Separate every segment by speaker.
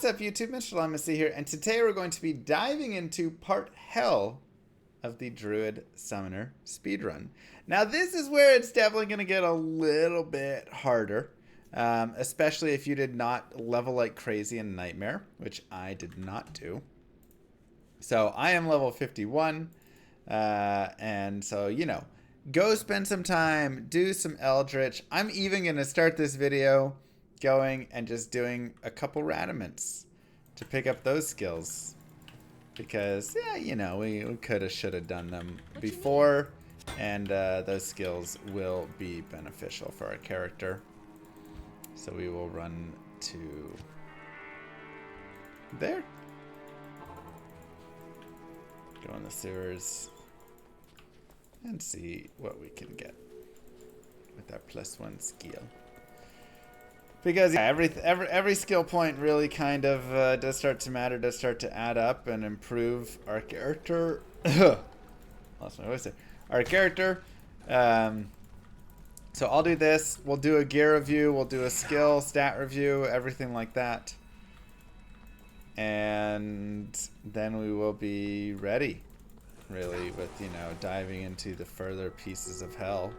Speaker 1: What's up, YouTube? Mr. Lamacy here, and today we're going to be diving into part hell of the Druid Summoner speedrun. Now, this is where it's definitely going to get a little bit harder, especially if you did not level like crazy in Nightmare, which I did not do. So I am level 51, and so, you know, go spend some time, do some Eldritch. I'm even going to start this video going and just doing a couple Radamants to pick up those skills. Because, yeah, you know, we coulda, shoulda done them before, and those skills will be beneficial for our character. So we will run to there. Go in the sewers and see what we can get with our +1 skill. Because yeah, every skill point really kind of does start to matter, does start to add up and improve our character. Lost my voice there. Our character. So I'll do this. We'll do a gear review. We'll do a skill, stat review, everything like that. And then we will be ready, really, with, you know, diving into the further pieces of hell.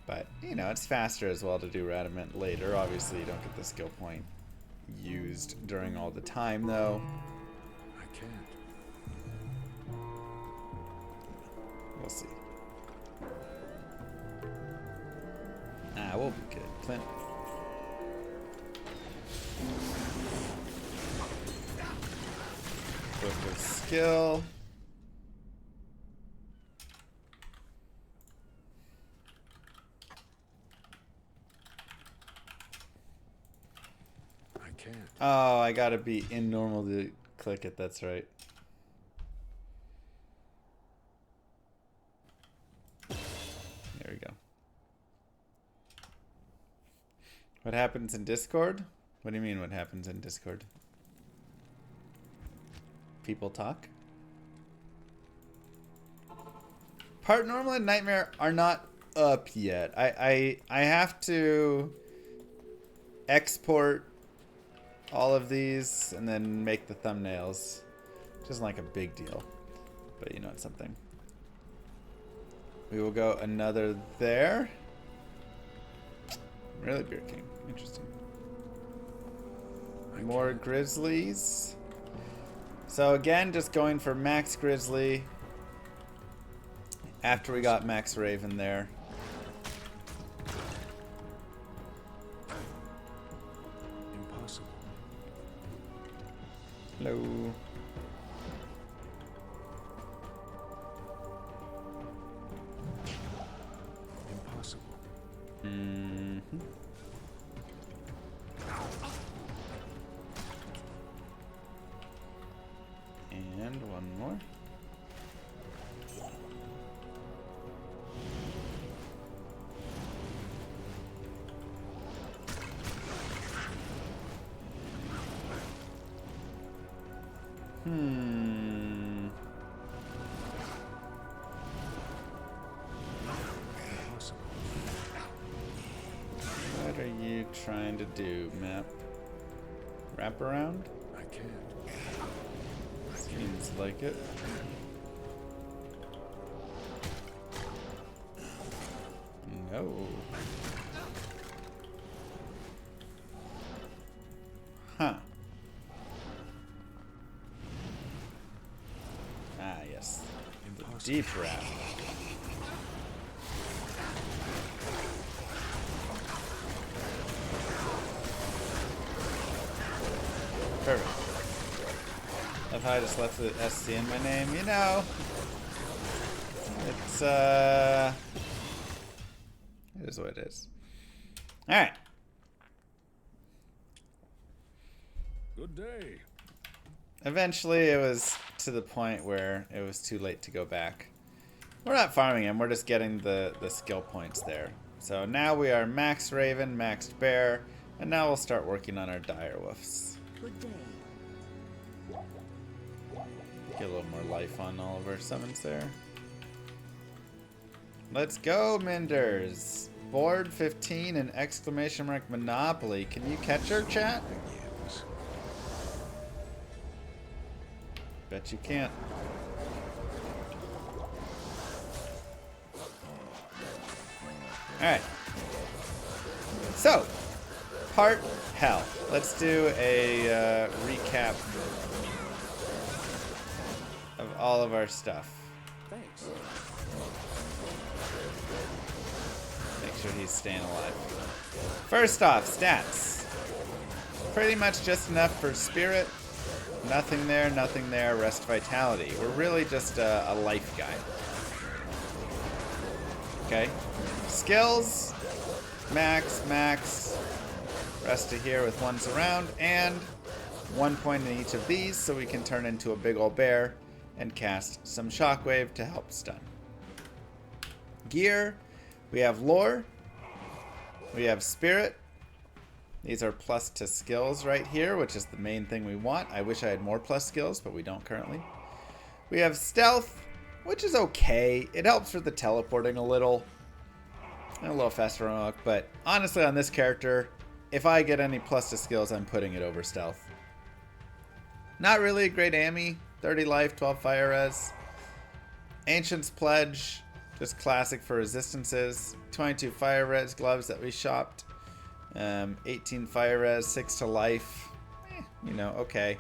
Speaker 1: But, you know, it's faster as well to do Radamant later. Obviously, you don't get the skill point used during all the time, though.
Speaker 2: I can't.
Speaker 1: We'll see. Ah, we'll be good. Clint. Book of skill. Oh, I gotta be in normal to click it, that's right. There we go. What happens in Discord? What do you mean what happens in Discord? People talk? Part Normal and Nightmare are not up yet. I have to export all of these and then make the thumbnails. Which isn't like a big deal, but you know, it's something. We will go another there. Really, Beer King. Interesting. More Grizzlies. So again, just going for Max Grizzly after we got Max Raven there. Hello.
Speaker 2: Impossible.
Speaker 1: Mm-hmm. And one more. What are you trying to do, map? Wrap around?
Speaker 2: I can't.
Speaker 1: Seems like it. No. Huh. Ah, yes. The deep wrap. Perfect. Love how I just left the SC in my name. You know, it's it is what it is. All right.
Speaker 2: Good day.
Speaker 1: Eventually, it was to the point where it was too late to go back. We're not farming him. We're just getting the skill points there. So now we are Max Raven, Maxed Bear, and now we'll start working on our Direwolves.
Speaker 3: Good day.
Speaker 1: Get a little more life on all of our summons there. Let's go, Menders. Board 15 and exclamation mark Monopoly. Can you catch her, chat?
Speaker 2: Begins.
Speaker 1: Bet you can't. Alright. So, part hell. Let's do a recap of all of our stuff.
Speaker 2: Thanks.
Speaker 1: Make sure he's staying alive. First off, stats. Pretty much just enough for spirit. Nothing there, rest vitality. We're really just a life guy. Okay. Skills. Max. Rest of here with ones around. And 1 point in each of these so we can turn into a big old bear and cast some shockwave to help stun. Gear. We have lore. We have spirit. These are plus to skills right here, which is the main thing we want. I wish I had more plus skills, but we don't currently. We have stealth, which is okay. It helps with the teleporting a little. And a little faster run, but honestly on this character, if I get any plus to skills, I'm putting it over stealth. Not really a great Ami. 30 life, 12 fire res. Ancient's Pledge, just classic for resistances. 22 fire res gloves that we shopped. 18 fire res, 6 to life. You know, okay.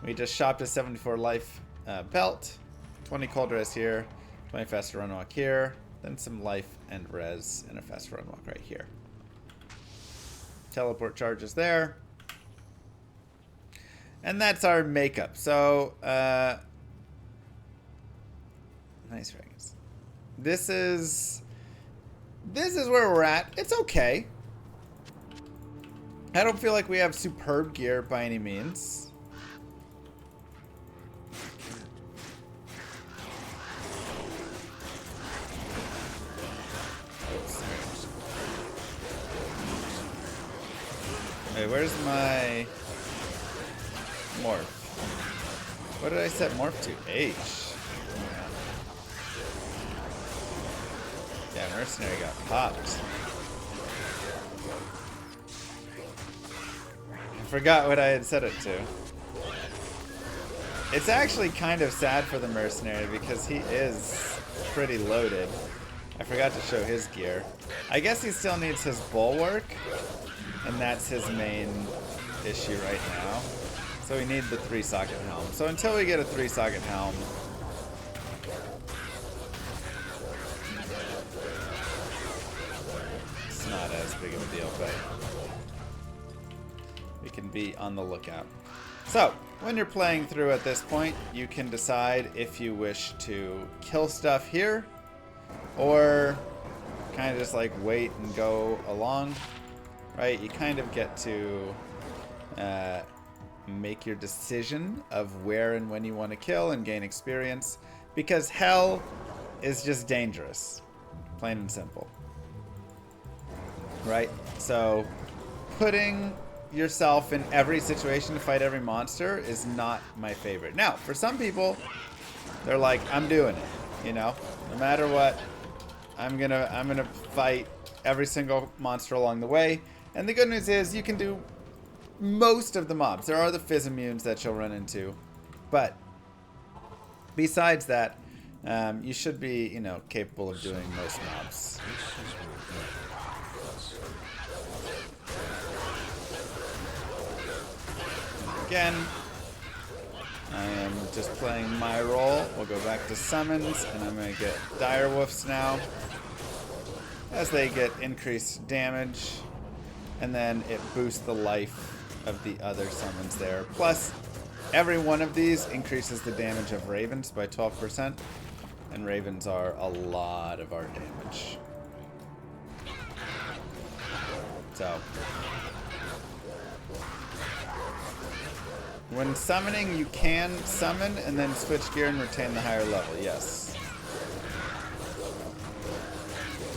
Speaker 1: We just shopped a 74 life belt. 20 cold res here. 20 faster run walk here. Then some life and res and a faster run walk right here. Teleport charges there. And that's our makeup. So, nice dragons. This is where we're at. It's okay. I don't feel like we have superb gear by any means. Wait, where's my morph? What did I set morph to? H. Yeah, Mercenary got popped. I forgot what I had set it to. It's actually kind of sad for the Mercenary because he is pretty loaded. I forgot to show his gear. I guess he still needs his bulwark. And that's his main issue right now. So we need the 3-socket helm. So until we get a 3-socket helm, it's not as big of a deal, but we can be on the lookout. So, when you're playing through at this point, you can decide if you wish to kill stuff here, or kind of just like wait and go along. Right, you kind of get to make your decision of where and when you want to kill and gain experience, because hell is just dangerous, plain and simple. Right, so putting yourself in every situation to fight every monster is not my favorite. Now, for some people, they're like, I'm doing it, you know, no matter what, I'm gonna fight every single monster along the way. And the good news is you can do most of the mobs. There are the fizz immunes that you'll run into. But besides that, you should be, you know, capable of doing most mobs. Again, I am just playing my role. We'll go back to summons, and I'm going to get direwolves now. As they get increased damage. And then it boosts the life of the other summons there. Plus, every one of these increases the damage of ravens by 12%. And ravens are a lot of our damage. So, when summoning, you can summon and then switch gear and retain the higher level. Yes.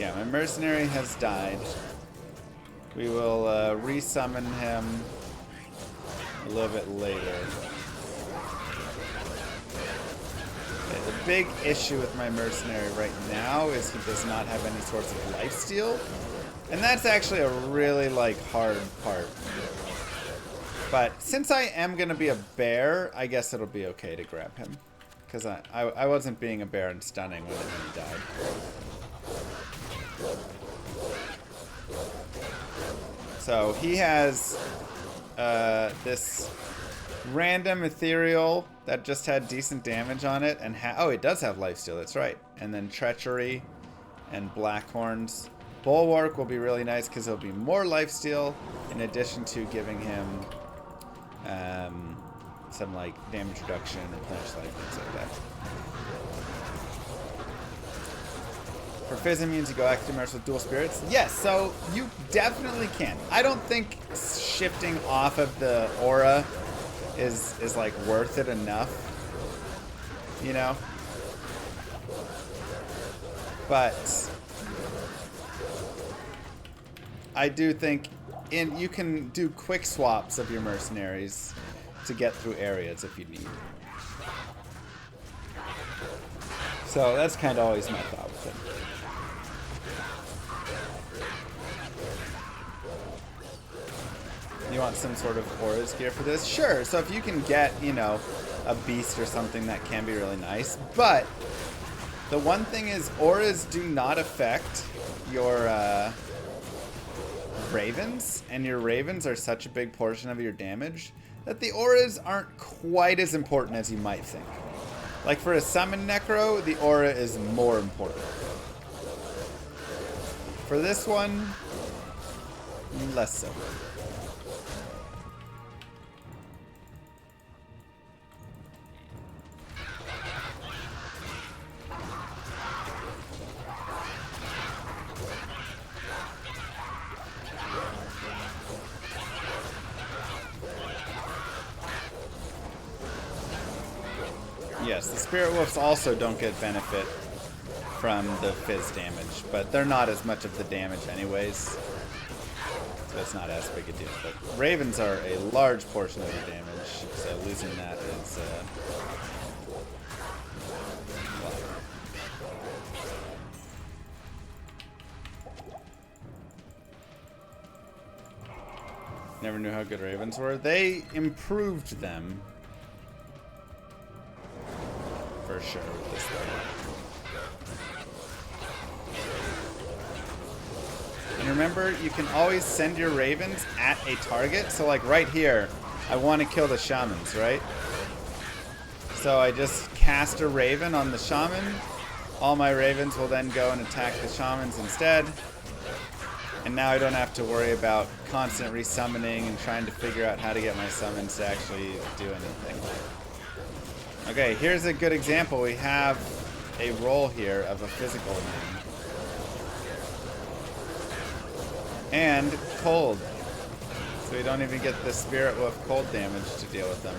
Speaker 1: Yeah, my mercenary has died. We will resummon him a little bit later. Okay, the big issue with my mercenary right now is he does not have any sorts of lifesteal. And that's actually a really, like, hard part. But since I am going to be a bear, I guess it'll be okay to grab him. Because I wasn't being a bear and stunning when he died. So he has this random ethereal that just had decent damage on it. And oh, it does have lifesteal, that's right. And then treachery and black horns. Bulwark will be really nice because it'll be more lifesteal in addition to giving him some like damage reduction and replenish life, things like that. For Fizz immunes, you go active immerse with dual spirits. Yes, so you definitely can. I don't think shifting off of the aura is like worth it enough, you know. But I do think you can do quick swaps of your mercenaries to get through areas if you need. So that's kind of always my thought with it. You want some sort of auras gear for this? Sure. So if you can get, you know, a beast or something, that can be really nice. But the one thing is auras do not affect your ravens, and your ravens are such a big portion of your damage that the auras aren't quite as important as you might think. Like for a summon necro, the aura is more important. For this one, less so. Yes, the Spirit Wolves also don't get benefit from the Fizz damage, but they're not as much of the damage anyways. So it's not as big a deal. But Ravens are a large portion of the damage, so losing that is... Never knew how good Ravens were. They improved them. For sure with this thing. And remember, you can always send your ravens at a target. So like right here, I want to kill the shamans, right? So I just cast a raven on the shaman. All my ravens will then go and attack the shamans instead. And now I don't have to worry about constant resummoning and trying to figure out how to get my summons to actually do anything. Okay, here's a good example. We have a roll here of a physical immune. And cold. So we don't even get the Spirit Wolf cold damage to deal with them.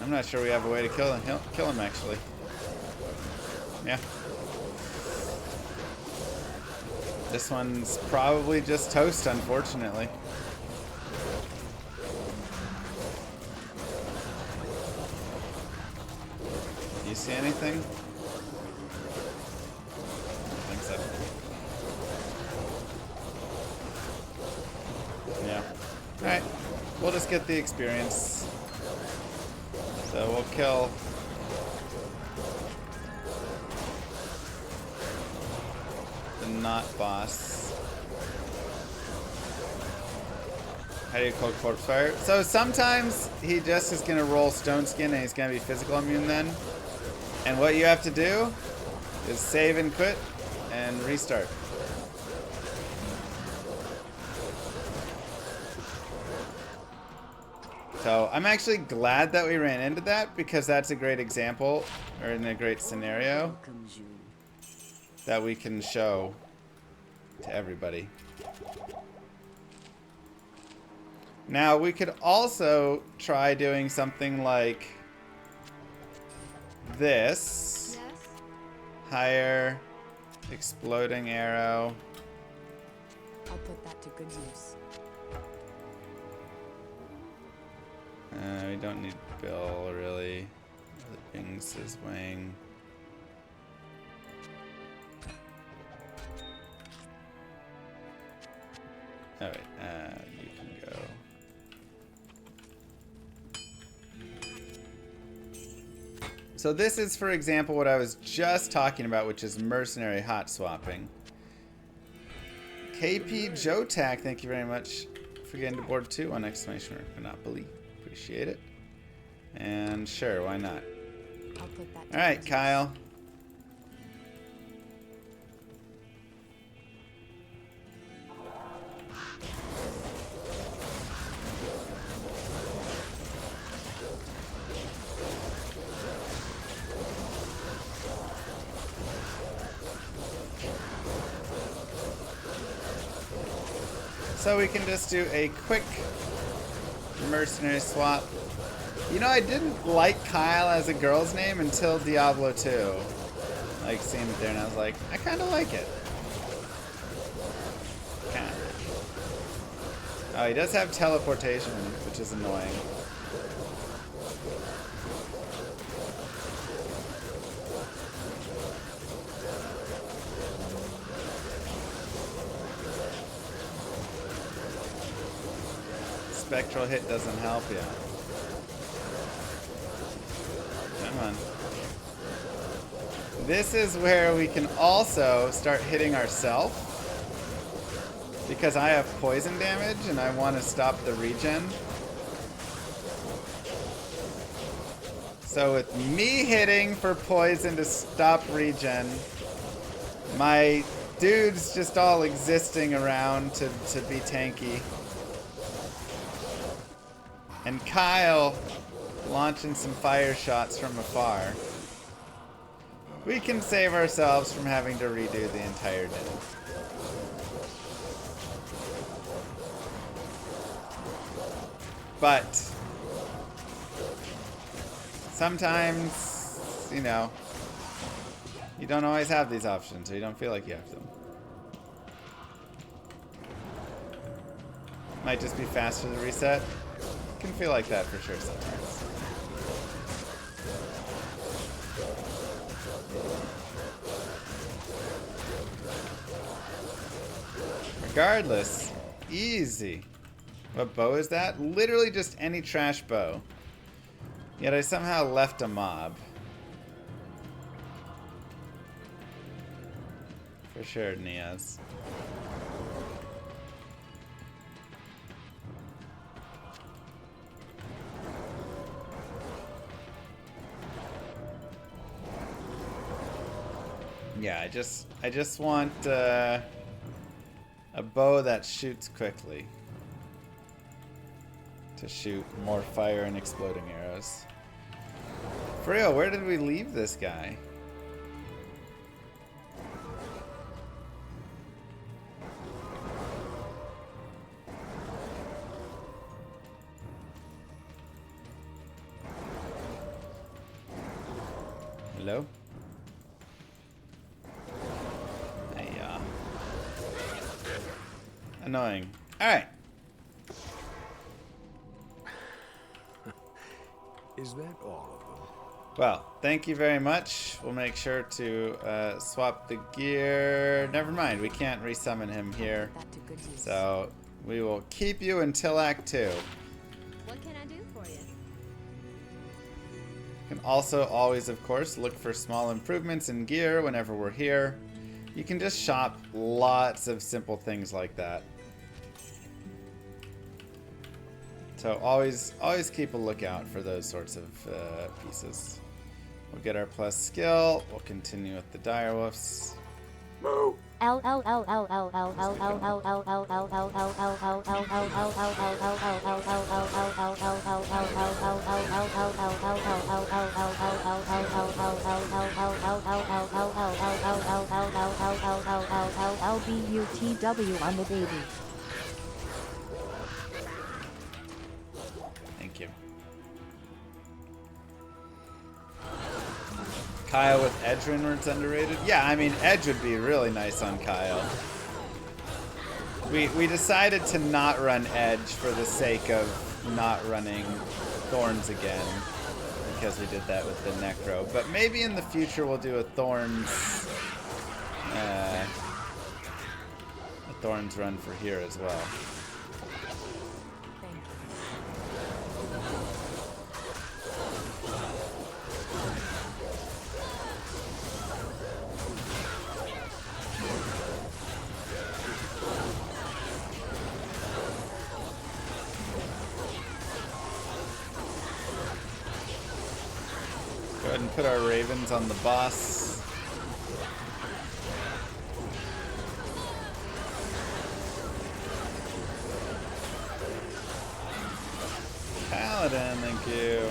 Speaker 1: I'm not sure we have a way to kill him actually. Yeah. This one's probably just toast, unfortunately. Do you see anything? I think so. Yeah. Alright. We'll just get the experience. So we'll kill... the not boss. How do you call corpse fire? So sometimes he just is going to roll stone skin and he's going to be physical immune then. And what you have to do is save and quit and restart. So I'm actually glad that we ran into that because that's a great example or in a great scenario that we can show to everybody. Now we could also try doing something like this.
Speaker 3: Yes?
Speaker 1: Higher exploding arrow.
Speaker 3: I'll put that to good use.
Speaker 1: We don't need Bill, really. The Bings is Wang. Alright, you can go. So this is, for example, what I was just talking about, which is mercenary hot swapping. KP Jotac, thank you very much for getting to board 2 on exclamation mark Monopoly. Appreciate it. And sure, why not?
Speaker 3: I'll put that
Speaker 1: Alright, Kyle. So we can just do a quick mercenary swap. You know, I didn't like Kyle as a girl's name until Diablo 2. Like, seeing it there, and I was like, I kind of like it. Kind of. Oh, he does have teleportation, which is annoying. Spectral hit doesn't help you. Come on. This is where we can also start hitting ourselves. Because I have poison damage and I want to stop the regen. So with me hitting for poison to stop regen, my dude's just all existing around to be tanky. And Kyle launching some fire shots from afar. We can save ourselves from having to redo the entire day. But sometimes, you know, you don't always have these options, or you don't feel like you have them. Might just be faster to reset. Can feel like that for sure sometimes. Regardless, easy. What bow is that? Literally just any trash bow. Yet I somehow left a mob. For sure, Niaz. Yeah, I just want a bow that shoots quickly. To shoot more fire and exploding arrows. For real, where did we leave this guy? Hello? Annoying. Alright.
Speaker 2: Is that all of them?
Speaker 1: Well, thank you very much. We'll make sure to swap the gear. Never mind, we can't resummon him here. So we will keep you until Act 2.
Speaker 3: What can I do for you?
Speaker 1: You can also always, of course, look for small improvements in gear whenever we're here. You can just shop lots of simple things like that. So always keep a lookout for those sorts of pieces. We'll get our plus skill. We'll continue with the direwolves.
Speaker 4: LBUTW on the baby.
Speaker 1: Thank you. Kyle with Edge Windward's underrated? Yeah, I mean, Edge would be really nice on Kyle. We decided to not run Edge for the sake of not running thorns again because we did that with the necro. But maybe in the future we'll do a thorns run for here as well.
Speaker 3: Thank you.
Speaker 1: Go ahead and put our ravens on the boss. Paladin, thank you.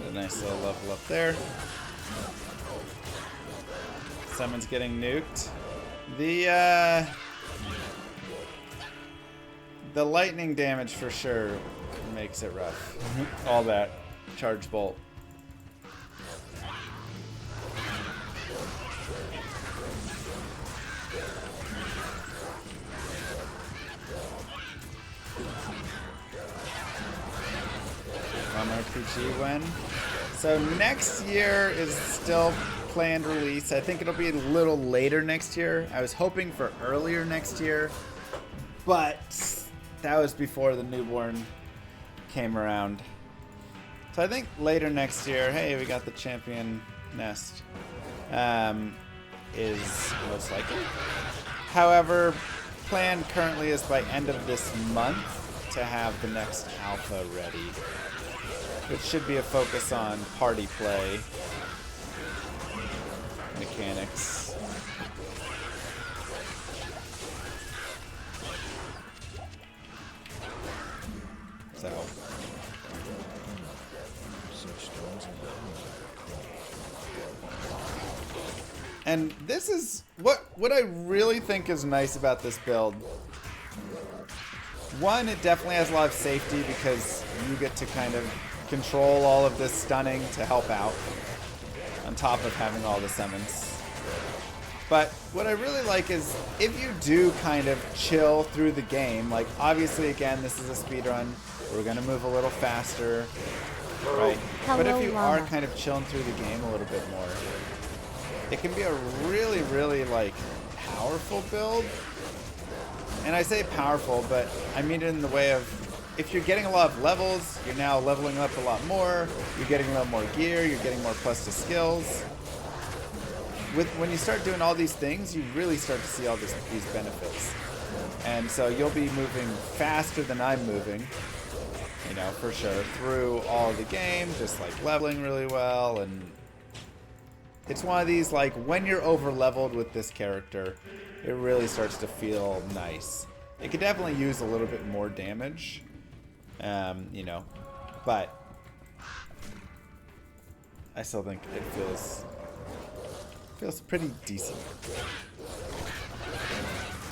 Speaker 1: A nice little level up there. Someone's getting nuked. The lightning damage for sure makes it rough. All that charge bolt. RPG when. So next year is still planned release. I think it'll be a little later next year. I was hoping for earlier next year, but that was before the newborn came around. So I think later next year, hey, we got the champion nest, is most likely. However, plan currently is by end of this month to have the next alpha ready, which should be a focus on party play mechanics. So. And this is what I really think is nice about this build. One, it definitely has a lot of safety because you get to kind of control all of this stunning to help out on top of having all the summons. But what I really like is if you do kind of chill through the game, like obviously again this is a speedrun, we're gonna move a little faster, right?
Speaker 3: Hello,
Speaker 1: but if you
Speaker 3: Llama.
Speaker 1: are kind of chilling through the game a little bit more, it can be a really, really like powerful build. And I say powerful, but I mean it in the way of if you're getting a lot of levels, you're now leveling up a lot more, you're getting a lot more gear, you're getting more plus to skills. When you start doing all these things, you really start to see all these benefits. And so you'll be moving faster than I'm moving, you know, for sure, through all the game, just like leveling really well. And it's one of these, like, when you're over leveled with this character, it really starts to feel nice. It could definitely use a little bit more damage, you know, but I still think it feels pretty decent.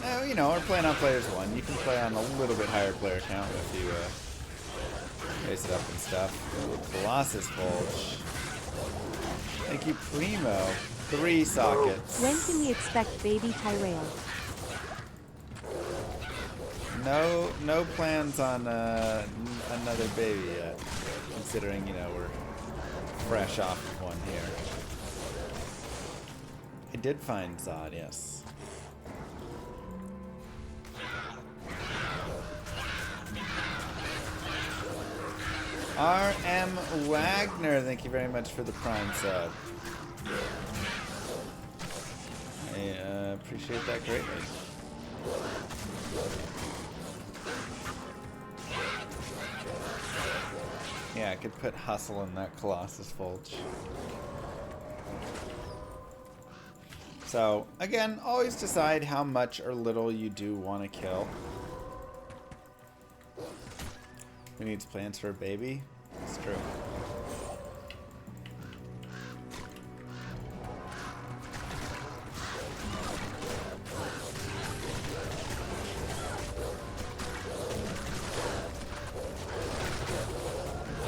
Speaker 1: Now, you know, we're playing on players 1. You can play on a little bit higher player count if you raise it up and stuff. Colossus Bulge. Thank you, Primo. 3 sockets.
Speaker 3: When can we expect baby Tyrell?
Speaker 1: No plans on another baby yet, considering, you know, we're fresh off of one here. I did find Zod, yes. R.M. Wagner, thank you very much for the Prime sub. I appreciate that greatly. Yeah, I could put Hustle in that Colossus Bulge. So, again, always decide how much or little you do want to kill. Who needs plans for a baby? It's true.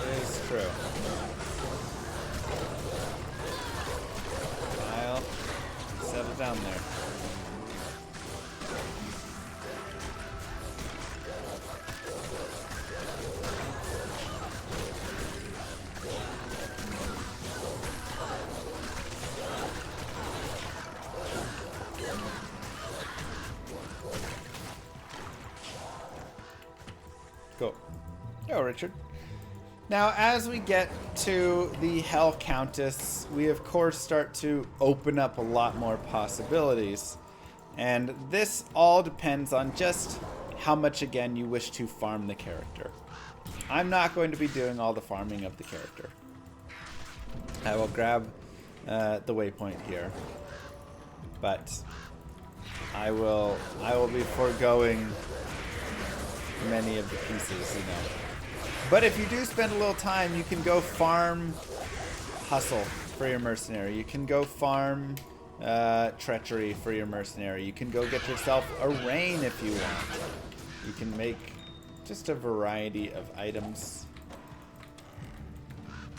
Speaker 1: It is true. Kyle, settle down there. Go, Richard. Now, as we get to the Hell Countess, we of course start to open up a lot more possibilities. And this all depends on just how much, again, you wish to farm the character. I'm not going to be doing all the farming of the character. I will grab the waypoint here. But I will be foregoing many of the pieces, you know. But if you do spend a little time, you can go farm Hustle for your Mercenary. You can go farm Treachery for your Mercenary. You can go get yourself a Rain if you want. You can make just a variety of items.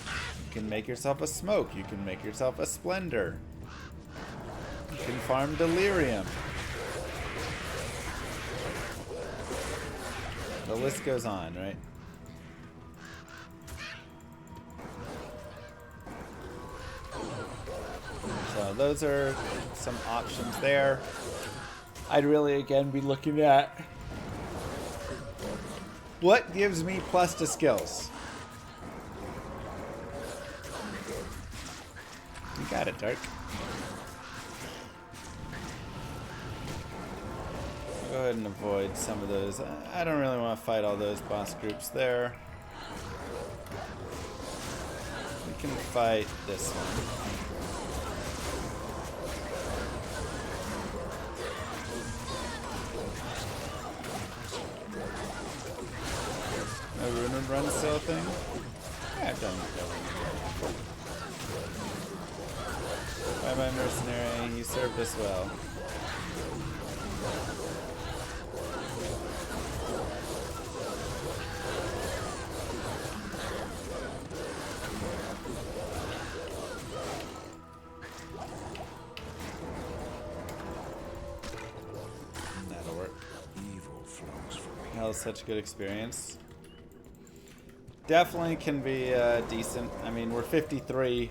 Speaker 1: You can make yourself a Smoke. You can make yourself a Splendor. You can farm Delirium. The list goes on, right? So those are some options there. I'd really, again, be looking at what gives me plus to skills. You got it, Dark. I'll go ahead and avoid some of those. I don't really want to fight all those boss groups there. We can fight this one. No Rune Run still a thing? Yeah, I've done that. Bye bye, Mercenary. You served us well. That'll work.
Speaker 2: Evil flows from me.
Speaker 1: That was such a good experience. Definitely can be decent. I mean, we're 53.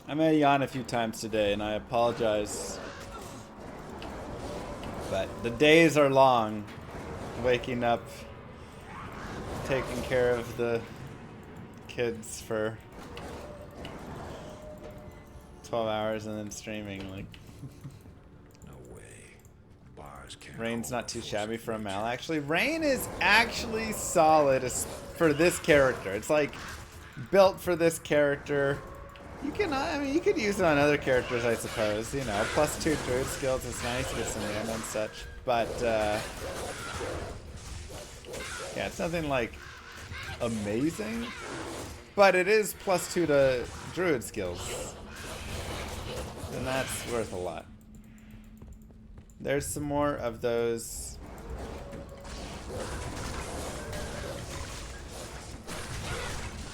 Speaker 1: I may yawn a few times today, and I apologize. But the days are long. Waking up, taking care of the kids for 12 hours, and then streaming. Like,
Speaker 2: No way. Bars can't
Speaker 1: Rain's
Speaker 2: hold
Speaker 1: not
Speaker 2: the
Speaker 1: too
Speaker 2: force
Speaker 1: shabby
Speaker 2: of
Speaker 1: for a
Speaker 2: nature.
Speaker 1: Mal. Actually, Rain is actually solid for this character. It's like built for this character. You can, I mean, you could use it on other characters, I suppose. You know, +2 Druid skills is nice, get some mana and such. But yeah, it's nothing like amazing. But it is +2 to Druid skills, and that's worth a lot. There's some more of those.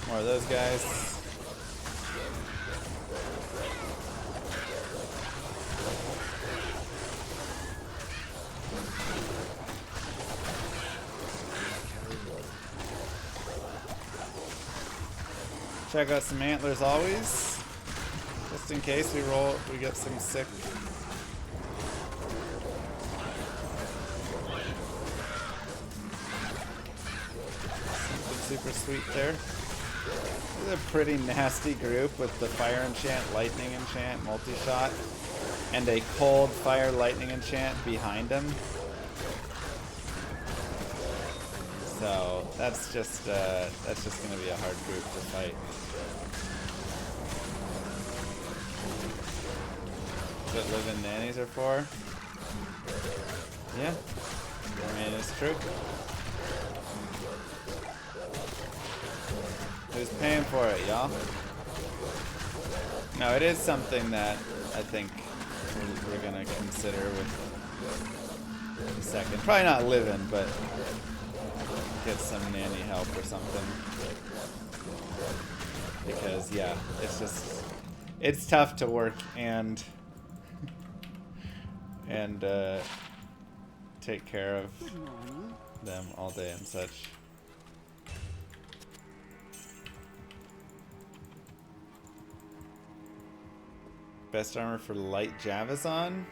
Speaker 1: More of those guys. Check out some antlers always, just in case we get some sick. Something super sweet there. This is a pretty nasty group with the fire enchant, lightning enchant, multi-shot, and a cold fire lightning enchant behind him. So that's just gonna be a hard group to fight. What live-in nannies are for? Yeah, I mean, it's true. Who's paying for it, y'all? No, it is something that I think we're gonna consider with a second. Probably not live-in, but get some nanny help or something. Because yeah, it's tough to work and take care of them all day and such. Best armor for light Javazon?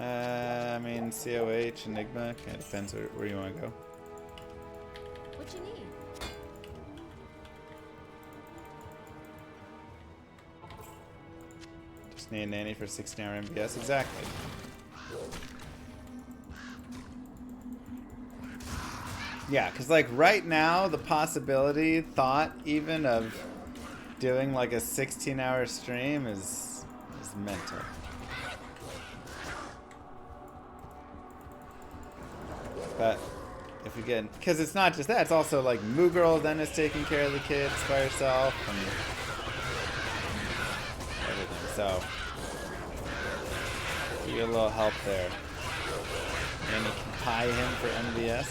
Speaker 1: I mean, COH, Enigma, kind of depends where you want to go.
Speaker 4: What you need?
Speaker 1: Just need a nanny for 16-hour MBS, exactly. Yeah, because like right now, the possibility, thought even of doing like a 16-hour stream is mental. But if we get, because it's not just that, it's also like Moo Girl then is taking care of the kids by herself and everything. So you get a little help there. And you can pie him for MVS.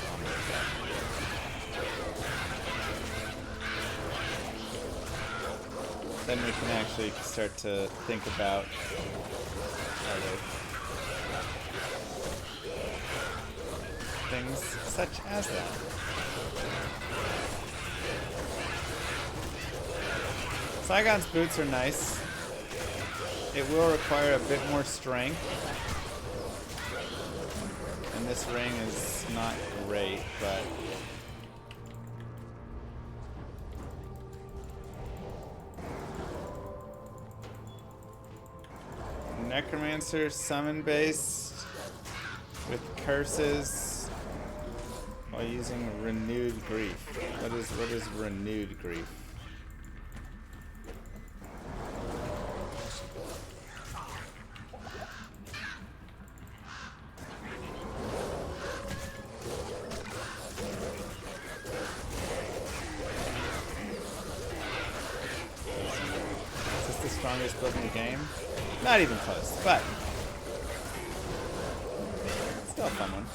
Speaker 1: Then we can actually start to think about other things such as that. Saigon's boots are nice. It will require a bit more strength. And this ring is not great, but Necromancer summon based with curses while using renewed grief. What is renewed grief? Is this the strongest build in the game? Not even close, but still a fun one.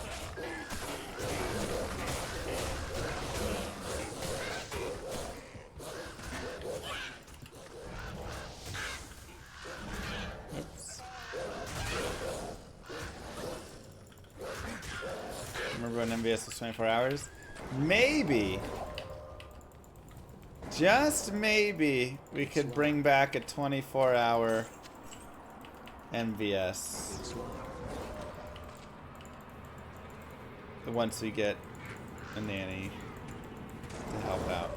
Speaker 1: Oops. Remember when MVS was 24 hours? Maybe, just maybe, we could bring back a 24-hour MVS once we get a nanny to help out.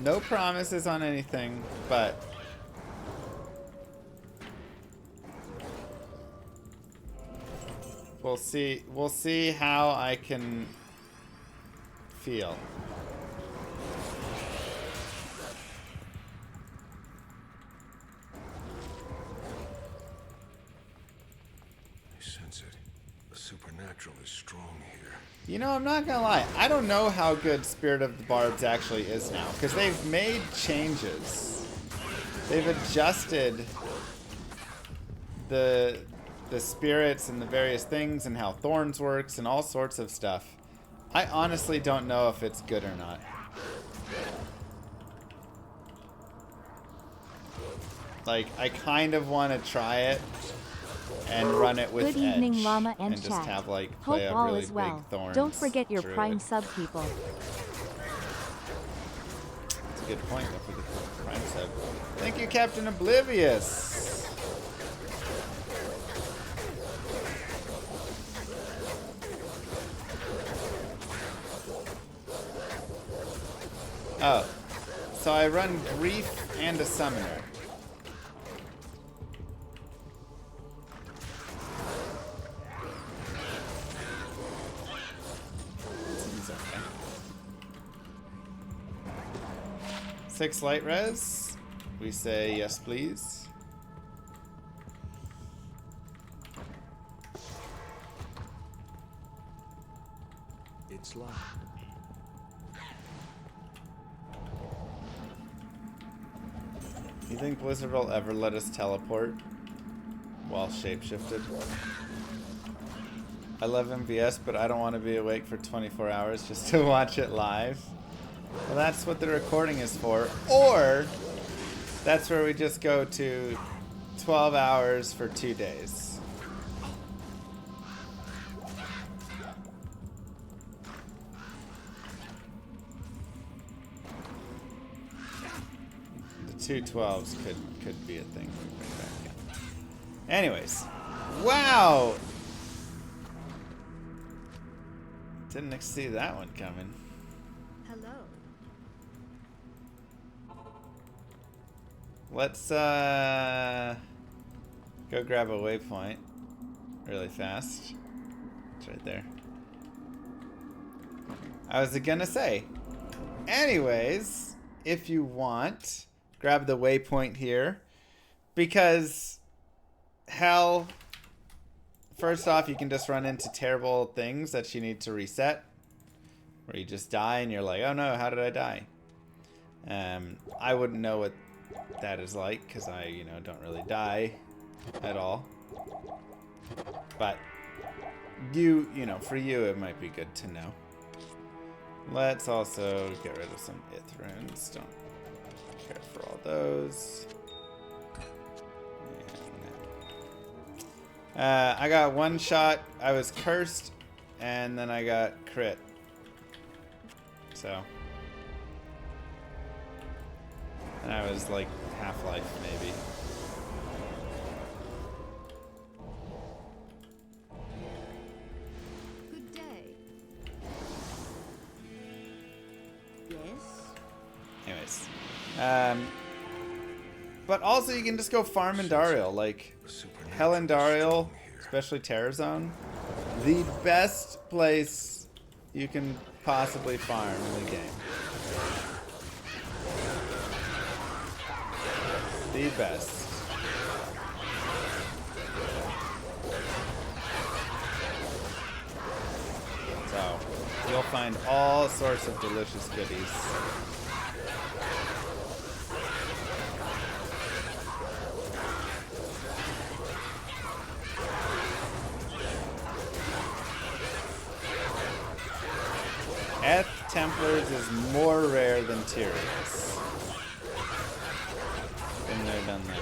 Speaker 1: No promises on anything, but we'll see. We'll see how I can feel.
Speaker 2: Supernatural is strong here.
Speaker 1: You know, I'm not gonna lie. I don't know how good Spirit of the Barbs actually is now, because they've made changes. They've adjusted the spirits and the various things and how Thorns works and all sorts of stuff. I honestly don't know if it's good or not. Like, I kind of want to try it and run it with
Speaker 3: Good evening,
Speaker 1: Edge,
Speaker 3: Llama and
Speaker 1: just
Speaker 3: chat.
Speaker 1: have like
Speaker 3: Hope
Speaker 1: play a
Speaker 3: all
Speaker 1: really
Speaker 3: is well.
Speaker 1: big Thorns.
Speaker 3: Don't forget your
Speaker 1: Druid.
Speaker 3: Prime sub people.
Speaker 1: That's a good point. Don't forget the Prime sub. Thank you, Captain Oblivious. Oh, so I run Grief and a Summoner. Seems okay. 6 light res. We say yes, please.
Speaker 2: It's locked.
Speaker 1: You think Blizzard will ever let us teleport while shapeshifted? I love MVS, but I don't want to be awake for 24 hours just to watch it live. Well, that's what the recording is for. Or that's where we just go to 12 hours for 2 days. The 2 12s could be a thing we bring back. Anyways. Wow! Didn't see that one coming.
Speaker 4: Hello.
Speaker 1: Let's go grab a waypoint really fast. It's right there. I was gonna say. Anyways, if you want, grab the waypoint here. Because hell, first off, you can just run into terrible things that you need to reset. Where you just die and you're like, oh no, how did I die? I wouldn't know what that is like because I, you know, don't really die at all. But you know, for you it might be good to know. Let's also get rid of some Ith-runes. Don't care for all those. And, I got one shot. I was cursed, and then I got crit. So. And I was like half-life maybe.
Speaker 4: Good day. Yes.
Speaker 1: Anyways. But also you can just go farm Andariel. Like, Hell Andariel, especially Terror Zone, the best place you can possibly farm in the game. The best. So, you'll find all sorts of delicious goodies. Eth Templars is more rare than Tyrius. Been there, done that.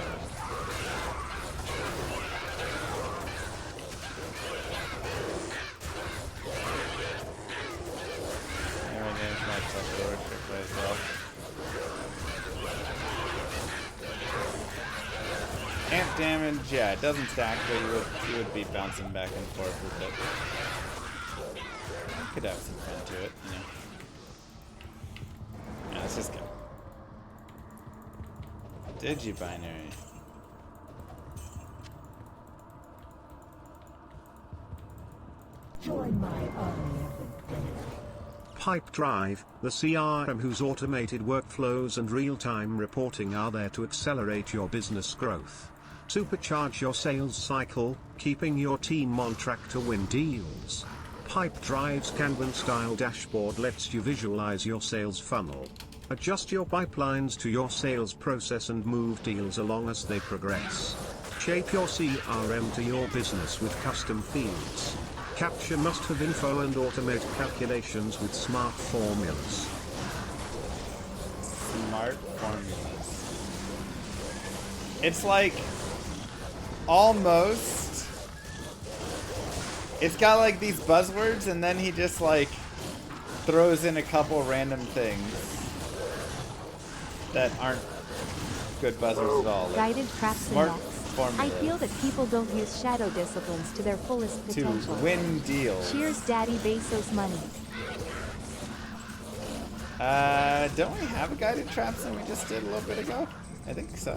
Speaker 1: Everything's my tough worship as well. Amp damage, yeah, it doesn't stack, but you would be bouncing back and forth with it. Could have some fun to it, you know. Yeah, let's just go. Digi-binary.
Speaker 5: Join my army.
Speaker 6: Pipe Drive, the CRM whose automated workflows and real-time reporting are there to accelerate your business growth. Supercharge your sales cycle, keeping your team on track to win deals. Pipe Drive's Kanban-style dashboard lets you visualize your sales funnel. Adjust your pipelines to your sales process and move deals along as they progress. Shape your CRM to your business with custom fields. Capture must-have info and automate calculations with smart formulas.
Speaker 1: Smart formulas. It's like almost. It's got like these buzzwords, and then he just like throws in a couple random things that aren't good buzzwords at all. Like
Speaker 3: Guided traps and
Speaker 1: smart
Speaker 3: locks.
Speaker 1: formulas.
Speaker 3: I feel that people don't use shadow disciplines to their fullest
Speaker 1: to
Speaker 3: potential.
Speaker 1: win deals.
Speaker 3: Cheers, Daddy Bezos money.
Speaker 1: Don't we have a guided traps that we just did a little bit ago? I think so.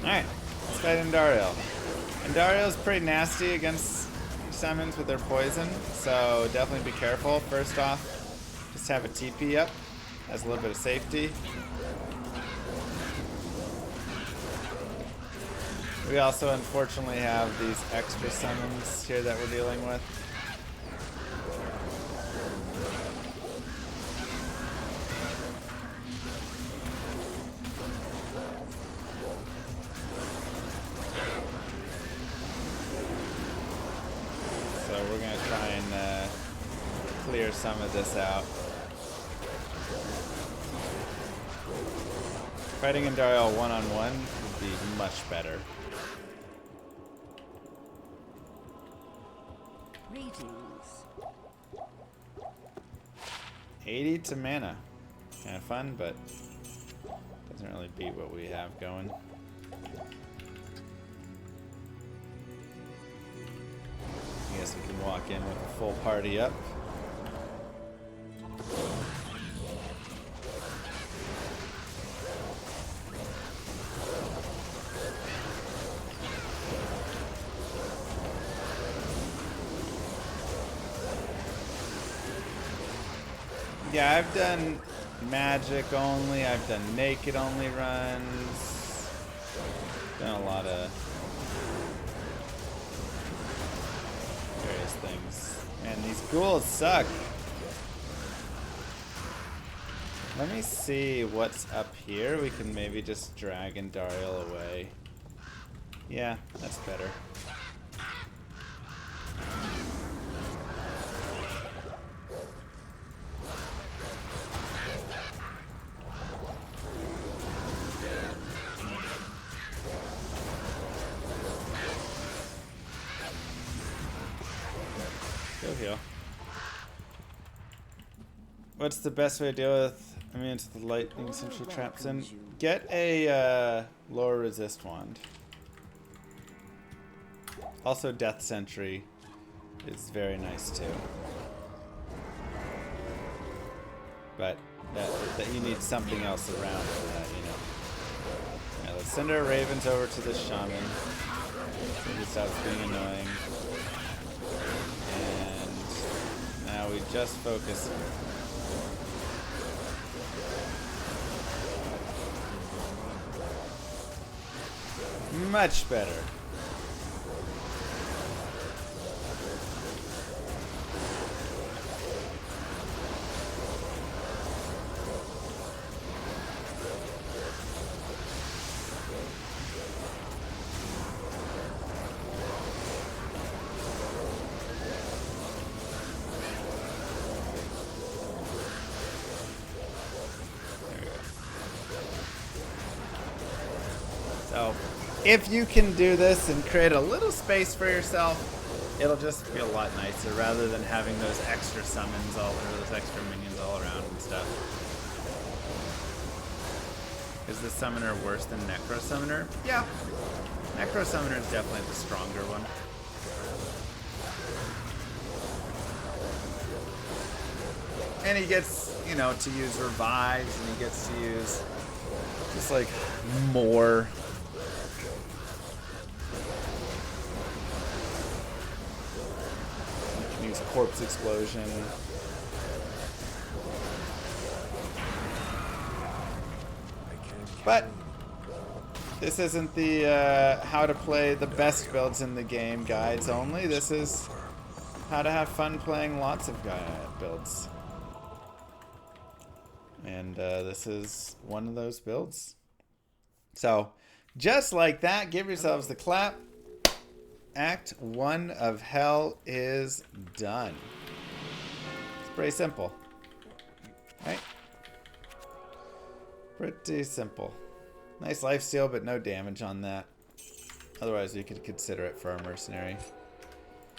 Speaker 1: Alright, let's fight Andariel. Andariel's pretty nasty against summons with their poison, so definitely be careful. First off, just have a TP up as a little bit of safety. We also unfortunately have these extra summons here that we're dealing with. Clear some of this out. Fighting Andariel one-on-one would be much better.
Speaker 4: Greetings.
Speaker 1: 80 to mana. Kind of fun, but doesn't really beat what we have going. I guess we can walk in with a full party up. Yeah, I've done magic only, I've done naked only runs, done a lot of various things. Man, these ghouls suck. Let me see what's up here. We can maybe just drag Dariel away. Yeah, that's better. Go heal. What's the best way to deal with into the lightning essential traps in? Get a lower resist wand. Also, Death Sentry is very nice too. But that you need something else around for that, you know. Yeah, let's send our ravens over to the shaman. So he stops being annoying. And now we just focus. Much better. So, if you can do this and create a little space for yourself, it'll just feel a lot nicer rather than having those extra summons or those extra minions all around and stuff. Is the summoner worse than Necro Summoner? Yeah. Necro Summoner is definitely the stronger one. And he gets, you know, to use revives, and he gets to use just like more. You can use Corpse Explosion. But this isn't the how to play the best builds in the game guides only. This is how to have fun playing lots of builds. And this is one of those builds. So, just like that, give yourselves the clap. Act 1 of Hell is done. It's pretty simple. Right? Pretty simple. Nice lifesteal, but no damage on that. Otherwise, you could consider it for our mercenary.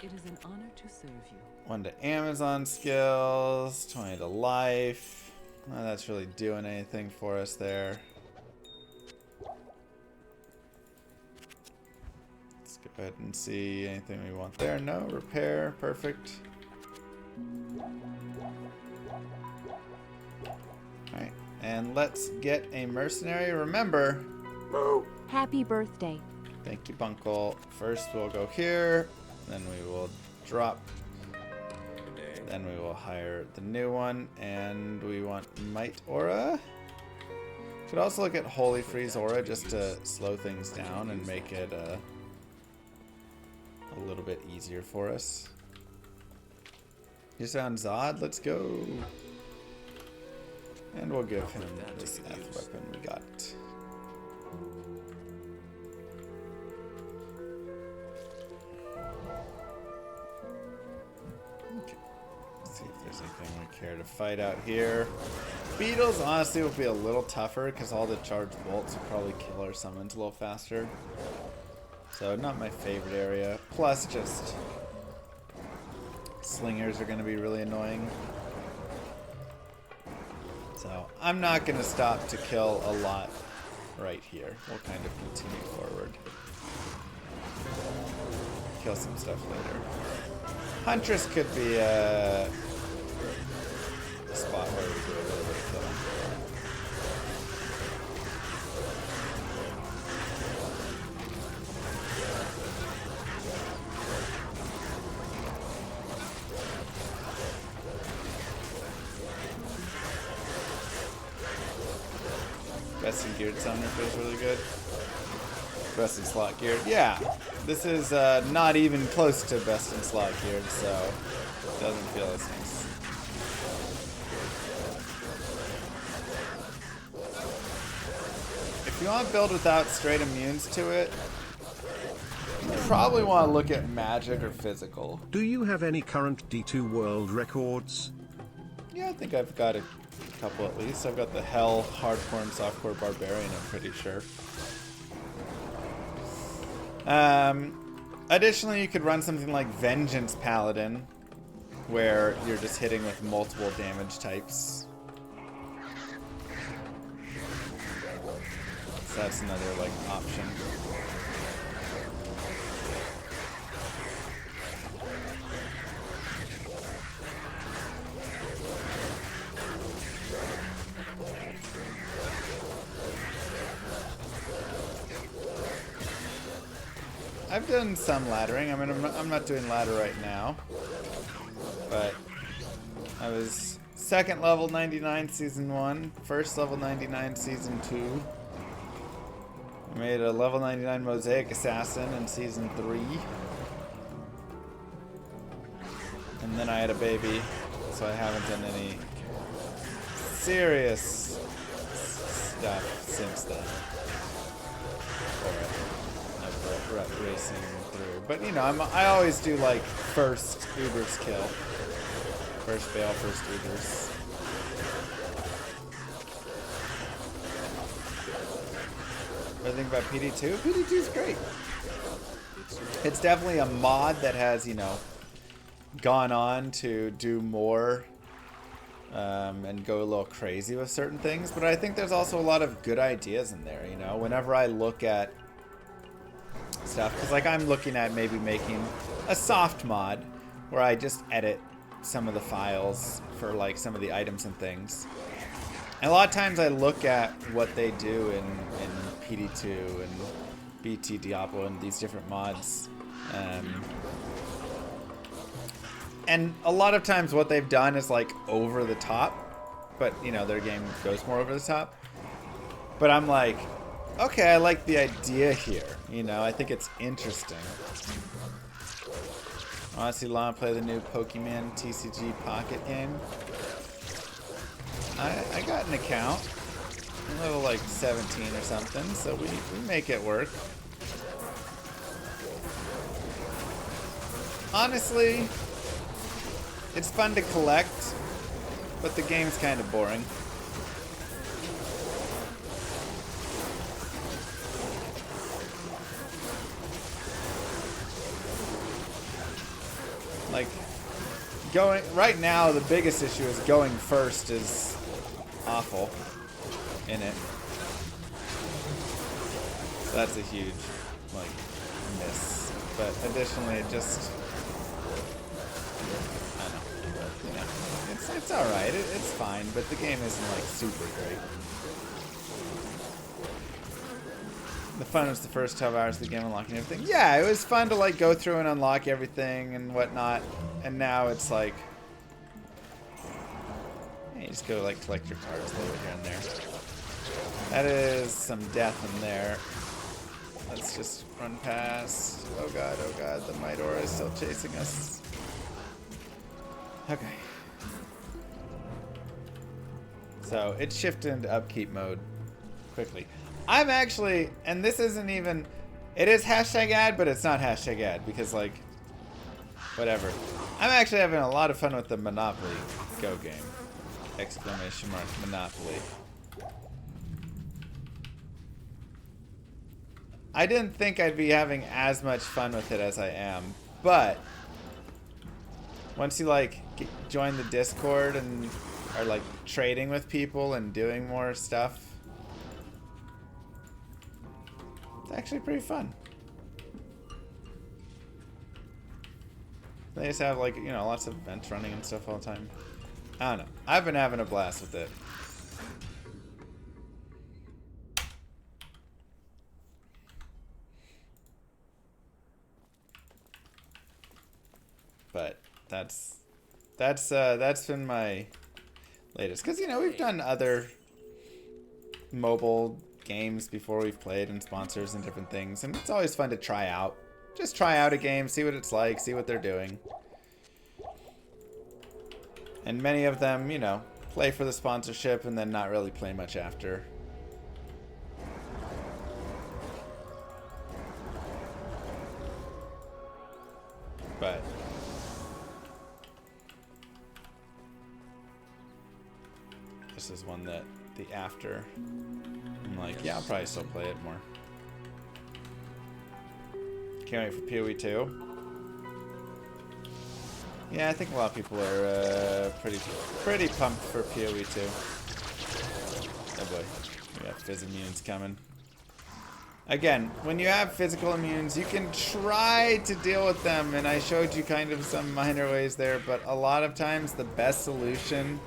Speaker 5: It is an honor to serve you.
Speaker 1: 1 to Amazon skills, 20 to life. Not that's really doing anything for us there. Let's go ahead and see anything we want there. No, repair, perfect. Alright, and let's get a mercenary. Remember,
Speaker 3: Happy birthday.
Speaker 1: thank you, Bunkle. First we'll go here, then we will drop. Then we will hire the new one, and we want Might Aura. Could also look at Holy Freeze Aura just to slow things down and make it a little bit easier for us. You sound Zod, let's go. And we'll give him this F weapon we got. Okay. See if there's anything we care to fight out here. Beetles honestly would be a little tougher because all the charged bolts would probably kill our summons a little faster. So not my favorite area. Plus just slingers are going to be really annoying. So I'm not going to stop to kill a lot right here. We'll kind of continue forward. Kill some stuff later. Huntress could be a spot where we do a little bit of killing. Best in geared summoner feels really good. Best in slot geared. Yeah, this is not even close to best in slot geared, so it doesn't feel as nice. If you want to build without straight immunes to it, you probably want to look at magic or physical.
Speaker 6: Do you have any current D2 world records?
Speaker 1: Yeah, I think I've got a couple at least. I've got the Hell, Hardcore, and Softcore Barbarian, I'm pretty sure. Additionally, you could run something like Vengeance Paladin, where you're just hitting with multiple damage types. So that's another like option. I've done some laddering. I mean, I'm not doing ladder right now, but I was second level 99 season 1, first level 99 season 2. I made a level 99 Mosaic Assassin in season 3. And then I had a baby, so I haven't done any serious stuff since then. Racing through, but you know, I always do like first Uber's kill, first bail, first Uber's. What do you think about PD2? PD2 is great. It's definitely a mod that has, you know, gone on to do more and go a little crazy with certain things, but I think there's also a lot of good ideas in there. You know, whenever I look at stuff, because like I'm looking at maybe making a soft mod where I just edit some of the files for like some of the items and things, and a lot of times I look at what they do in PD2 and BT Diablo and these different mods, and a lot of times what they've done is like over the top, but you know, their game goes more over the top, but I'm like, okay, I like the idea here. You know, I think it's interesting. I want to see Lana play the new Pokemon TCG Pocket game. I got an account. I'm level like 17 or something, so we make it work. Honestly, it's fun to collect, but the game's kind of boring. Like, going right now, the biggest issue is going first is awful in it. So that's a huge, like, miss. But additionally, it just, I don't know, you know, it's all right. It's fine, but the game isn't like super great. The fun was the first 12 hours of the game, unlocking everything. Yeah, it was fun to like go through and unlock everything and whatnot. And now it's like, you just go like collect your cards a little bit here and there. That is some death in there. Let's just run past. Oh god, the Might Aura is still chasing us. Okay. So it shifted into upkeep mode quickly. I'm actually, and this isn't even, it is hashtag ad, but it's not hashtag ad because like, whatever. I'm actually having a lot of fun with the Monopoly Go game. exclamation mark Monopoly. I didn't think I'd be having as much fun with it as I am, but once you like join the Discord and are like trading with people and doing more stuff, it's actually pretty fun. They just have like, you know, lots of events running and stuff all the time. I don't know. I've been having a blast with it. But that's been my latest. Because, you know, we've done other mobile games before we've played and sponsors and different things. And it's always fun to try out. Just try out a game, see what it's like, see what they're doing. And many of them, you know, play for the sponsorship and then not really play much after. But this is one that the after, I'm like, yeah, I'll probably still play it more. Can't wait for PoE 2. Yeah, I think a lot of people are pretty pumped for PoE 2. Oh boy, we got phys immunes coming. Again, when you have physical immunes, you can try to deal with them, and I showed you kind of some minor ways there, but a lot of times the best solution...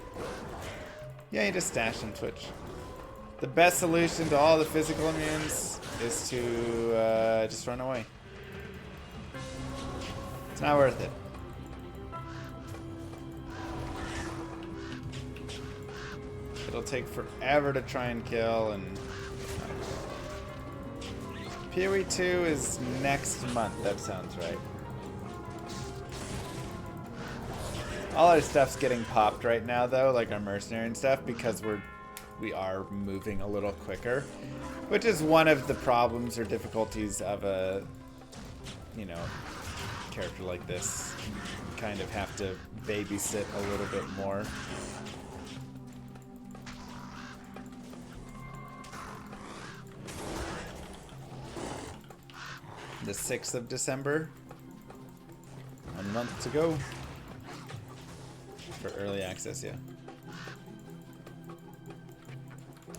Speaker 1: Yeah, you just stash and twitch. The best solution to all the physical immunes is to just run away. It's not worth it. It'll take forever to try and kill, and PoE 2 is next month. That sounds right. All our stuff's getting popped right now, though, like our mercenary and stuff, because we are moving a little quicker, which is one of the problems or difficulties of a, you know, character like this. You kind of have to babysit a little bit more. The 6th of December. 1 month to go. For early access, yeah.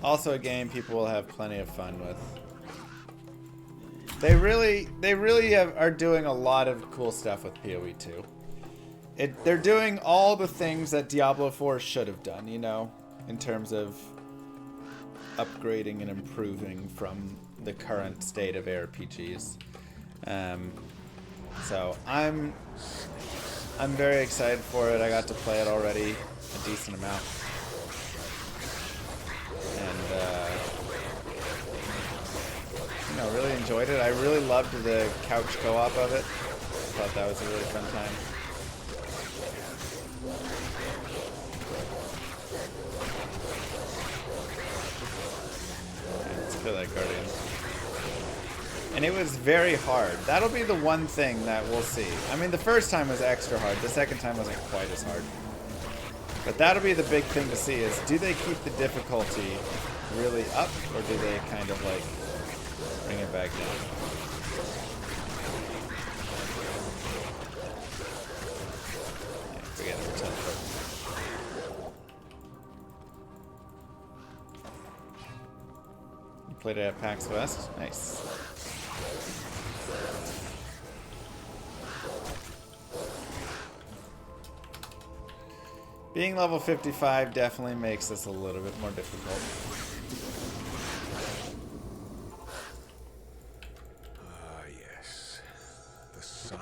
Speaker 1: Also a game people will have plenty of fun with. They really are doing a lot of cool stuff with PoE 2. They're doing all the things that Diablo 4 should have done, you know, in terms of upgrading and improving from the current state of ARPGs. So I'm very excited for it. I got to play it already a decent amount. And, you know, really enjoyed it. I really loved the couch co-op of it. Thought that was a really fun time. Right, let's kill that Guardian. And it was very hard. That'll be the one thing that we'll see. I mean, the first time was extra hard. The second time wasn't quite as hard. But that'll be the big thing to see is, do they keep the difficulty really up, or do they kind of like bring it back down? Yeah, forget it. Teleport. You played it at PAX West? Nice. Being level 55 definitely makes this a little bit more difficult.
Speaker 2: Yes. The sun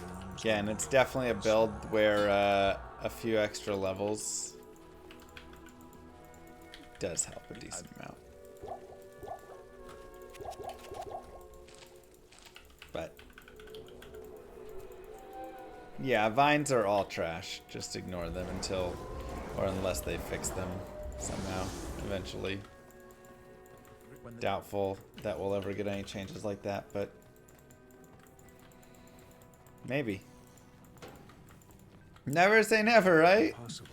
Speaker 2: warms.
Speaker 1: Yeah, and it's definitely a build where a few extra levels does help a decent amount. But yeah, vines are all trash. Just ignore them until, or unless they fix them somehow, eventually. Doubtful that we'll ever get any changes like that, but maybe. Never say never, right?
Speaker 2: Possible.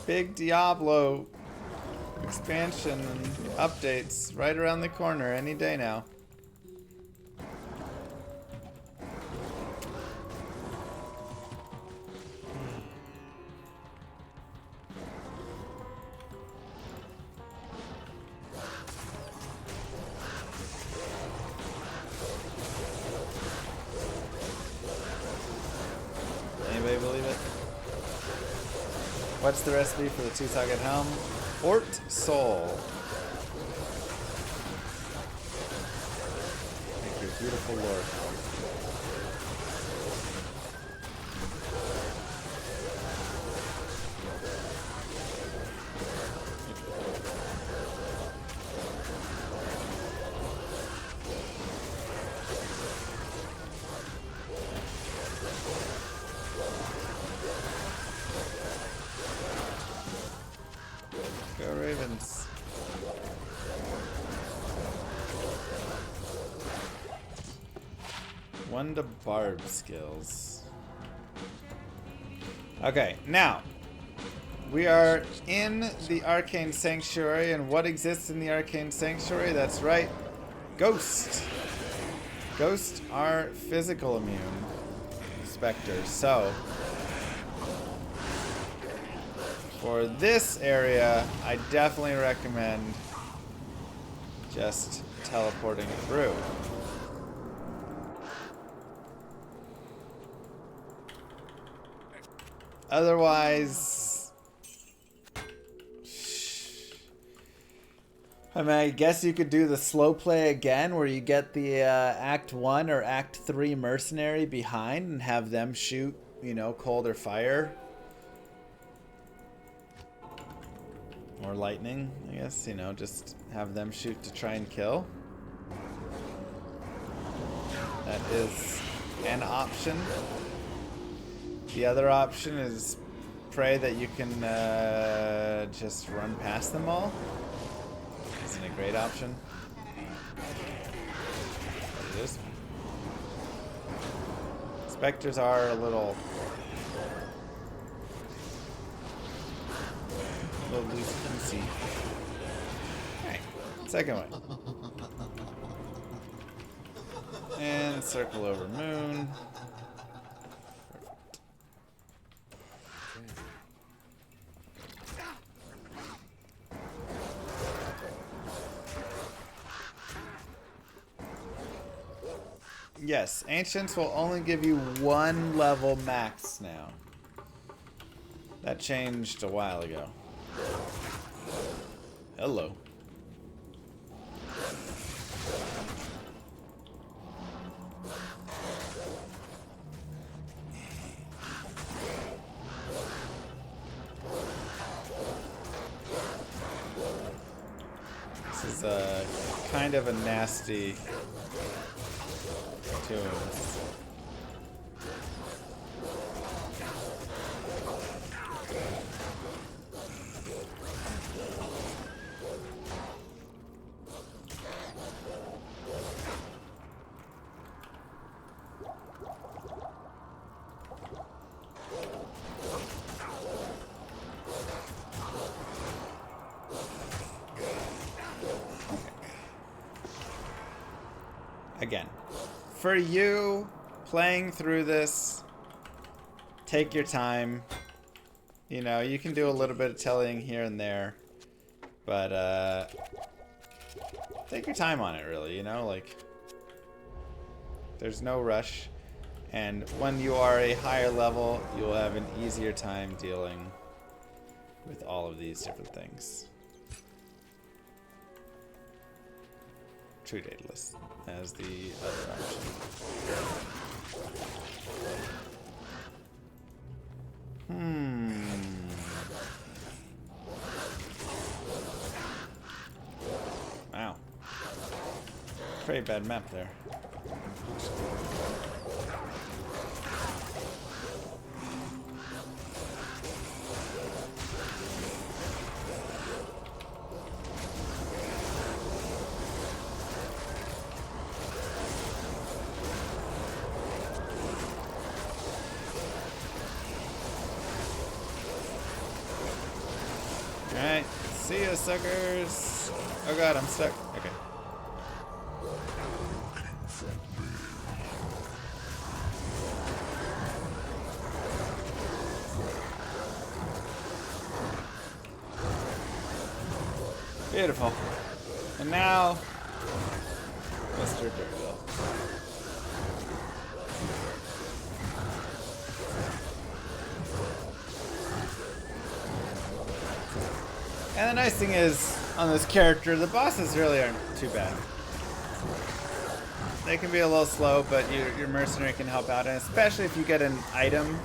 Speaker 1: big Diablo expansion and updates right around the corner any day now. Anybody believe it? What's the recipe for the two-socket helm? Fort Soul. Thank you, beautiful Lord. Go Ravens. One to barb skills. Okay, now we are in the Arcane Sanctuary, and what exists in the Arcane Sanctuary? That's right, Ghost. Ghosts are physical immune specters, so for this area, I definitely recommend just teleporting through. Otherwise, I mean, I guess you could do the slow play again where you get the Act 1 or Act 3 Mercenary behind and have them shoot, you know, cold or fire. Or lightning, I guess, you know, just have them shoot to try and kill. That is an option. The other option is pray that you can just run past them all. Isn't a great option. It is. Spectres are a little loosey-goosey. Alright, second one. And circle over moon. Yes, Ancients will only give you one level max now. That changed a while ago. Hello. This is a kind of a nasty tune. Again, for you playing through this, take your time. You know, you can do a little bit of telling here and there, but take your time on it, really, you know, like there's no rush, and when you are a higher level, you'll have an easier time dealing with all of these different things. True Daedalus as the other option. Wow. Pretty bad map there. Alright, see ya, suckers. Oh god, I'm stuck. Okay. Beautiful. And now, Mr. Durville. And the nice thing is, on this character, the bosses really aren't too bad. They can be a little slow, but your mercenary can help out, and especially if you get an item,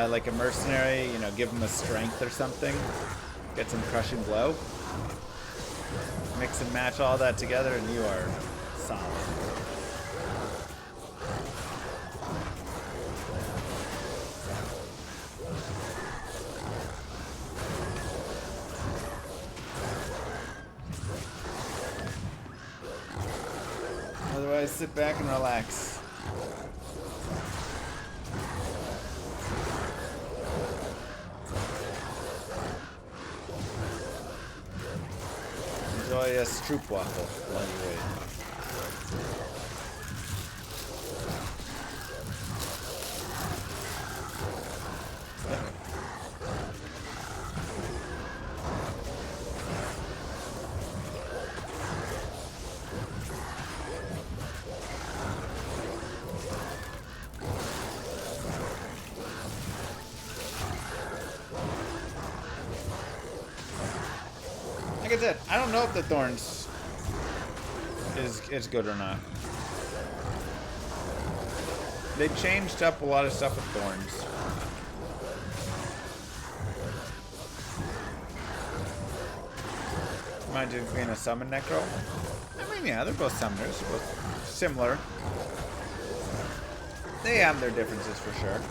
Speaker 1: like a mercenary, you know, give them a strength or something, get some crushing blow. Mix and match all that together, and you are solid. Otherwise, sit back and relax. Enjoy a stroopwafel while you wait. Like I said, I don't know if the thorns is good or not. They changed up a lot of stuff with thorns. Reminds you of being a summon necro. I mean, yeah, they're both summoners, they're both similar. They have their differences for sure.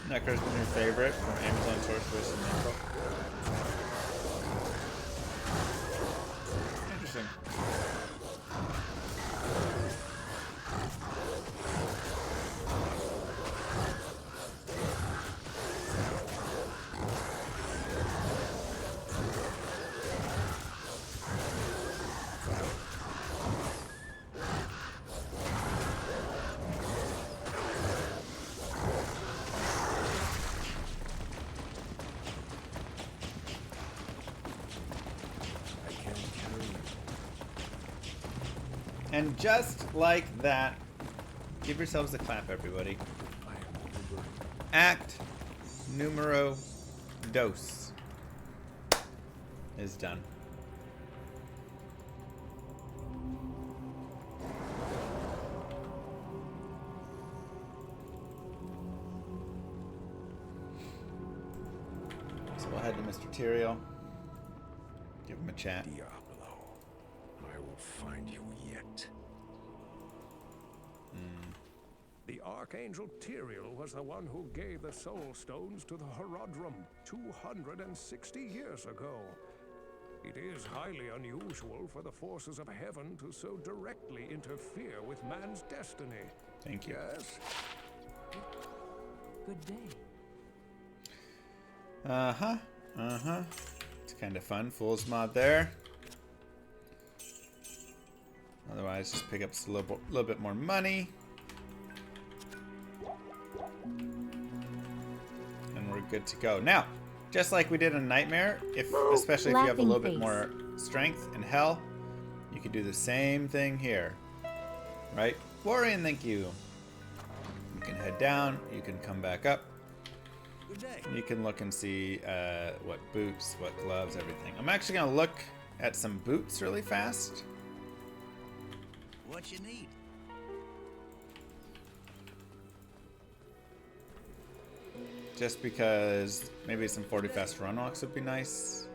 Speaker 1: Necro's been your favorite from Amazon Sorceress and Necro. Interesting. And just like that, give yourselves a clap, everybody. Act numero dos is done. So we'll head to Mr. Tyrael. Give him a chat.
Speaker 2: Diablo, I will find you yet.
Speaker 7: The Archangel Tyrael was the one who gave the Soul Stones to the Horodrum 260 years ago. It is highly unusual for the forces of heaven to so directly interfere with man's destiny.
Speaker 1: Thank you.
Speaker 7: Yes?
Speaker 5: Good day.
Speaker 1: It's kind of fun. Fool's mod there. Otherwise, just pick up a little bit more money. And we're good to go. Now, just like we did in Nightmare, especially if you have a little bit more strength in Hell, you can do the same thing here. Right? Warrior, thank you. You can head down, you can come back up. You can look and see what boots, what gloves, everything. I'm actually going to look at some boots really fast.
Speaker 8: What you need?
Speaker 1: just because maybe some 40 fast run walks would be nice.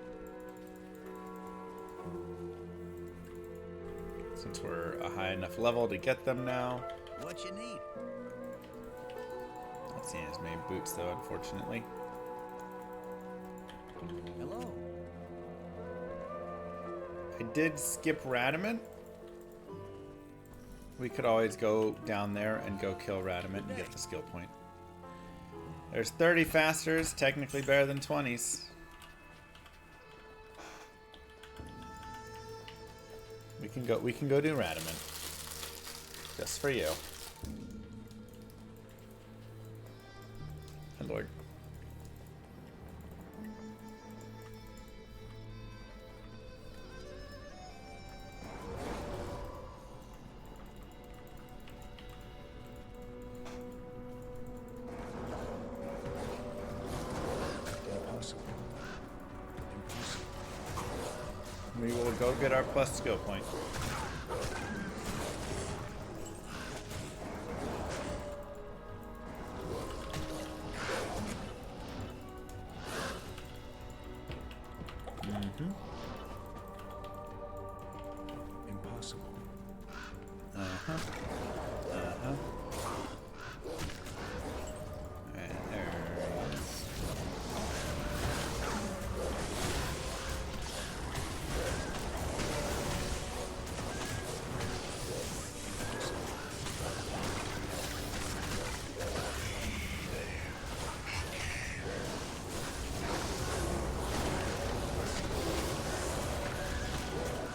Speaker 1: Since we're a high enough level to get them now.
Speaker 8: What you need?
Speaker 1: Not seeing as many boots though, unfortunately.
Speaker 8: Hello.
Speaker 1: I did skip Radamant. We could always go down there and go kill Radamant and get the skill point. There's 30 fasters, technically better than 20s. We can go do Radamant. Just for you. My lord. We will go get our plus skill point.
Speaker 2: Impossible.
Speaker 1: Alright, there it is.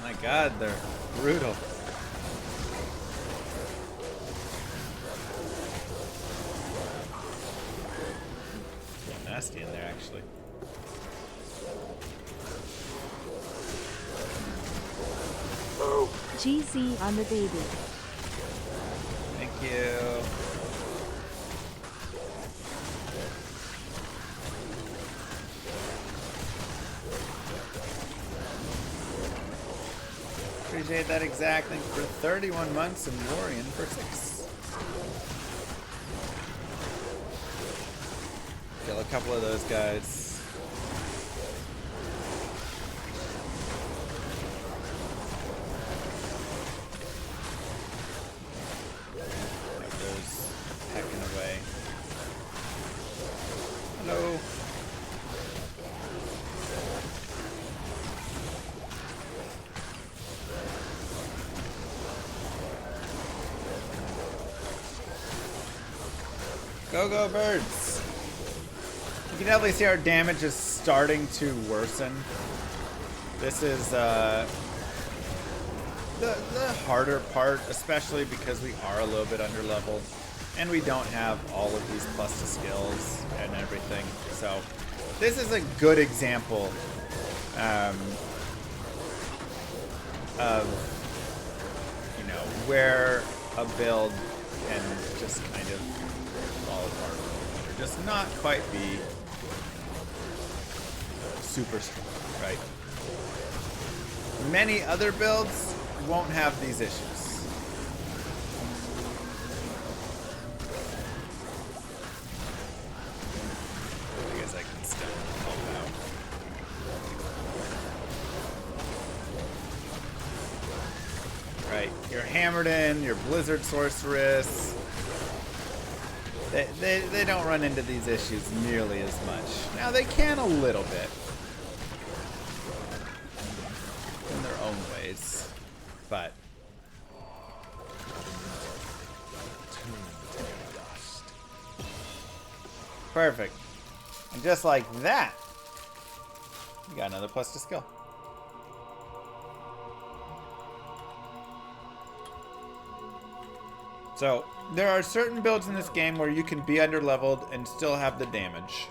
Speaker 1: My god, they're brutal. Nasty in there, actually.
Speaker 3: GZ on the baby.
Speaker 1: Thank you. Appreciate that exact link for 31 months and Lorian for 6. Kill a couple of those guys. Like those hacking away. Hello. Go, go, birds! You can definitely see our damage is starting to worsen. This is the harder part, especially because we are a little bit underleveled, and we don't have all of these plus to skills and everything. So this is a good example of, you know, where a build can just kind of fall apart or just not quite be super strong, right? Many other builds won't have these issues. I guess I can still help out. Right, you're hammered in, you're Blizzard Sorceress. They don't run into these issues nearly as much. Now they can a little bit. In their own ways. But perfect. And just like that, we got another plus to skill. So, there are certain builds in this game where you can be underleveled and still have the damage.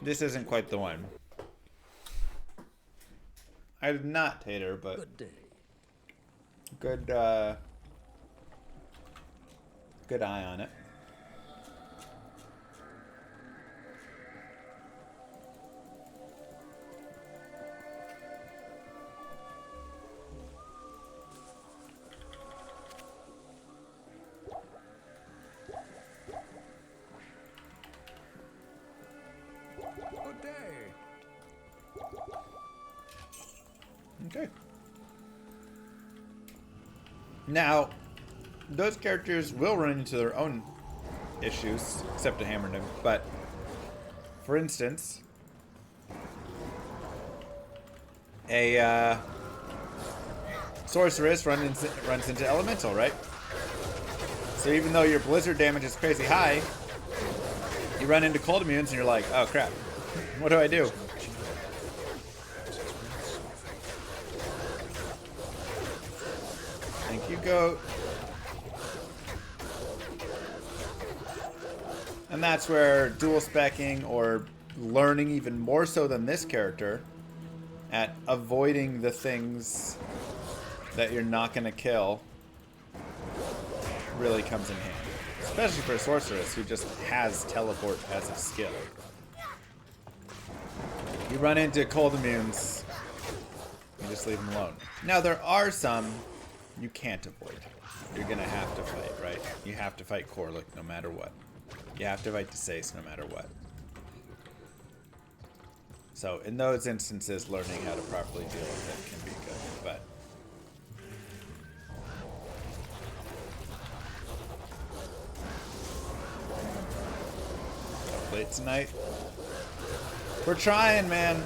Speaker 1: This isn't quite the one. I did not Tater, but
Speaker 8: Good day.
Speaker 1: good good eye on it. Now, those characters will run into their own issues, except a hammer nim. But, for instance, a sorceress runs into elemental, right? So even though your blizzard damage is crazy high, you run into cold immunes and you're like, oh crap, what do I do? Thank you, goat. And that's where dual specking, or learning even more so than this character at avoiding the things that you're not going to kill, really comes in handy. Especially for a sorceress who just has teleport as a skill. You run into cold immunes, you just leave them alone. Now there are some you can't avoid. You're going to have to fight, right? You have to fight Corlick no matter what. You have to fight Desace no matter what. So in those instances, learning how to properly deal with it can be good, but up late tonight. We're trying, man.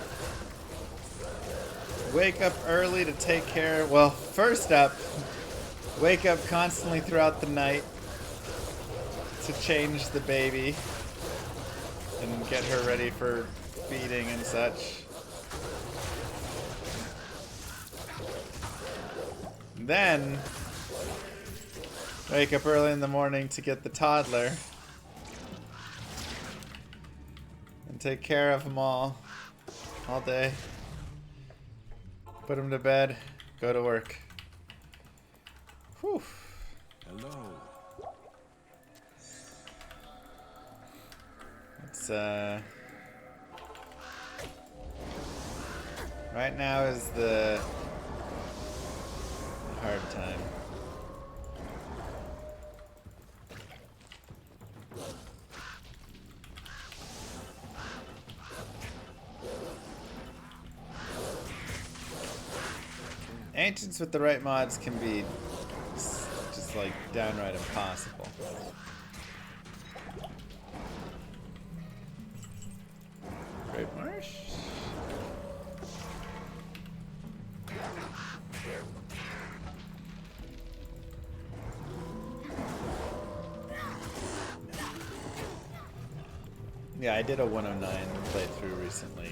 Speaker 1: Wake up early to take care. Well, first up, wake up constantly throughout the night to change the baby and get her ready for feeding and such. Then wake up early in the morning to get the toddler and take care of them all day. Put them to bed, go to work. Whew.
Speaker 2: Hello.
Speaker 1: It's right now is the hard time. Ancients with the right mods can be just like downright impossible. Great Marsh. Yeah, I did a 109 playthrough recently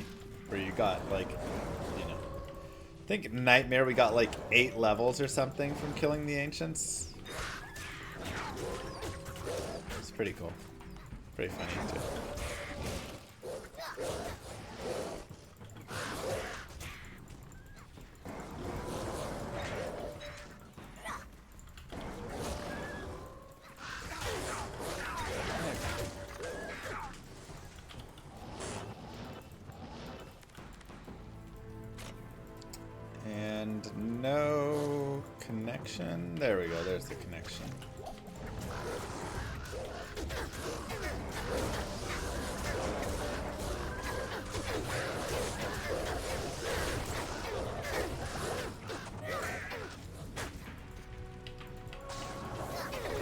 Speaker 1: where you got like, you know, I think Nightmare we got like 8 levels or something from killing the Ancients. It's pretty cool. Pretty funny too. And no connection. There we go. There's the connection.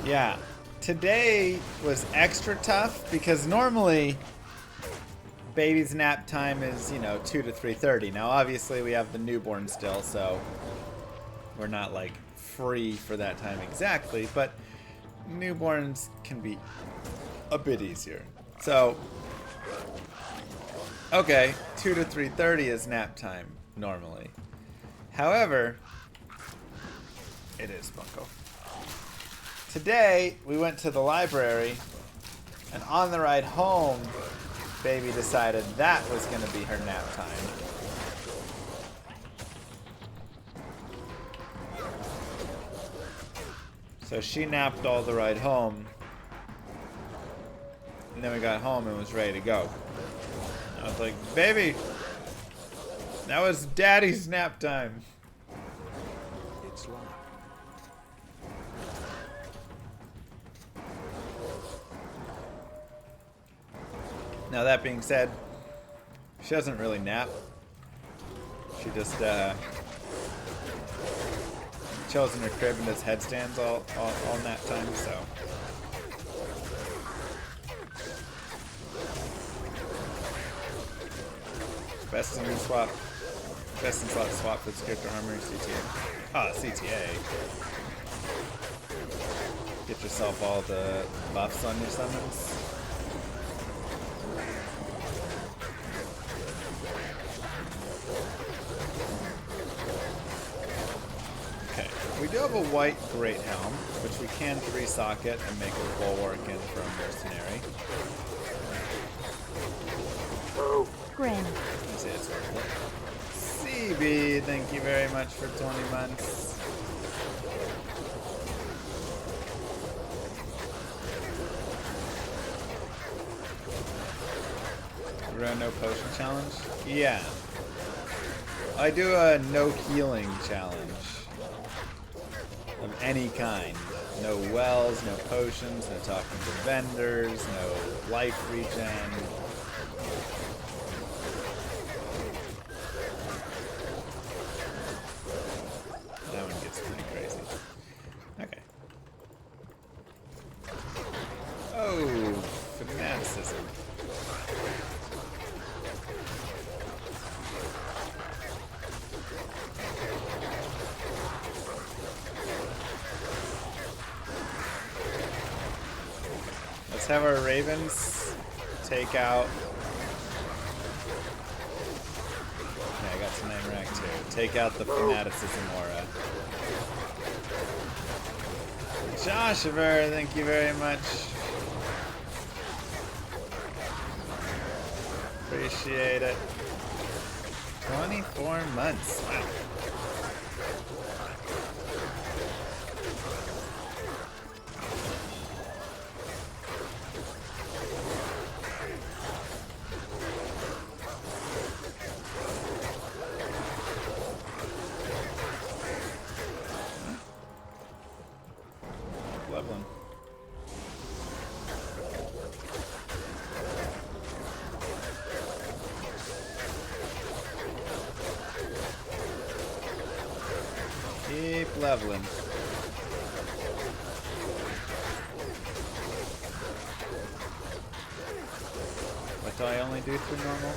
Speaker 1: Yeah. Today was extra tough because normally baby's nap time is, you know, 2 to 3:30. Now, obviously, we have the newborn still, so we're not, like, free for that time exactly, but newborns can be a bit easier. So, okay, 2 to 3:30 is nap time, normally. However, it is, Bunko. Today, we went to the library, and on the ride home, baby decided that was going to be her nap time. So she napped all the ride home. And then we got home and was ready to go. I was like, baby, that was daddy's nap time.
Speaker 2: It's locked.
Speaker 1: Now that being said, she doesn't really nap. She just chills in her crib and does headstands all nap time, so. Best in swap. Best in slot swap for the character armor, CTA. Ah, CTA. Get yourself all the buffs on your summons. Okay, we do have a white Great Helm, which we can 3-socket and make a bulwark in from Mercenary.
Speaker 3: Grin.
Speaker 1: I say it's worth it. CB, thank you very much for 20 months. You run no potion challenge? Yeah. I do a no healing challenge. Of any kind. No wells, no potions, no talking to vendors, no life regen. That one gets pretty crazy. Okay. Oh, fanaticism. Let's have our ravens take out. Yeah, I got some name rack too. Take out the fanaticism aura. Joshiver, thank you very much. Appreciate it. 24 months. Wow. Leveling. Keep leveling. What do I only do through normal?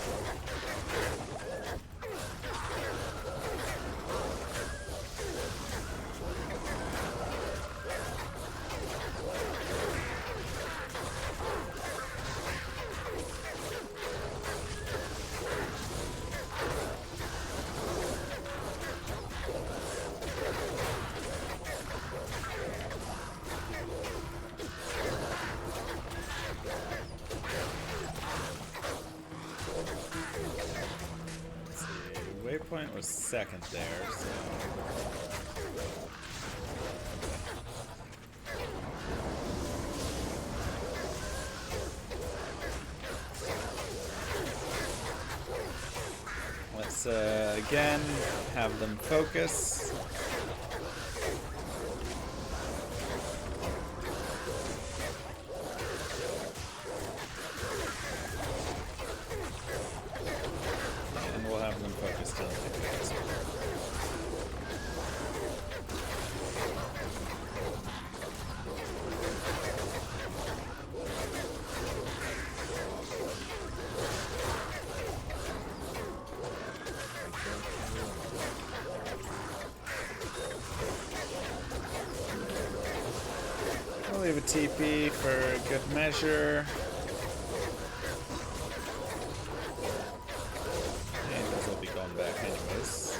Speaker 1: Waypoint was second there, so. Let's again have them focus. And we'll have them focused on the guys. We'll leave a TP for good measure. And those will be going back anyways.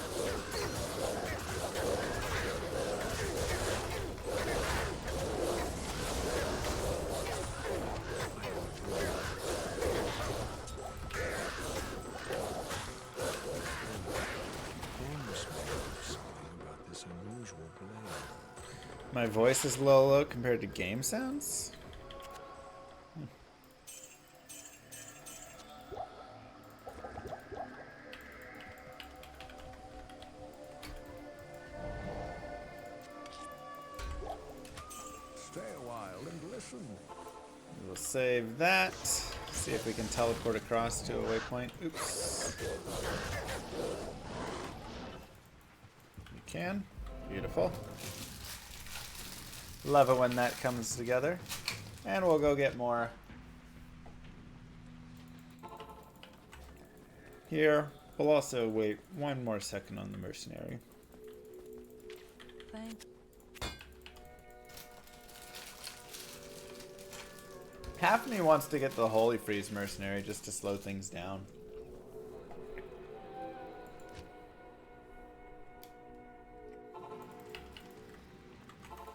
Speaker 2: About this unusual blade.
Speaker 1: My voice is low compared to game sounds?
Speaker 7: Stay a while and listen.
Speaker 1: We'll save that. See if we can teleport across to a waypoint. Oops. We can. Beautiful. Love it when that comes together. And we'll go get more. Here. We'll also wait one more second on the Mercenary.
Speaker 5: Thank
Speaker 1: Half of me wants to get the Holy Freeze Mercenary just to slow things down.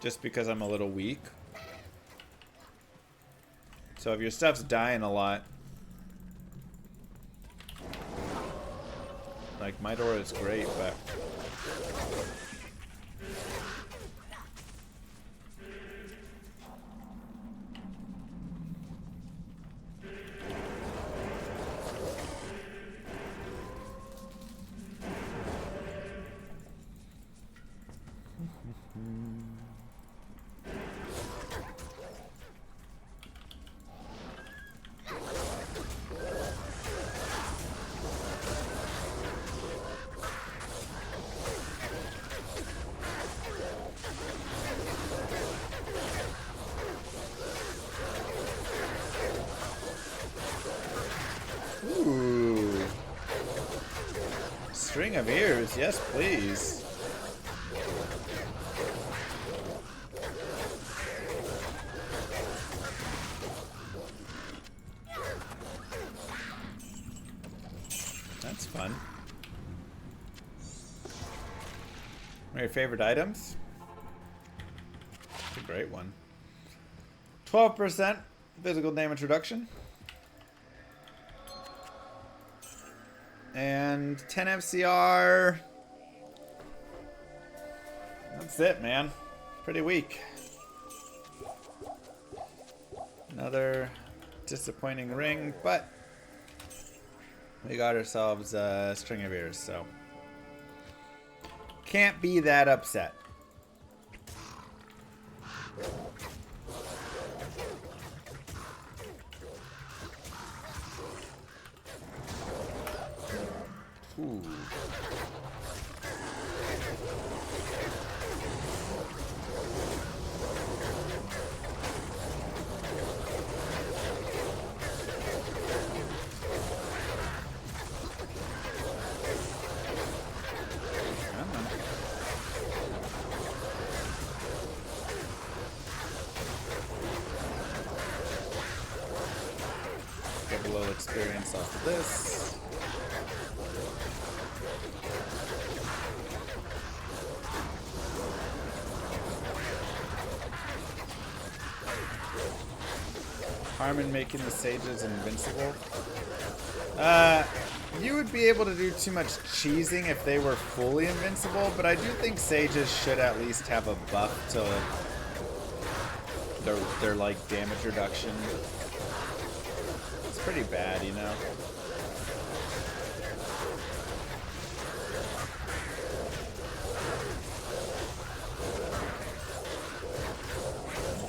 Speaker 1: Just because I'm a little weak. So if your stuff's dying a lot, like my door is great, but ooh. String of ears, yes please. That's fun. What are your favorite items? That's a great one. 12% physical damage reduction. And 10 FCR. That's it, man. Pretty weak. Another disappointing ring, but we got ourselves a string of ears, so can't be that upset. Ooh. Get a little experience off of this. Harmon making the sages invincible. You would be able to do too much cheesing if they were fully invincible, but I do think sages should at least have a buff to their like damage reduction. It's pretty bad, you know.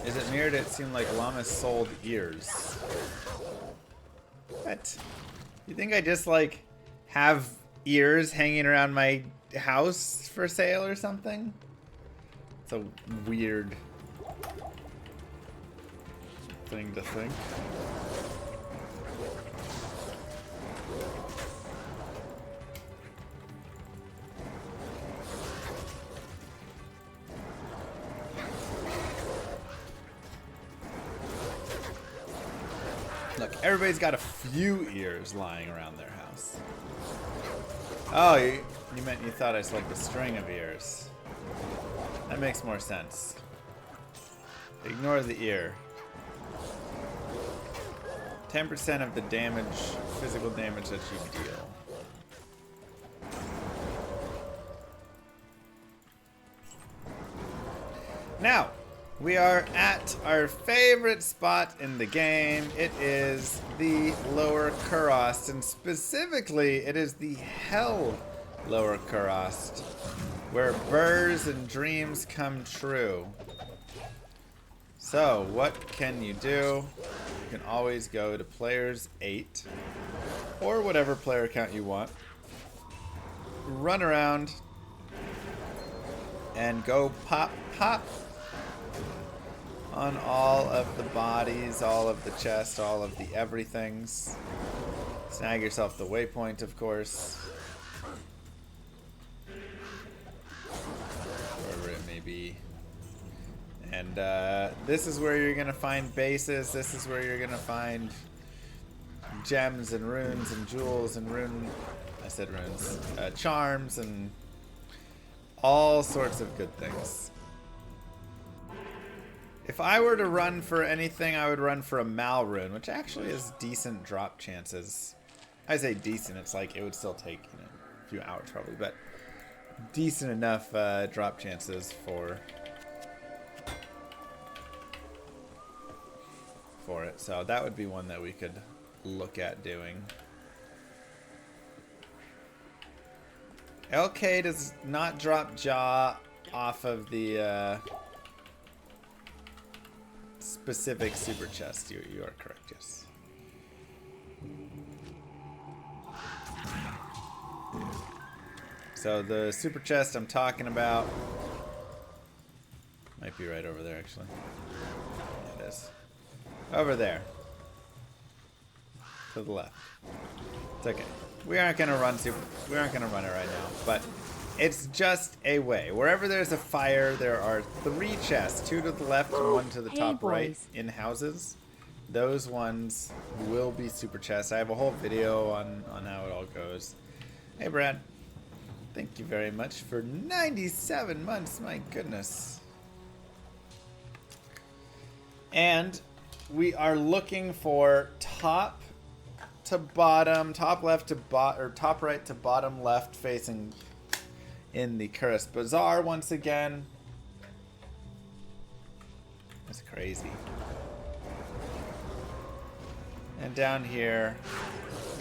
Speaker 1: Is it mirrored? It seemed like Llamas sold ears. What? You think I just like have ears hanging around my house for sale or something? It's a weird thing to think. Look, everybody's got a few ears lying around their house. Oh, you meant you thought I selected a string of ears. That makes more sense. Ignore the ear. 10% of the damage, physical damage that you deal. Now, we are at our favorite spot in the game. It is the Lower Kurast, and specifically, it is the Hell Lower Kurast, where burrs and dreams come true. So, what can you do? You can always go to players 8, or whatever player count you want. Run around. and go pop, pop on all of the bodies, all of the chest, all of the everythings. Snag yourself the waypoint, of course. Wherever it may be. And this is where you're going to find bases. This is where you're going to find gems and runes and jewels and runes, charms and all sorts of good things. If I were to run for anything, I would run for a Mal rune, which actually has decent drop chances. I say decent, it's like it would still take, you know, a few hours probably, but decent enough drop chances for it. So that would be one that we could look at doing. LK does not drop jaw off of the specific super chest. You are correct, yes. So the super chest I'm talking about might be right over there, actually. Yeah, it is. Over there. To the left. It's okay. We aren't gonna run it right now, but it's just a way. Wherever there's a fire, there are 3 chests, 2 to the left and 1 to the top right in houses. Those ones will be super chests. I have a whole video on how it all goes. Hey Brad. Thank you very much for 97 months, my goodness. And we are looking for top to bottom, top left to or top right to bottom left facing in the Kurast Bazaar once again. That's crazy. And down here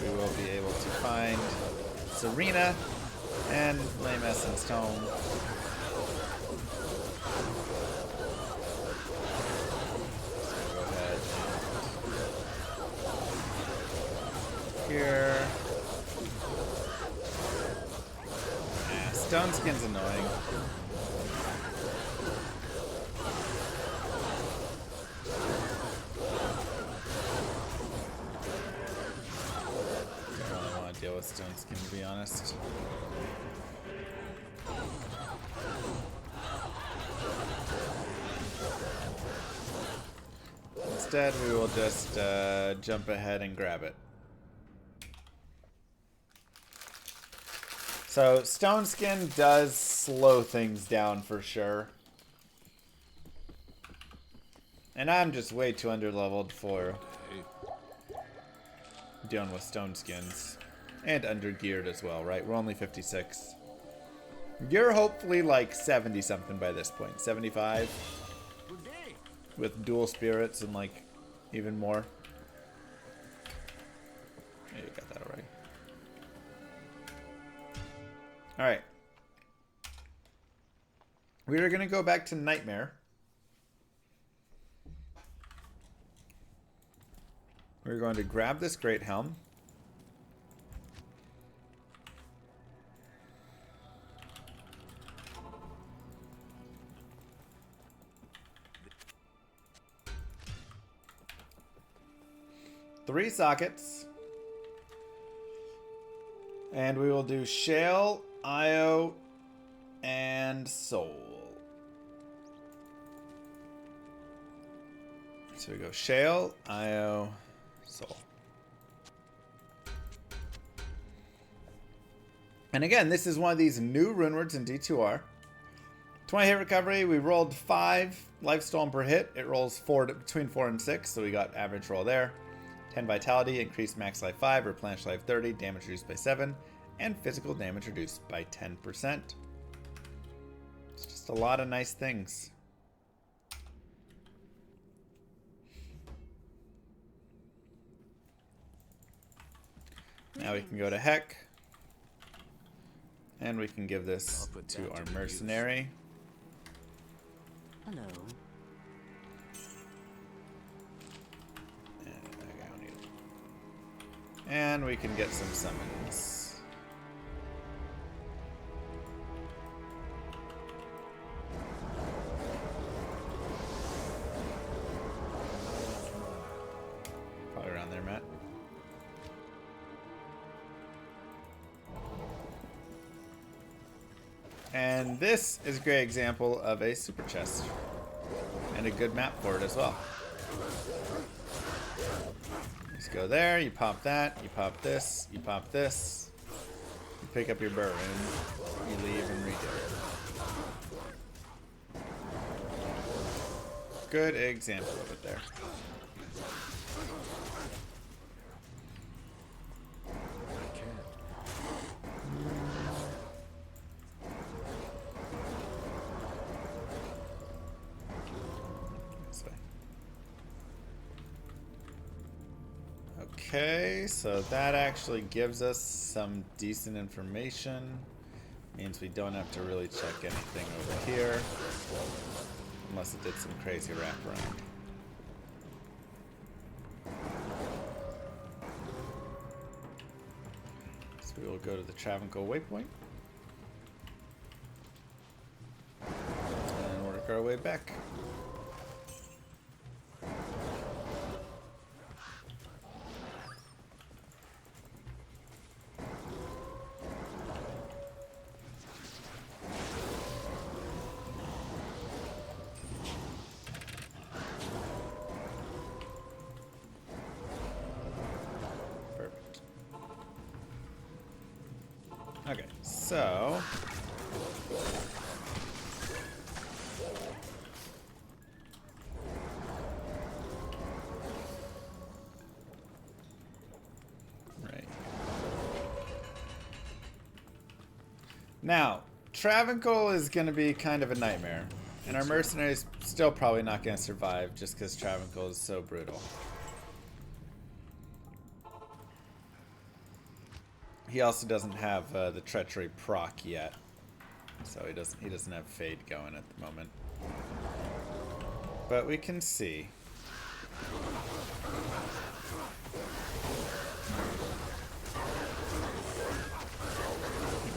Speaker 1: we will be able to find Serena and Flame Essence Tome. Here. Yeah, Stone Skin's annoying. Don't really want to deal with Stone Skin, to be honest. Instead, we will just jump ahead and grab it. So, Stone Skin does slow things down for sure. And I'm just way too underleveled for dealing with Stone Skins. And undergeared as well, right? We're only 56. You're hopefully like 70 something by this point. 75. With dual spirits and like even more. Yeah, you got that already. Alright. We are going to go back to Nightmare. We're going to grab this Great Helm. Three sockets. And we will do Shale, Io, and Soul. So we go Shale, Io, Soul. And again, this is one of these new runewords in D2R. 20 hit recovery. We rolled 5 life stolen per hit. It rolls between 4 and 6, so we got average roll there. 10 vitality, increased max life 5, replenish life 30, damage reduced by 7, and physical damage reduced by 10%. It's just a lot of nice things. Now we can go to Heck. And we can give this to our Mercenary.
Speaker 5: Hello.
Speaker 1: And we can get some summons. And this is a great example of a super chest. And a good map for it as well. Just go there, you pop that, you pop this, you pop this. You pick up your bourbon, you leave and redo it. Good example of it there. Okay, so that actually gives us some decent information. Means we don't have to really check anything over here. Unless it did some crazy wraparound. So we will go to the Travancore waypoint. And work our way back. Okay, so right now, Travancore is going to be kind of a nightmare, and our mercenaries still probably not going to survive just because Travancore is so brutal. He also doesn't have the treachery proc yet, so he doesn't have fade going at the moment. But we can see.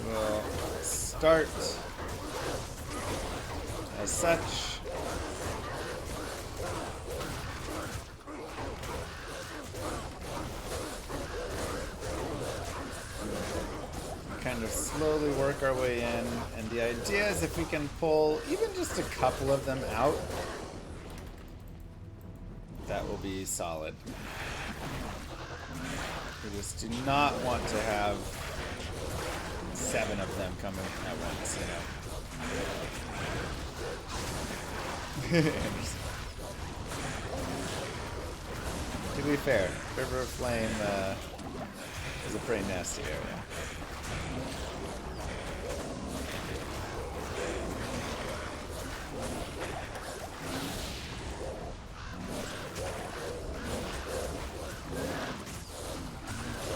Speaker 1: We'll start as such. Kind of slowly work our way in, and the idea is if we can pull even just a couple of them out, that will be solid. We just do not want to have 7 of them coming at once, you know. To be fair, River of Flame is a pretty nasty area.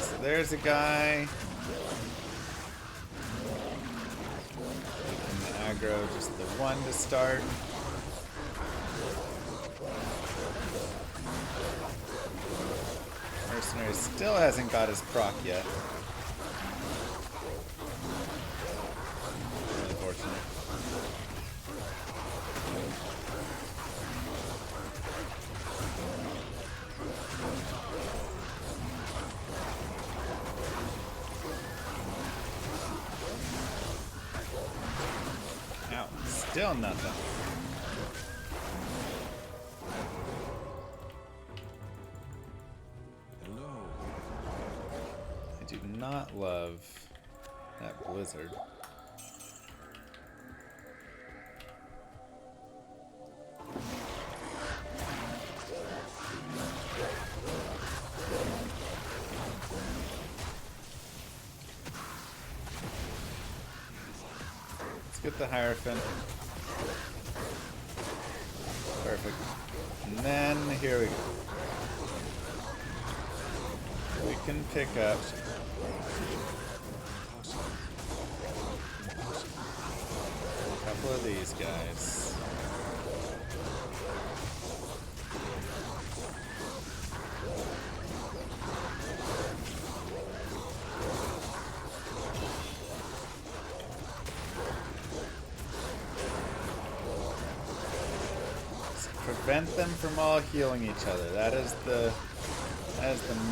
Speaker 1: So there's a guy. We can aggro just the one to start. Mercenary still hasn't got his proc yet. Really fortunate. Ow, still nothing. Not love that blizzard. Let's get the Hierophant. Perfect. And then here we go. We can pick up a couple of these guys. Just prevent them from all healing each other. That is the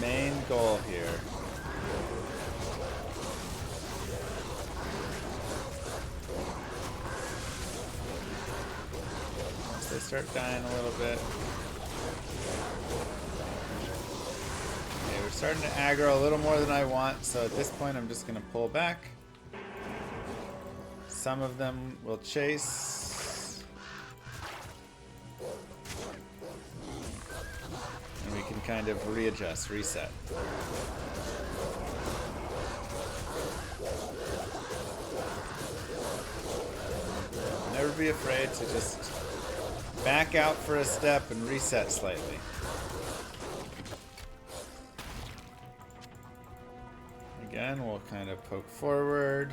Speaker 1: main goal here. start dying a little bit. Okay, we're starting to aggro a little more than I want, so at this point I'm just going to pull back. Some of them will chase. And we can kind of readjust, reset. Never be afraid to just back out for a step and reset slightly. Again, we'll kind of poke forward,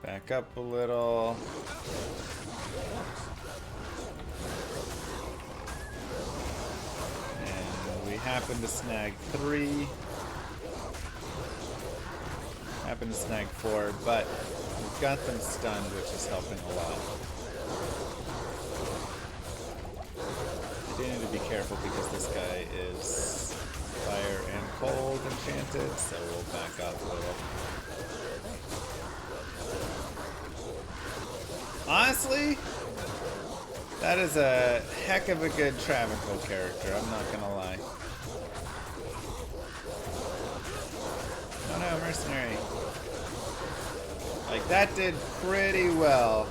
Speaker 1: back up a little. And we happen to snag 3. Happen to snag 4, but we've got them stunned, which is helping a lot. I do need to be careful because this guy is fire and cold enchanted, so we'll back off a little. Honestly, that is a heck of a good Travancore character, I'm not gonna lie. Oh no, Mercenary. Like, that did pretty well.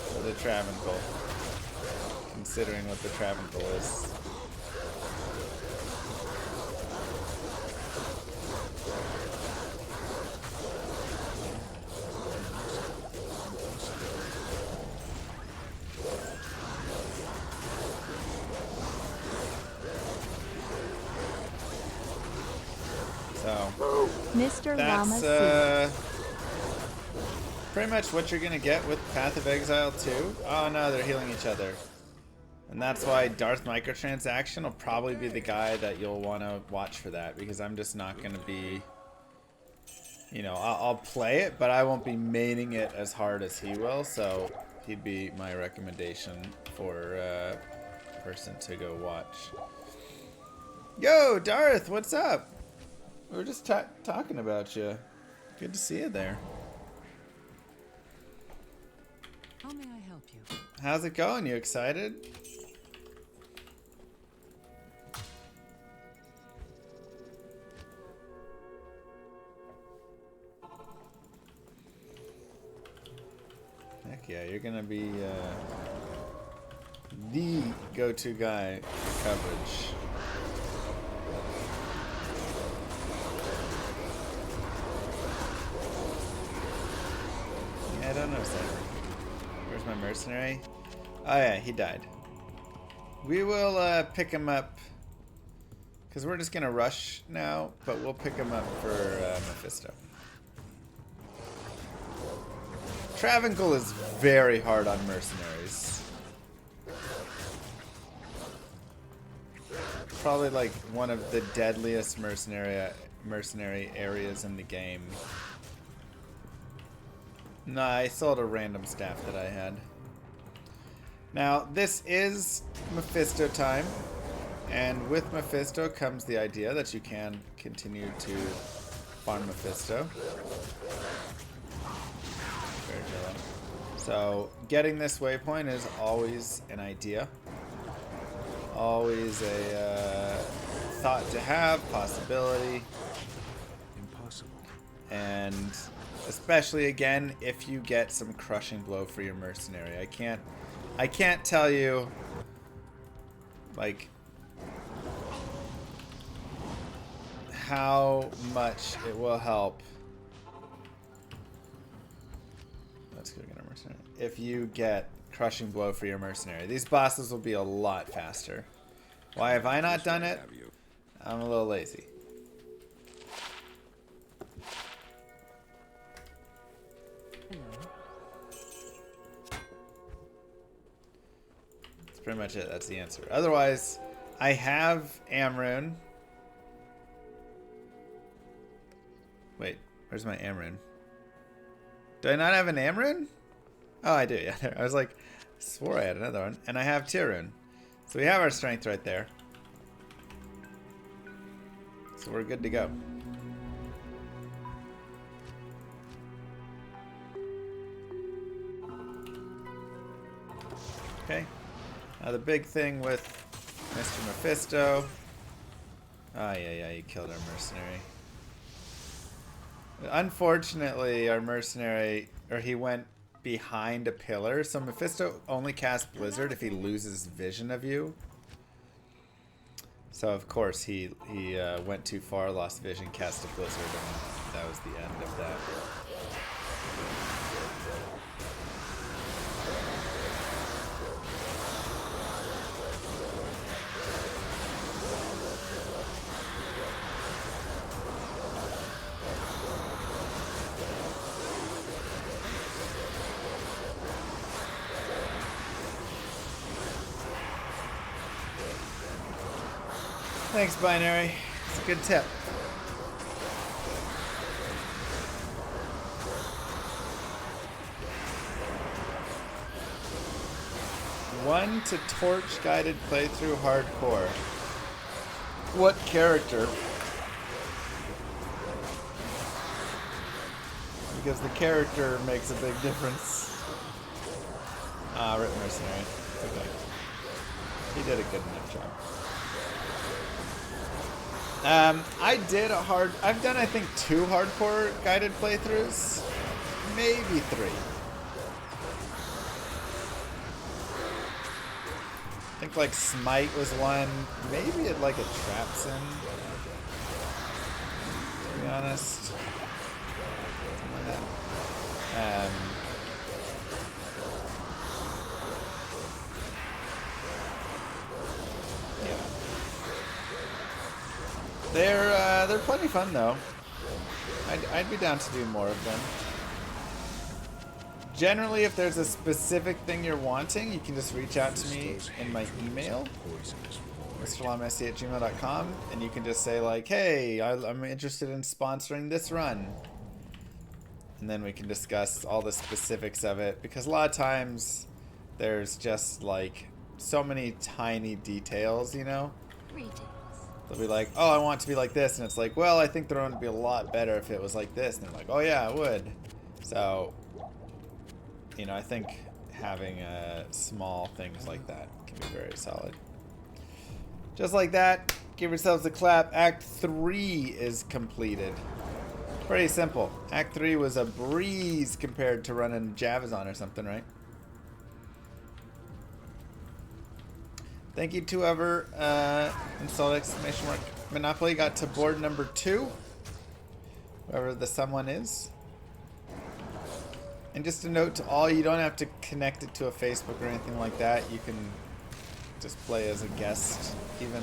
Speaker 1: For the Travancore. Considering what the Travancore is.
Speaker 3: Mr.
Speaker 1: That's
Speaker 3: Llama
Speaker 1: pretty much what you're gonna get with Path of Exile 2. Oh no, they're healing each other. And that's why Darth Microtransaction will probably be the guy that you'll want to watch for that, because I'm just not gonna be, you know, I'll play it, but I won't be maining it as hard as he will, so he'd be my recommendation for person to go watch. Yo, Darth, what's up? We were just talking about you. Good to see you there.
Speaker 5: How may I help you?
Speaker 1: How's it going? You excited? Heck yeah, you're gonna be the go-to guy for coverage. I don't know, Cyber. Where's my mercenary? Oh yeah, he died. We will pick him up, because we're just going to rush now, but we'll pick him up for Mephisto. Travancore is very hard on mercenaries. Probably like one of the deadliest mercenary areas in the game. Nah, I sold a random staff that I had. Now, this is Mephisto time, and with Mephisto comes the idea that you can continue to farm Mephisto. Very good. So, getting this waypoint is always an idea. Always a thought to have, possibility.
Speaker 2: Impossible.
Speaker 1: And especially again if you get some crushing blow for your mercenary. I can't tell you like how much it will help. Let's go get our mercenary. If you get crushing blow for your mercenary, these bosses will be a lot faster. Why have I not done it? I'm a little lazy. That's pretty much it. That's the answer. Otherwise, I have Amrune. Wait, where's my Amrune? Do I not have an Amrune? Oh, I do. Yeah, there. I was like, I swore I had another one. And I have Tirun. So we have our strength right there. So we're good to go. Okay. Now the big thing with Mr. Mephisto. Oh yeah, he killed our mercenary. Unfortunately, our mercenary, or he went behind a pillar, so Mephisto only casts Blizzard if he loses vision of you. So of course he went too far, lost vision, cast a Blizzard, and that was the end of that. Thanks, Binary. It's a good tip. One to torch guided playthrough hardcore. What character? Because the character makes a big difference. Rip Mercenary. Okay. He did a good enough job. I've done I think 2 hardcore guided playthroughs. Maybe 3. I think like Smite was one. Maybe it like a Trapsin. To be honest. Something like that. They're plenty fun though. I'd be down to do more of them. Generally, if there's a specific thing you're wanting, you can just reach out to me in my email, mrlawmessy@gmail.com, and you can just say like, hey, I'm interested in sponsoring this run. And then we can discuss all the specifics of it, because a lot of times there's just like so many tiny details, you know? They'll be like, oh, I want it to be like this. And it's like, well, I think the run would be a lot better if it was like this. And they're like, oh, yeah, it would. So, you know, I think having small things like that can be very solid. Just like that, give yourselves a clap. Act 3 is completed. Pretty simple. Act 3 was a breeze compared to running Javazon or something, right? Thank you to whoever installed exclamation mark Monopoly, got to board number 2. Whoever the someone is. And just a note to all, you don't have to connect it to a Facebook or anything like that. You can just play as a guest even.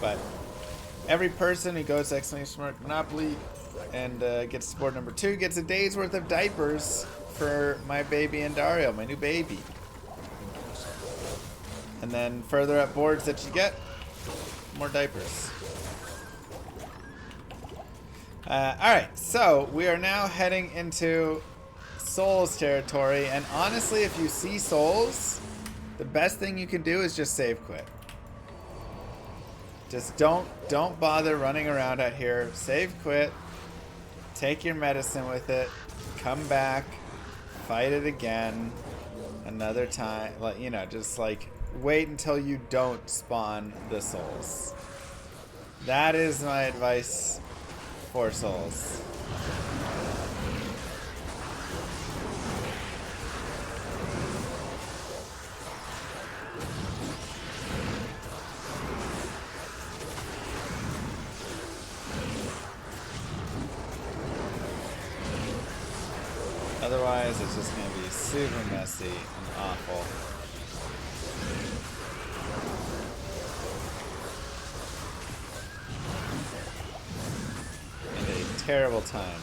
Speaker 1: But every person who goes to exclamation mark Monopoly and gets to board number 2 gets a day's worth of diapers for my baby and Dario, my new baby. And then further up boards that you get, more diapers. Alright, so we are now heading into Souls territory. And honestly, if you see Souls, the best thing you can do is just save quit. Just don't bother running around out here. Save quit. Take your medicine with it. Come back. Fight it again. Another time. Like, you know, just like wait until you don't spawn the souls. That is my advice for souls. Otherwise, it's just going to be super messy and awful. Terrible time.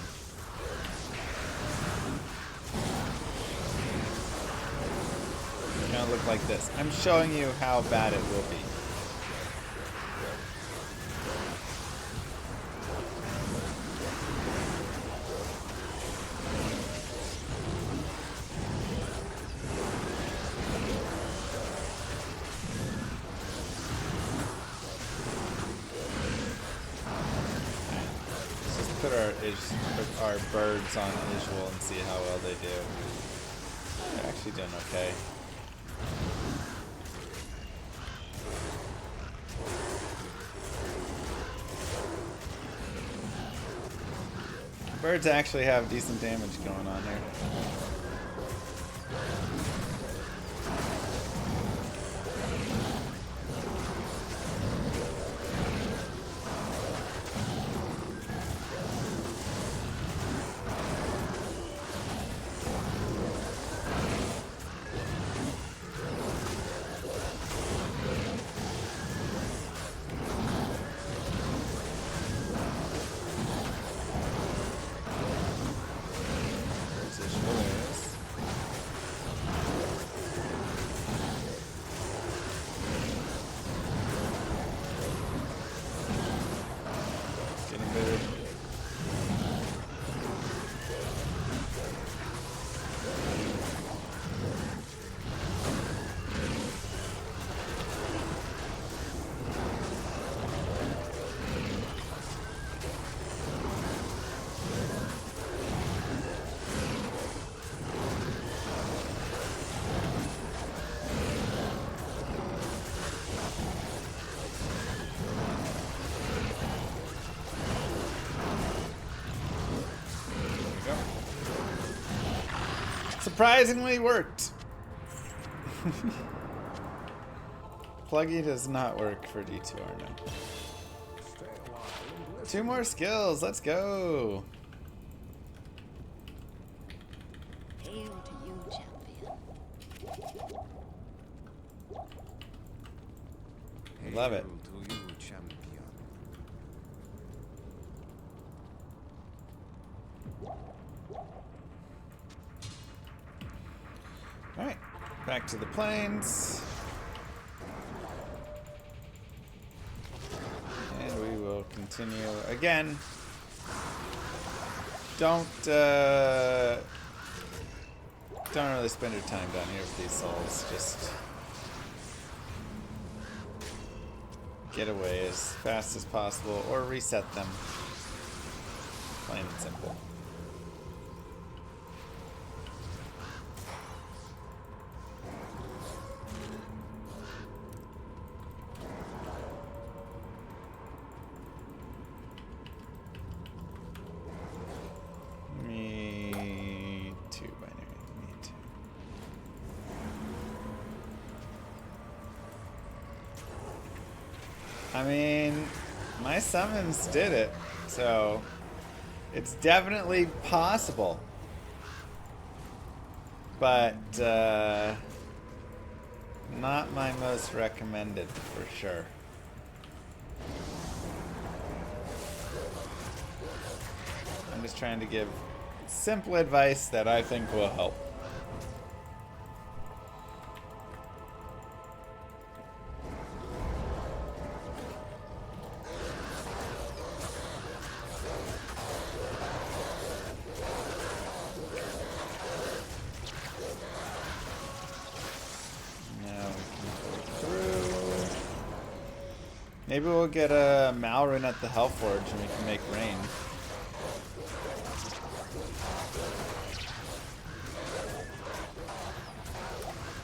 Speaker 1: It's gonna look like this. I'm showing you how bad it will be. Put our birds on visual and see how well they do. They're actually doing okay. Birds actually have decent damage going on here. Surprisingly worked. Pluggy does not work for D2R now.
Speaker 7: Stay a while and listen.
Speaker 1: 2 more skills, let's go.
Speaker 4: Hail to you, champion.
Speaker 1: Love it.
Speaker 2: Hail to you, champion.
Speaker 1: Alright, back to the plains. And we will continue again. Don't really spend your time down here with these souls. Just get away as fast as possible or reset them. Plain and simple. Me too, binary. Me too. I mean, my summons did it, so it's definitely possible. But not my most recommended for sure. I'm just trying to give simple advice that I think will help. Now we can go through. Maybe we'll get a Malrun at the Hellforge and we can make rain.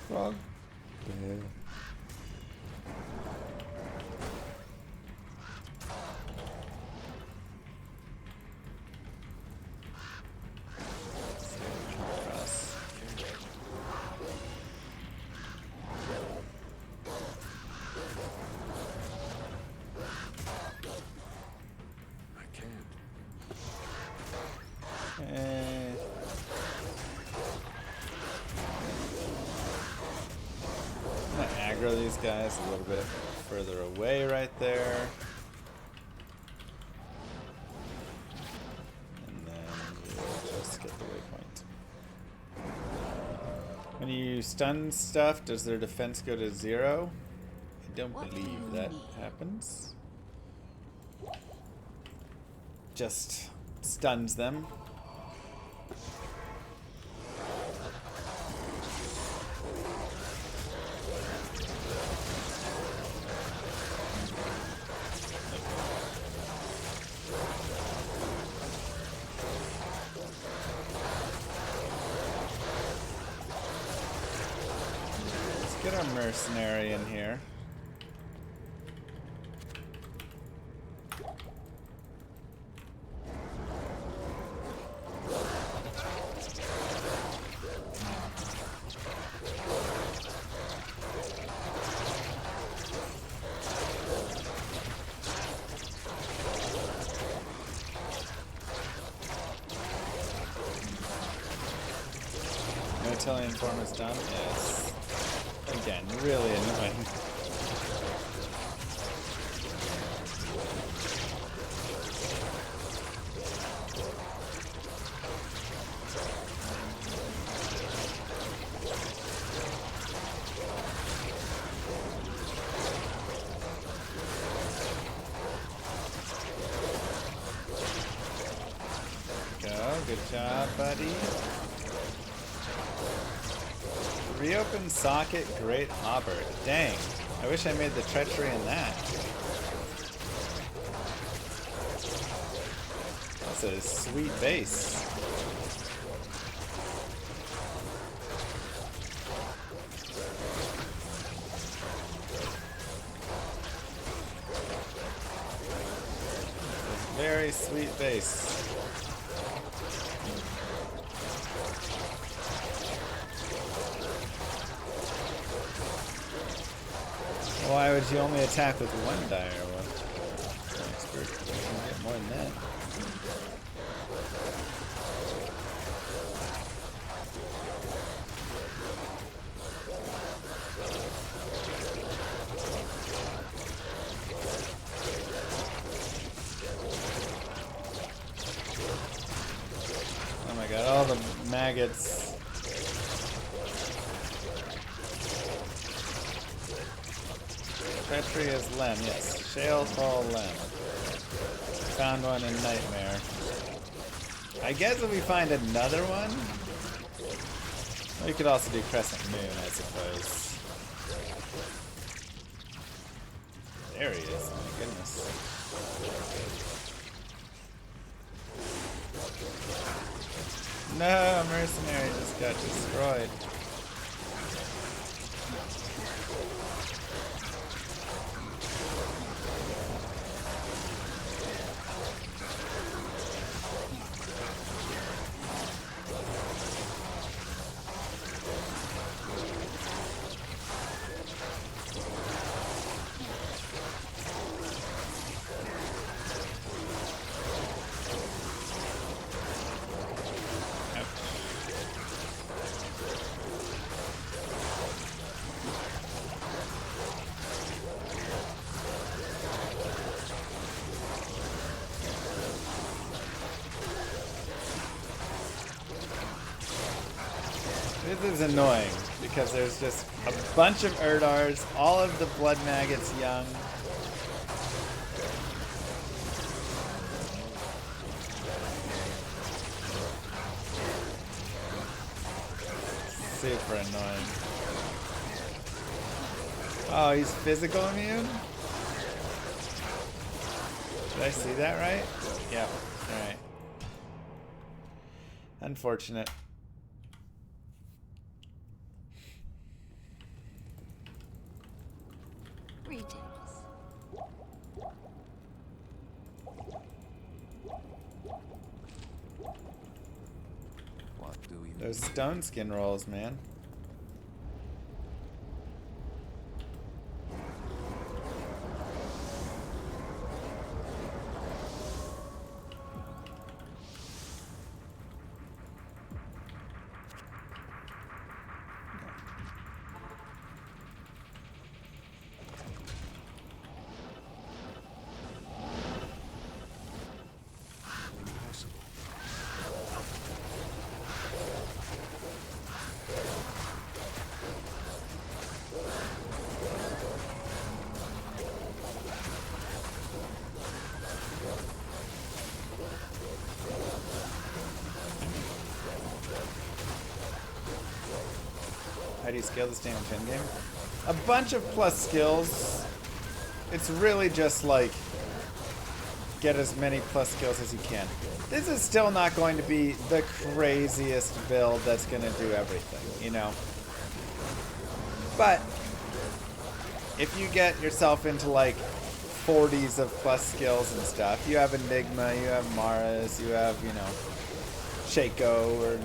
Speaker 1: Frog. Yeah.
Speaker 2: I can't.
Speaker 1: I'm gonna aggro these guys a little bit further away right there. And then we'll just get the waypoint. When you stun stuff, does their defense go to 0? I don't
Speaker 4: What do
Speaker 1: believe
Speaker 4: you
Speaker 1: that
Speaker 4: need?
Speaker 1: happens. Just stuns them. Get our mercenary in here. Italian form is done. Yes. Again, really annoying. Go. Good job, buddy. Reopen socket, great hopper. Dang. I wish I made the treachery in that. That's a sweet base. A very sweet base. Why would you only attack with one die or what? Expert. You can get more than that. Oh my god, all the maggots. Treachery is Lem, yes. Shale's Hall Lem. Found one in Nightmare. I guess if we find another one, we could also do Crescent Moon, I suppose. There he is, my goodness. No, Mercenary just got destroyed. This is annoying because there's just a bunch of Erdars, all of the blood maggots young. Super annoying. Oh, he's physical immune? Did I see that right? Yep. Alright. Unfortunate.
Speaker 4: Greetings.
Speaker 2: What do you
Speaker 1: Those stone skin rolls, man. How do you scale this damage in game? A bunch of plus skills. It's really just like get as many plus skills as you can. This is still not going to be the craziest build that's going to do everything, you know? But if you get yourself into like 40s of plus skills and stuff, you have Enigma, you have Maras, you have, you know, Shaco or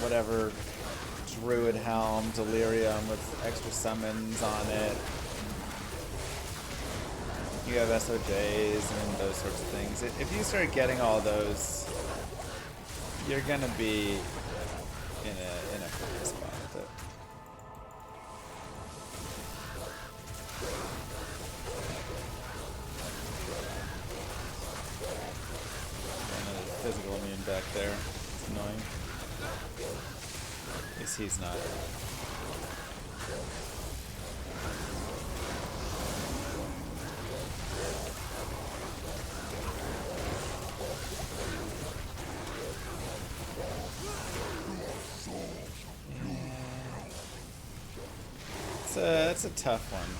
Speaker 1: whatever, Druid Helm, Delirium with extra summons on it. You have SOJs and those sorts of things. If you start getting all those, you're gonna be in a pretty spot with it. Another physical immune back there. It's annoying. At least he's not. It's a tough one.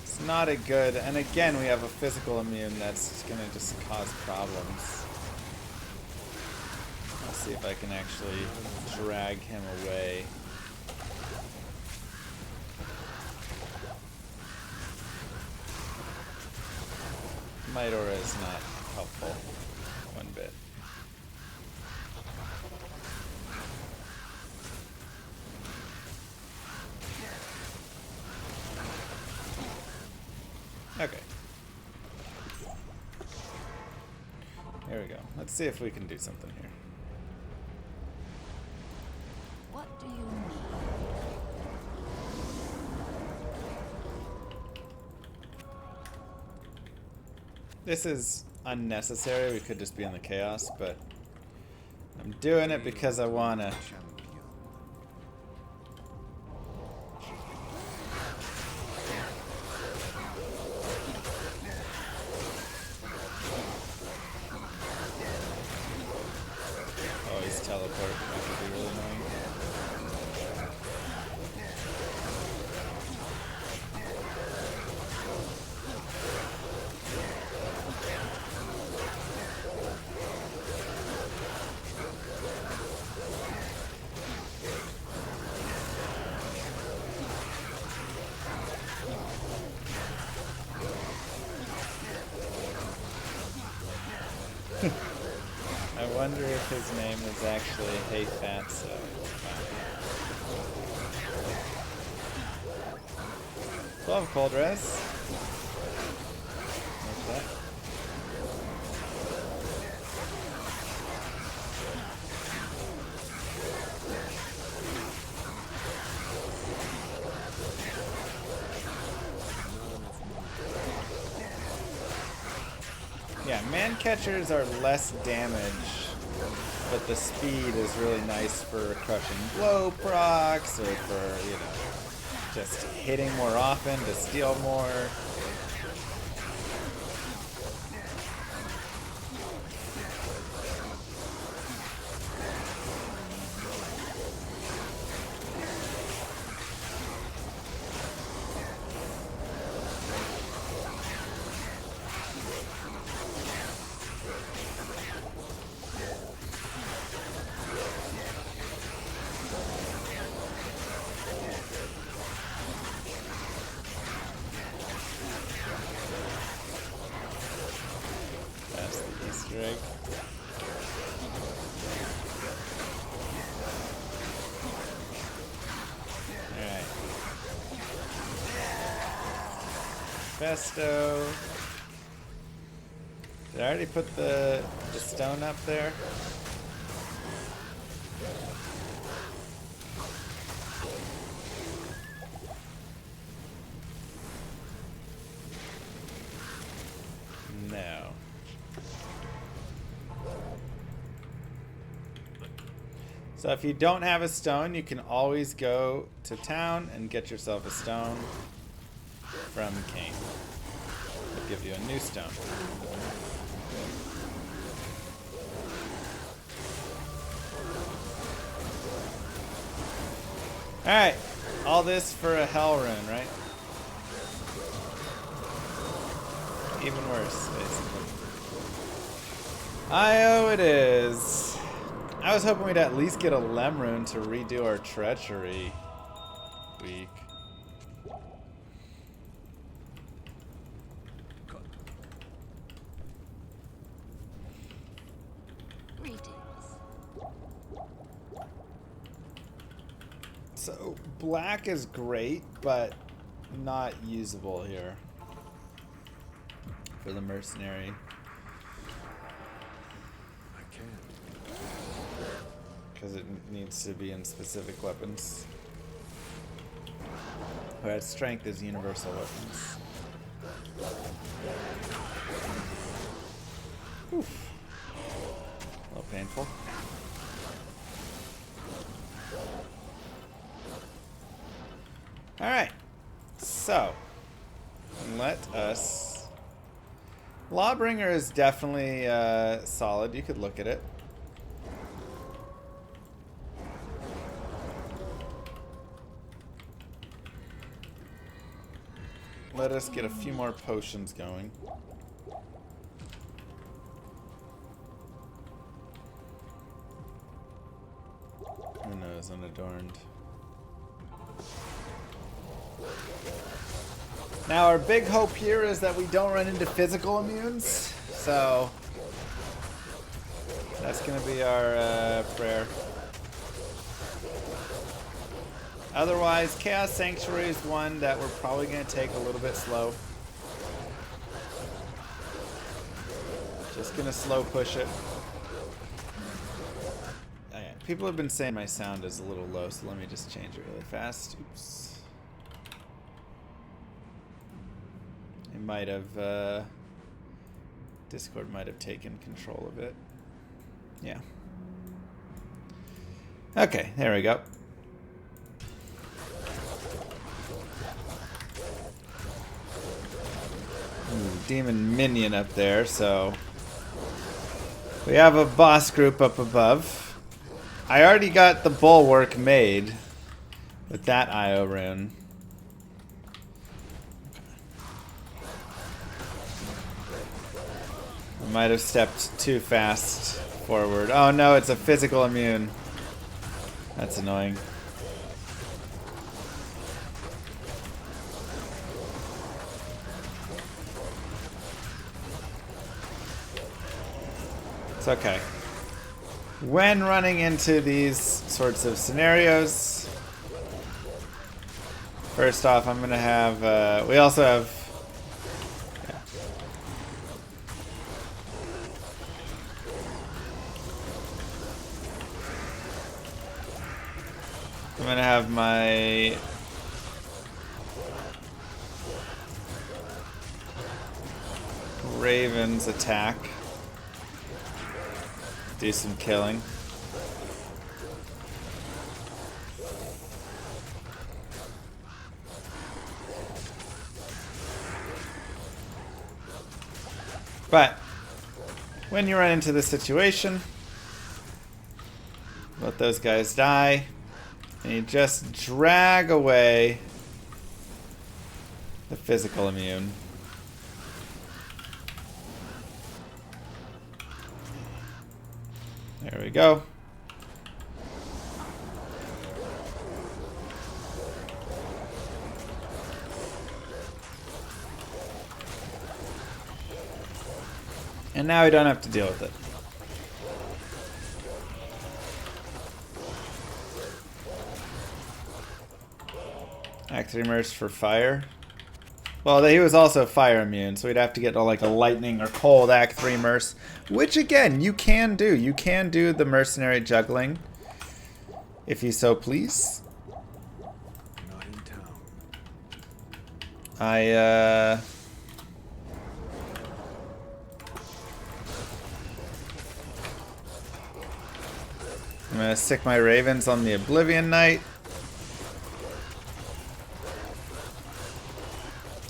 Speaker 1: It's not a good, and again we have a physical immune that's gonna just cause problems. I'll see if I can actually drag him away. Might Aura is not helpful one bit. Okay. There we go. Let's see if we can do something here.
Speaker 4: What do you need?
Speaker 1: This is unnecessary. We could just be in the chaos, but I'm doing it because I wanna. Oh, he's teleport. That could be really annoying. I wonder if his name is actually Hey Fatso. We'll have cold res. Like that. Yeah, man catchers are less damage, but the speed is really nice for crushing blow procs or for, you know, just hitting more often to steal more. That's the Easter egg. Alright. Festo. Did I already put the stone up there? No. So if you don't have a stone, you can always go to town and get yourself a stone from Kane. It'll give you a new stone. Alright, all this for a hell rune, right? Even worse, basically. IO it is. I was hoping we'd at least get a Lem rune to redo our treachery. weak.
Speaker 4: Greetings.
Speaker 1: So black is great, but not usable here for the mercenary.
Speaker 2: I can't.
Speaker 1: Because it needs to be in specific weapons. Whereas strength is universal weapons. Oof. A little painful. Alright. So, let us... Lawbringer is definitely solid. You could look at it. Let us get a few more potions going. Who knows, unadorned. Now our big hope here is that we don't run into physical immunes, so that's gonna be our prayer. Otherwise, Chaos Sanctuary is one that we're probably gonna take a little bit slow. Just gonna slow push it. Oh, yeah. People have been saying my sound is a little low, so let me just change it really fast. Oops. It might have, Discord might have taken control of it. Yeah. Okay, there we go. Ooh, demon minion up there, so we have a boss group up above. I already got the bulwark made with that IO rune. I might have stepped too fast forward. Oh no, it's a physical immune. That's annoying. It's okay. When running into these sorts of scenarios, first off, I'm gonna have, we also have, yeah. I'm gonna have my Ravens attack. Do some killing. But when you run into this situation, let those guys die, and you just drag away the physical immune. There we go. And now we don't have to deal with it. Act 3 Merc for fire. Well, he was also fire immune, so we'd have to get like a lightning or cold Act 3 Merc, which again, you can do. You can do the mercenary juggling, if you so please.
Speaker 2: Not in town.
Speaker 1: I'm gonna stick my Ravens on the Oblivion Knight.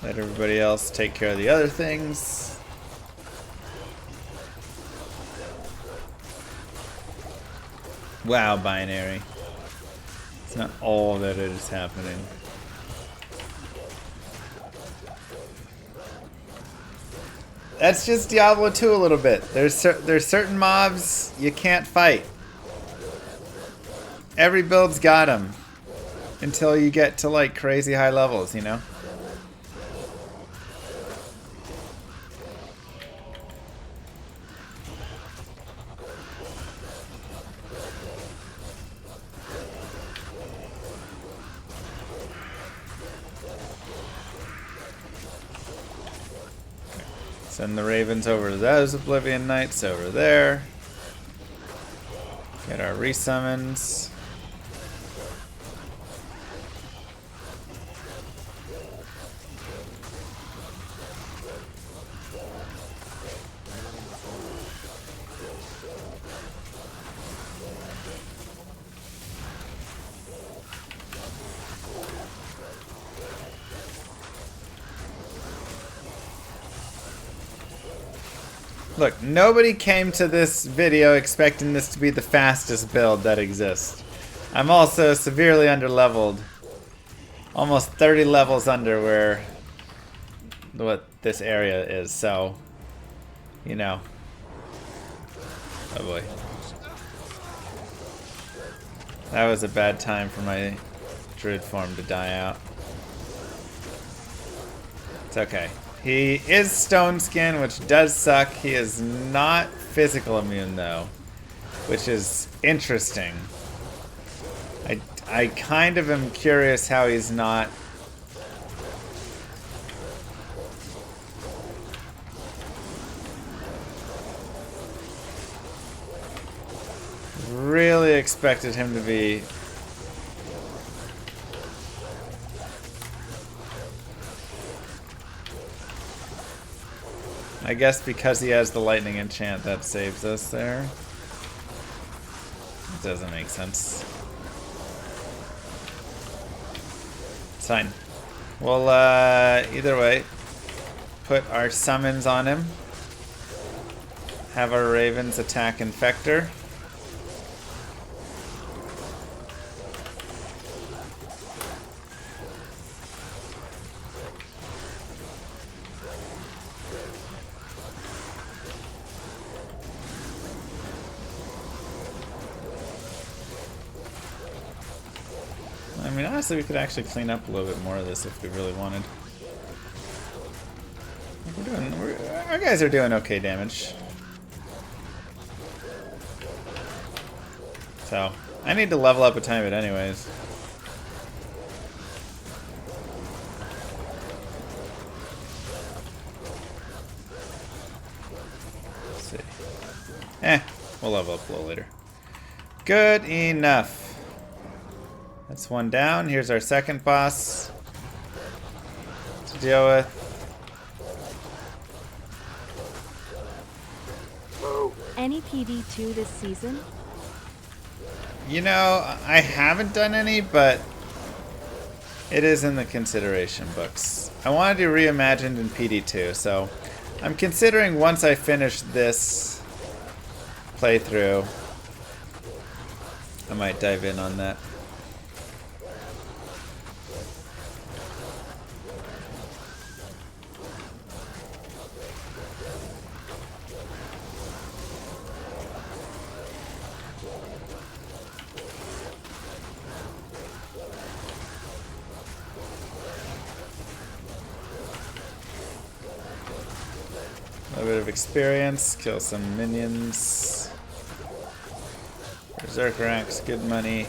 Speaker 1: Let everybody else take care of the other things. Wow, binary. It's not all that it is happening. That's just Diablo 2 a little bit. There's certain mobs you can't fight. Every build's got them. until you get to like crazy high levels, you know? Send the ravens over to those Oblivion Knights over there. Get our resummons. Look, nobody came to this video expecting this to be the fastest build that exists. I'm also severely underleveled. Almost 30 levels under where what this area is, so you know. Oh boy. That was a bad time for my Druid form to die out. It's okay. He is stone skin, which does suck. He is not physical immune though, which is interesting. I kind of am curious how he's not. Really expected him to be. I guess because he has the lightning enchant that saves us there. It doesn't make sense. It's fine. We'll either way put our summons on him. Have our ravens attack Infector. I mean, honestly, we could actually clean up a little bit more of this if we really wanted. Our guys are doing okay damage. So, I need to level up a tiny bit anyways. Let's see. We'll level up a little later. Good enough. That's one down. Here's our second boss to deal with.
Speaker 3: Any PD2 this season?
Speaker 1: You know, I haven't done any, but it is in the consideration books. I want to do Reimagined in PD2, so I'm considering once I finish this playthrough, I might dive in on that. A bit of experience, kill some minions. Berserker Axe, good money.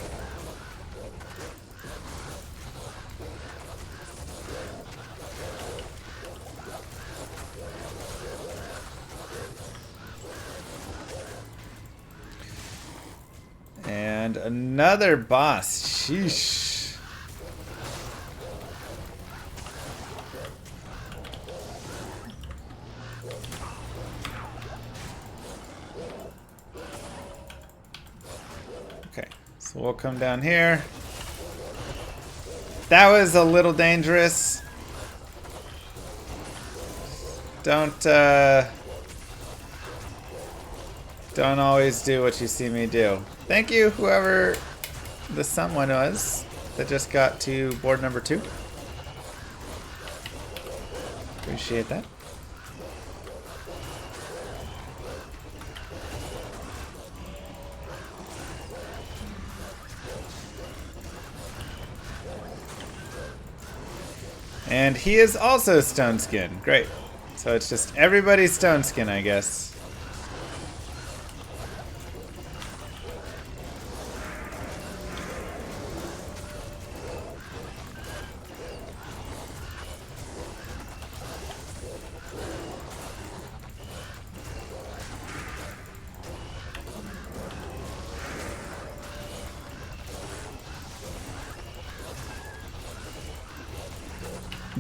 Speaker 1: And another boss. Sheesh. So we'll come down here. That was a little dangerous. Don't always do what you see me do. Thank you, whoever the someone was that just got to board number 2. Appreciate that. And he is also stone skin. Great. So it's just everybody's stone skin, I guess.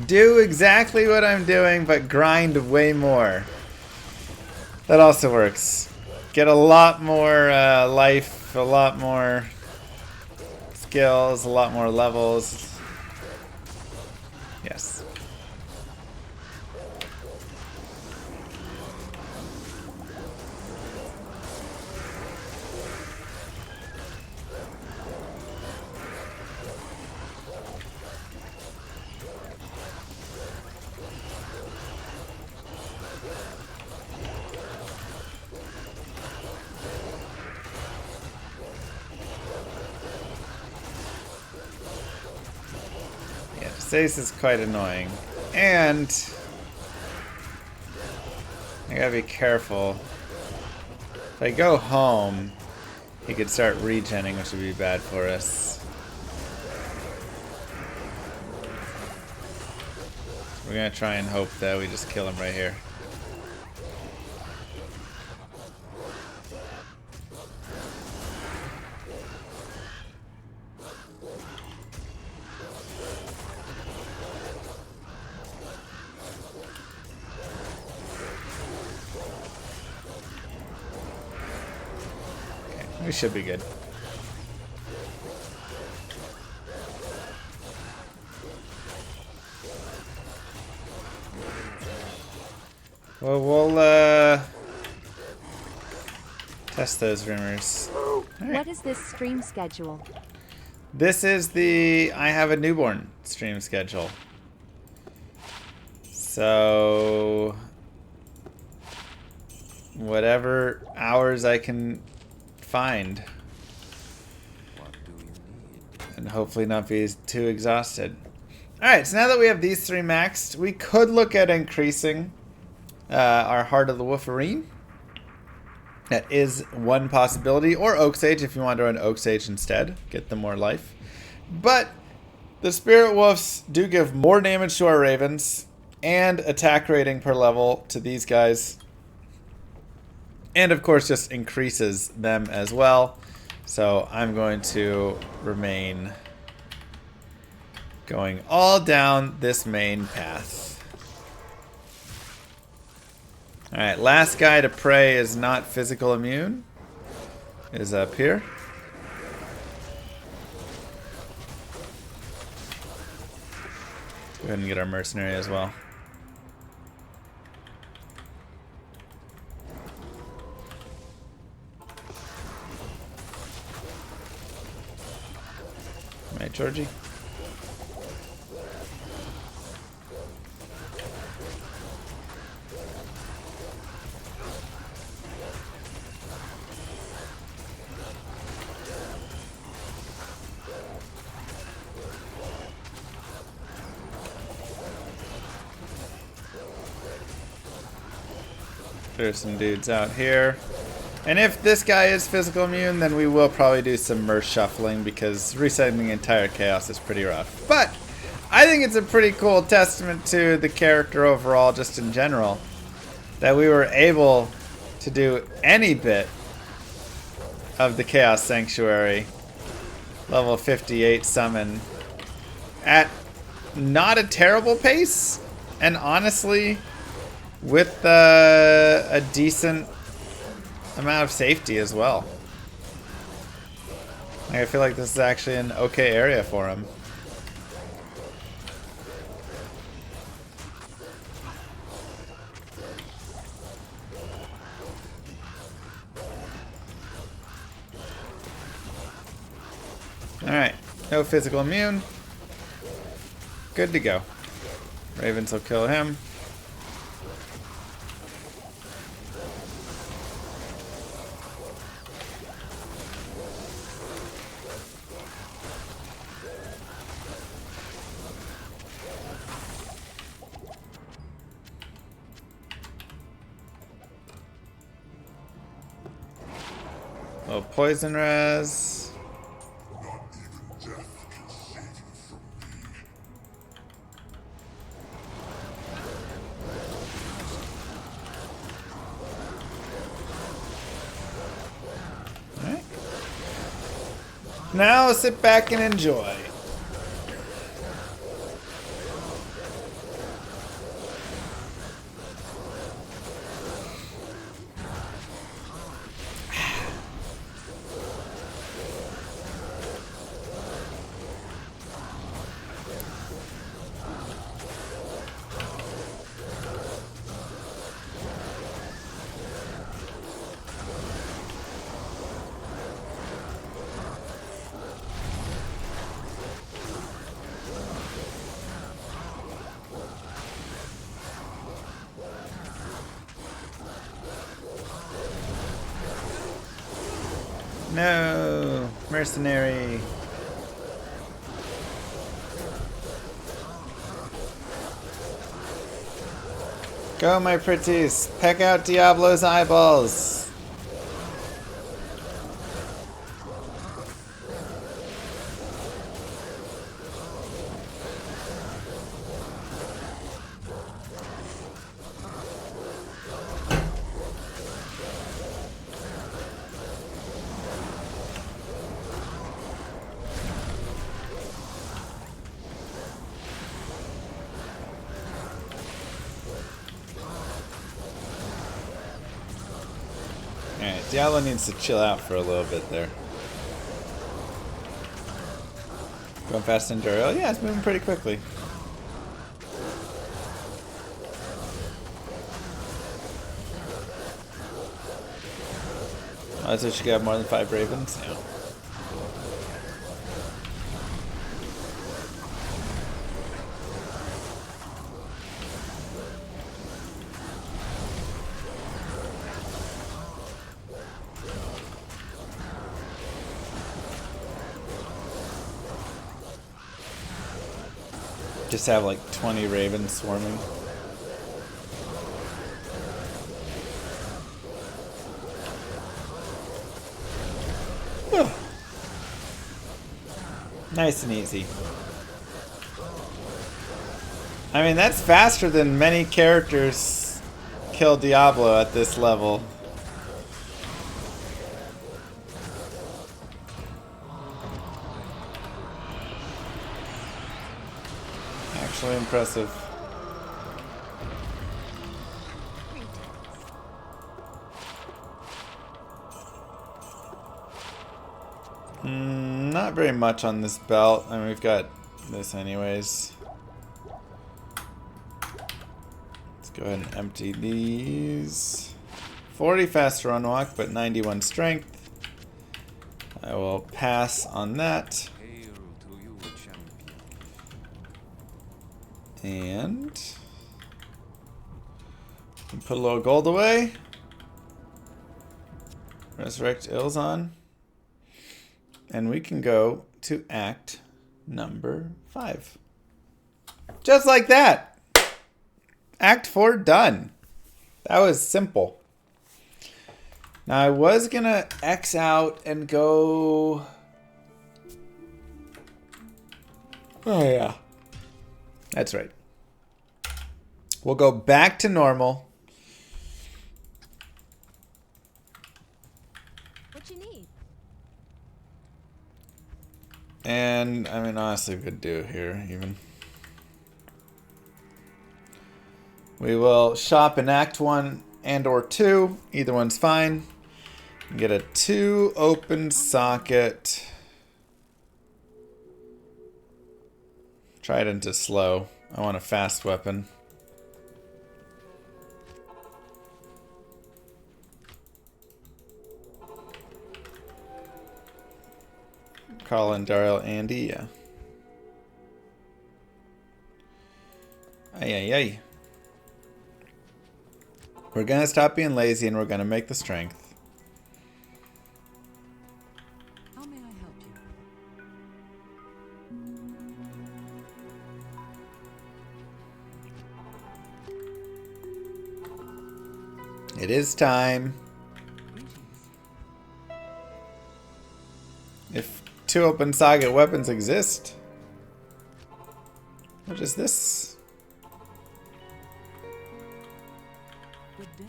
Speaker 1: Do exactly what I'm doing, but grind way more. That also works. Get a lot more life, a lot more skills, a lot more levels. Yes. Stace is quite annoying. And I gotta be careful. If I go home, he could start regenning, which would be bad for us. We're gonna try and hope that we just kill him right here. We should be good. Well, we'll test those rumors. Right.
Speaker 3: What is this stream schedule?
Speaker 1: This is the I have a newborn stream schedule. So whatever hours I can find, and hopefully not be too exhausted. Alright, so now that we have these three maxed, we could look at increasing our Heart of the Wolverine. That is one possibility, or Oak Sage if you want to run Oak Sage instead, get them more life. But the Spirit Wolves do give more damage to our Ravens and attack rating per level to these guys. And of course just increases them as well. So I'm going to remain going all down this main path. Alright, last guy to pray is not physical immune. Is up here. Let's go ahead and get our mercenary as well. Right, Georgie? There's some dudes out here. And if this guy is physical immune, then we will probably do some merc shuffling because resetting the entire chaos is pretty rough. But I think it's a pretty cool testament to the character overall, just in general, that we were able to do any bit of the Chaos Sanctuary level 58 summon at not a terrible pace, and honestly with a decent amount of safety as well. I feel like this is actually an okay area for him. Alright, no physical immune. Good to go. Ravens will kill him. Oh, poison res. Alright. Now sit back and enjoy. No, Mercenary. Go, my pretties. Peck out Diablo's eyeballs. Alright, Diablo needs to chill out for a little bit there. Going fast and Duriel? Yeah, it's moving pretty quickly. Oh, so she got more than 5 ravens? Yeah. Just have like 20 ravens swarming. Whew. Nice and easy. I mean, that's faster than many characters kill Diablo at this level. Actually impressive. Not very much on this belt. I mean, we've got this anyways. Let's go ahead and empty these. 40 fast run walk, but 91 strength. I will pass on that. And put a little gold away. Resurrect Ilzon. And we can go to act number 5. Just like that. Act 4 done. That was simple. Now I was gonna X out and go... Oh yeah. That's right. We'll go back to normal.
Speaker 3: What you need?
Speaker 1: And, I mean, honestly, we could do it here, even. We will shop in Act 1 and or 2. Either one's fine. Get a 2 open socket. Try it into slow. I want a fast weapon. Carl and Daryl, Andy, yeah. Ay, ay, ay. We're gonna stop being lazy and we're gonna make the strength.
Speaker 5: How may I help you?
Speaker 1: It is time.
Speaker 5: Greetings.
Speaker 1: 2 open socket weapons exist. What is this?
Speaker 5: Good day.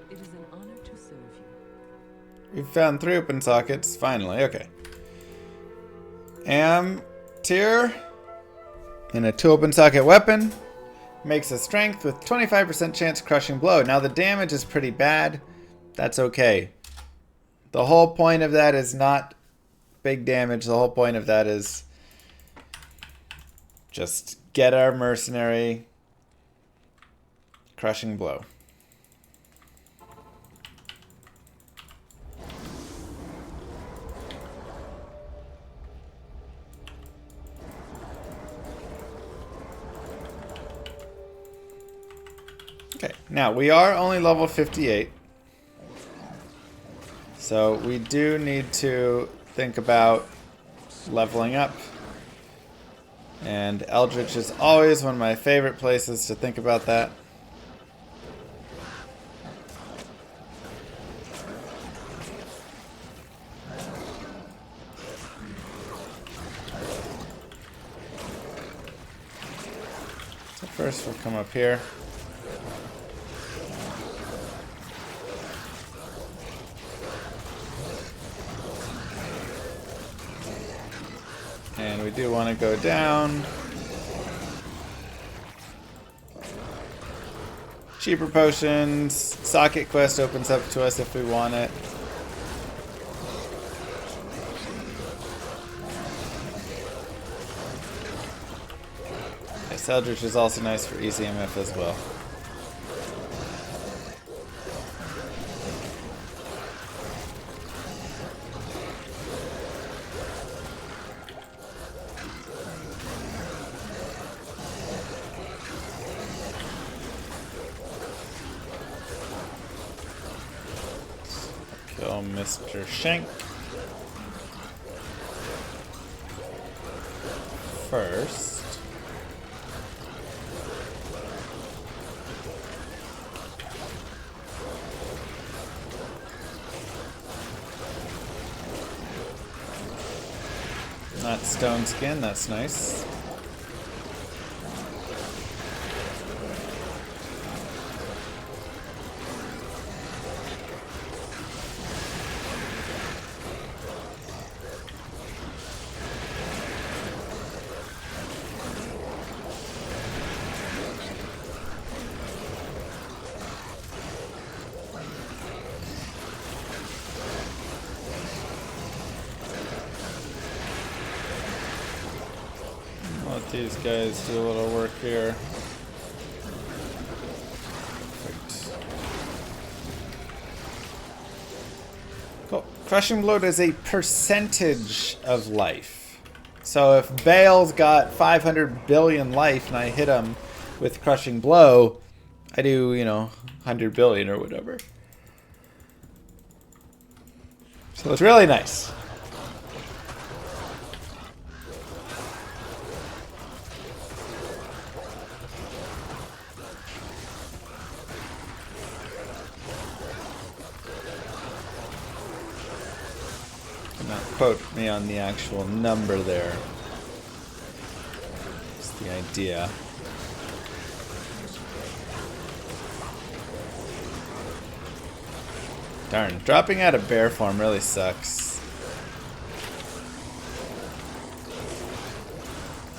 Speaker 5: It is an honor to serve you.
Speaker 1: We've found 3 open sockets, finally. Okay. Tier and a 2 open socket weapon. Makes a strength with 25% chance crushing blow. Now the damage is pretty bad. That's okay. The whole point of that is not big damage. The whole point of that is just get our mercenary crushing blow. Okay, now we are only level 58. So we do need to think about leveling up. And Eldritch is always one of my favorite places to think about that. So first we'll come up here. And we do want to go down. Cheaper potions. Socket quest opens up to us if we want it. Yes, Eldritch is also nice for easy MF as well. Kill Mr. Shank first. Not stone skin, that's nice. Let these guys do a little work here. Perfect. Cool. Crushing Blow does a percentage of life. So if Bale's got 500 billion life and I hit him with Crushing Blow, I do, 100 billion or whatever. So it's really nice. Not quote me on the actual number there. It's the idea. Darn, dropping out of bear form really sucks.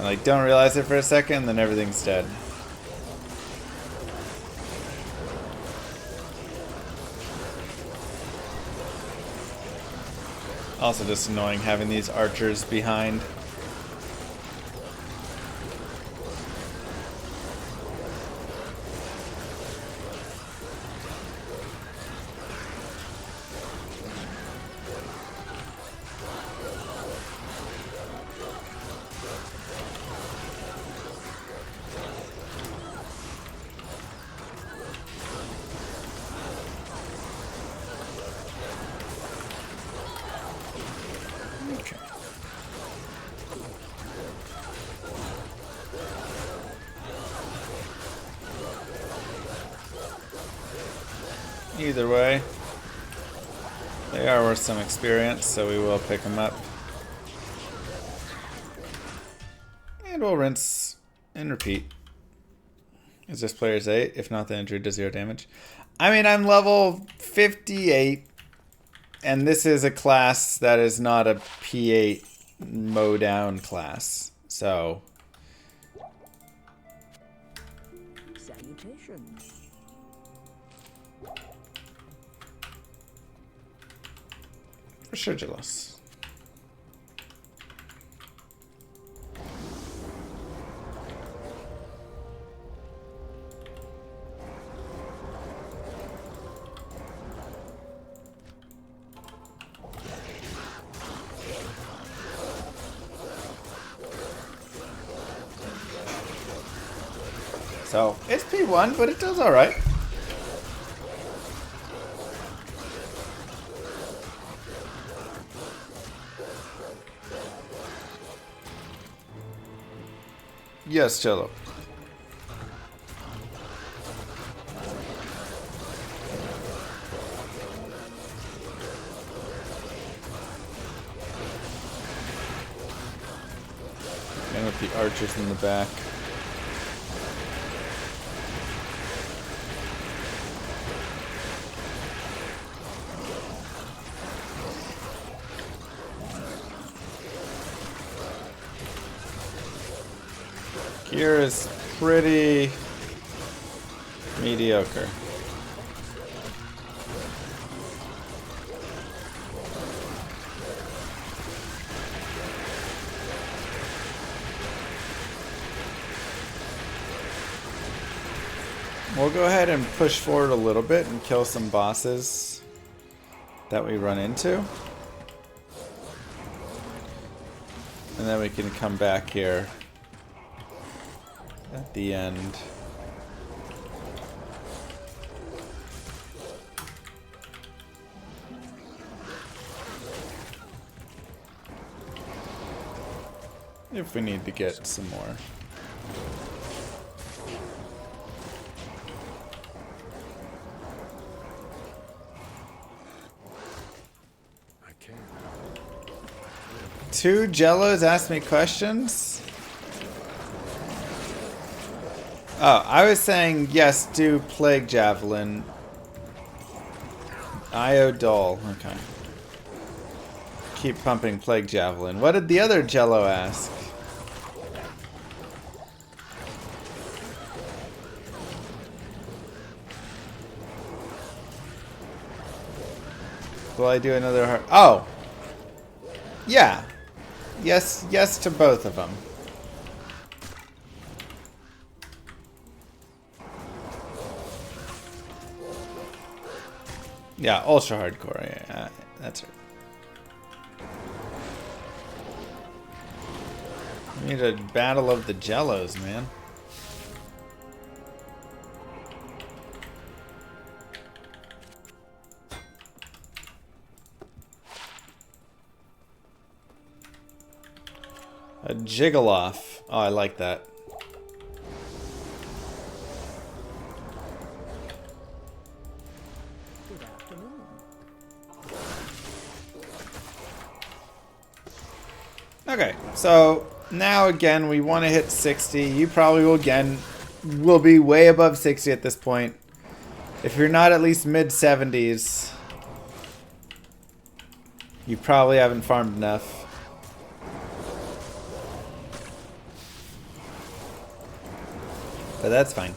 Speaker 1: I don't realize it for a second, then everything's dead. Also just annoying having these archers behind. Either way, they are worth some experience, so we will pick them up. And we'll rinse and repeat. Is this player's 8? If not, then Druid does 0 damage. I mean, I'm level 58, and this is a class that is not a P8 mow down class. So,
Speaker 4: Salutations.
Speaker 1: for sure, Jealous. So, it's P1, but it does alright. Yes, Cello. And with the archers in the back. Gear is pretty mediocre. We'll go ahead and push forward a little bit and kill some bosses that we run into. And then we can come back here at the end. If we need to get some more.
Speaker 2: I can't.
Speaker 1: 2 Jellos asked me questions. Oh, I was saying yes, do Plague Javelin. IO Dull. Okay. Keep pumping Plague Javelin. What did the other Jello ask? Will I do another heart? Oh! Yeah. Yes, yes to both of them. Yeah, ultra hardcore. Yeah, that's right. We need a battle of the Jellos, man. A jiggle off. Oh, I like that.
Speaker 4: Good afternoon.
Speaker 1: Okay, so now again we want to hit 60. You probably will be way above 60 at this point. If you're not at least mid 70s, you probably haven't farmed enough. But that's fine.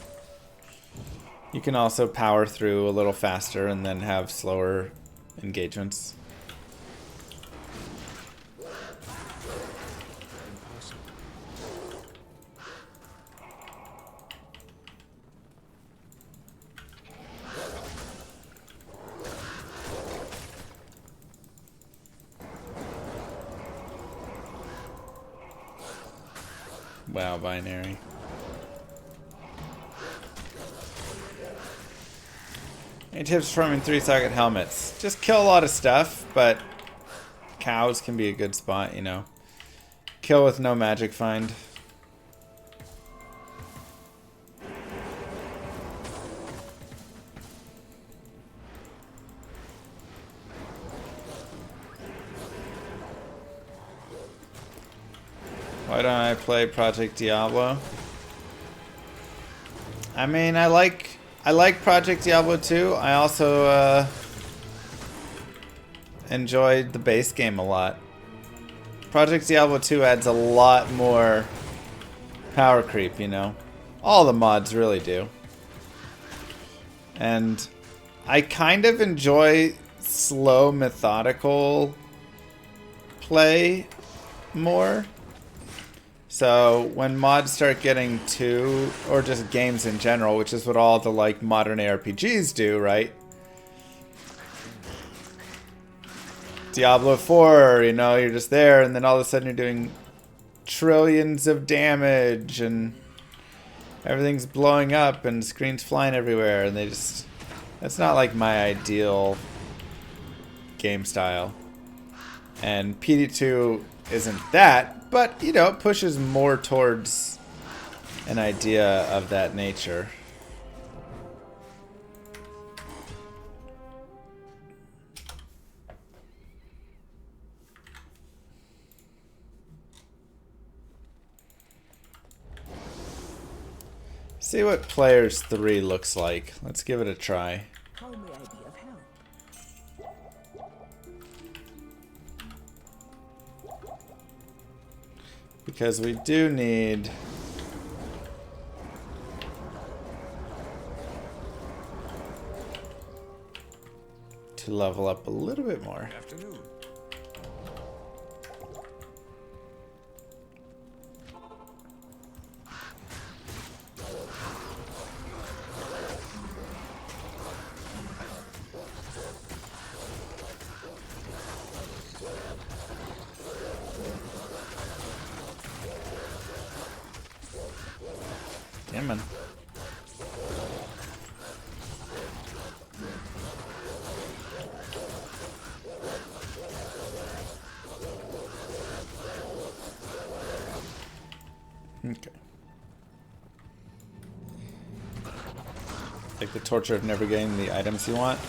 Speaker 1: You can also power through a little faster and then have slower engagements. Wow, binary. Any tips for farming 3-socket helmets? Just kill a lot of stuff, but cows can be a good spot, you know. Kill with no magic find. Why don't I play Project Diablo? I mean, I like Project Diablo 2. I also enjoyed the base game a lot. Project Diablo 2 adds a lot more power creep, you know. All the mods really do. And I kind of enjoy slow, methodical play more. So when mods start getting too, or just games in general, which is what all the like modern ARPGs do, right? Diablo 4, you know, you're just there and then all of a sudden you're doing trillions of damage and everything's blowing up and screens flying everywhere and they just... That's not like my ideal game style. And PD2 isn't that, but, you know, it pushes more towards an idea of that nature. See what Players 3 looks like. Let's give it a try.
Speaker 5: How may I be of help?
Speaker 1: Because we do need... to level up a little bit more.
Speaker 7: Afternoon.
Speaker 1: Yeah, man. Okay. Like the torture of never getting the items you want.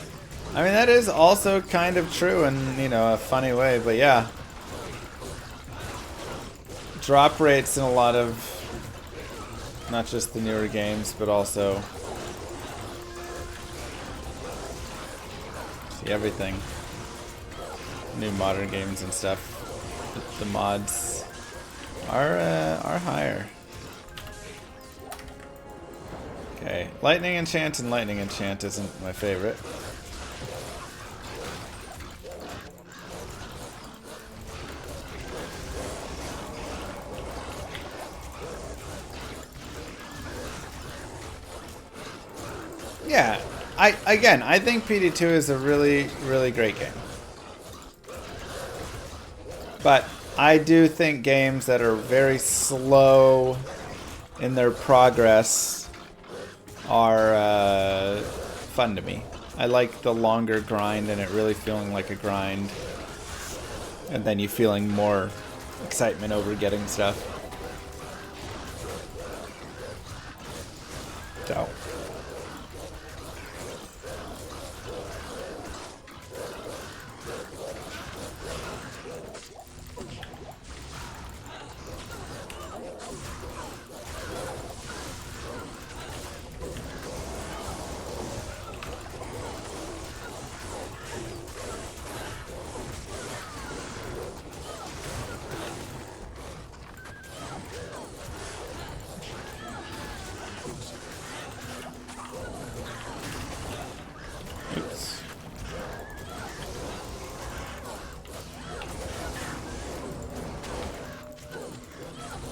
Speaker 1: I mean, that is also kind of true in, you know, a funny way, but yeah. Drop rates in a lot of, not just the newer games, but also see everything. New modern games and stuff. The mods are higher. Okay, lightning enchant and lightning enchant isn't my favorite. Yeah, I think PD2 is a really, really great game. But I do think games that are very slow in their progress are fun to me. I like the longer grind and it really feeling like a grind. And then you feeling more excitement over getting stuff. So...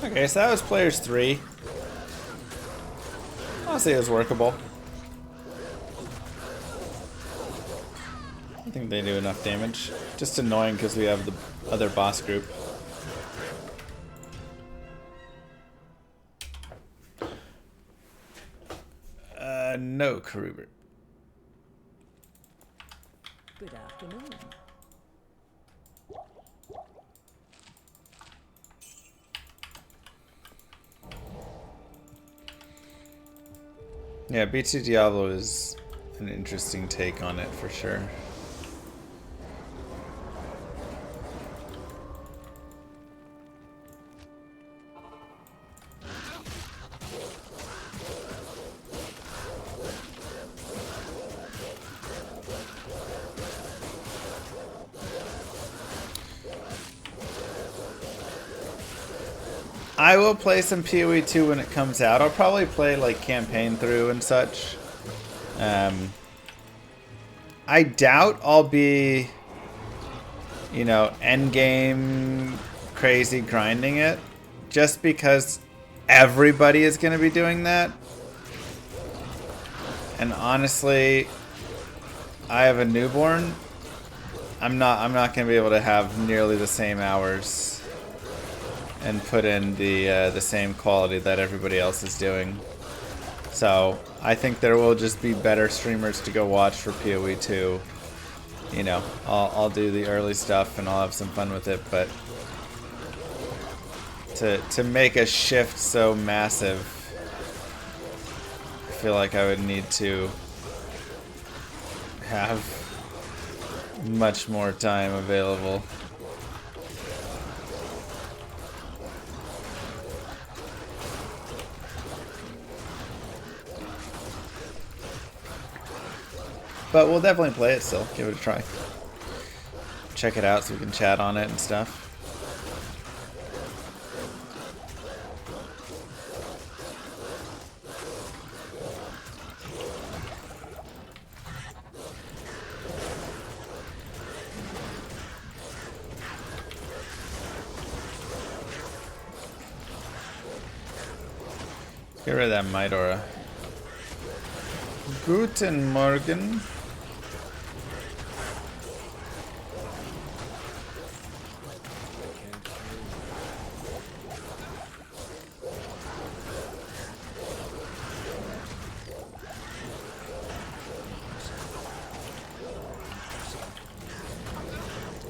Speaker 1: Okay, so that was Players 3. I'll say it was workable. I think they do enough damage. Just annoying because we have the other boss group. No, Karubert.
Speaker 5: Good afternoon.
Speaker 1: Yeah, B2 Diablo is an interesting take on it for sure. I will play some PoE 2 when it comes out. I'll probably play like campaign through and such. I doubt I'll be, you know, end game crazy grinding it, just because everybody is going to be doing that. And honestly, I have a newborn. I'm not going to be able to have nearly the same hours and put in the same quality that everybody else is doing. So I think there will just be better streamers to go watch for PoE 2. You know, I'll do the early stuff and I'll have some fun with it, but to make a shift so massive, I feel like I would need to have much more time available. But we'll definitely play it still. Give it a try. Check it out so we can chat on it and stuff. Get rid of that Might Aura. Guten Morgen.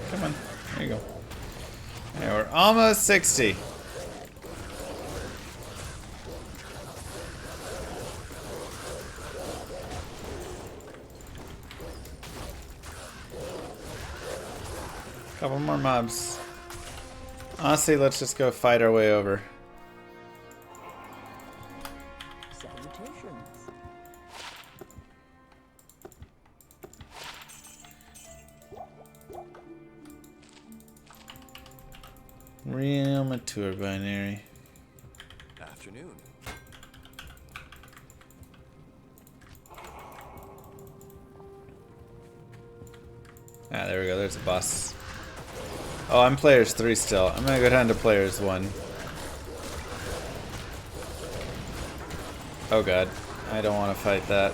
Speaker 1: Come on, there you go. Yeah, we're almost 60. Couple more mobs. Honestly, let's just go fight our way over.
Speaker 5: Salutations.
Speaker 1: Real mature binary.
Speaker 2: Afternoon.
Speaker 1: Ah, there we go. There's a boss. Oh, I'm players 3 still. I'm gonna go down to players 1. Oh god. I don't want to fight that.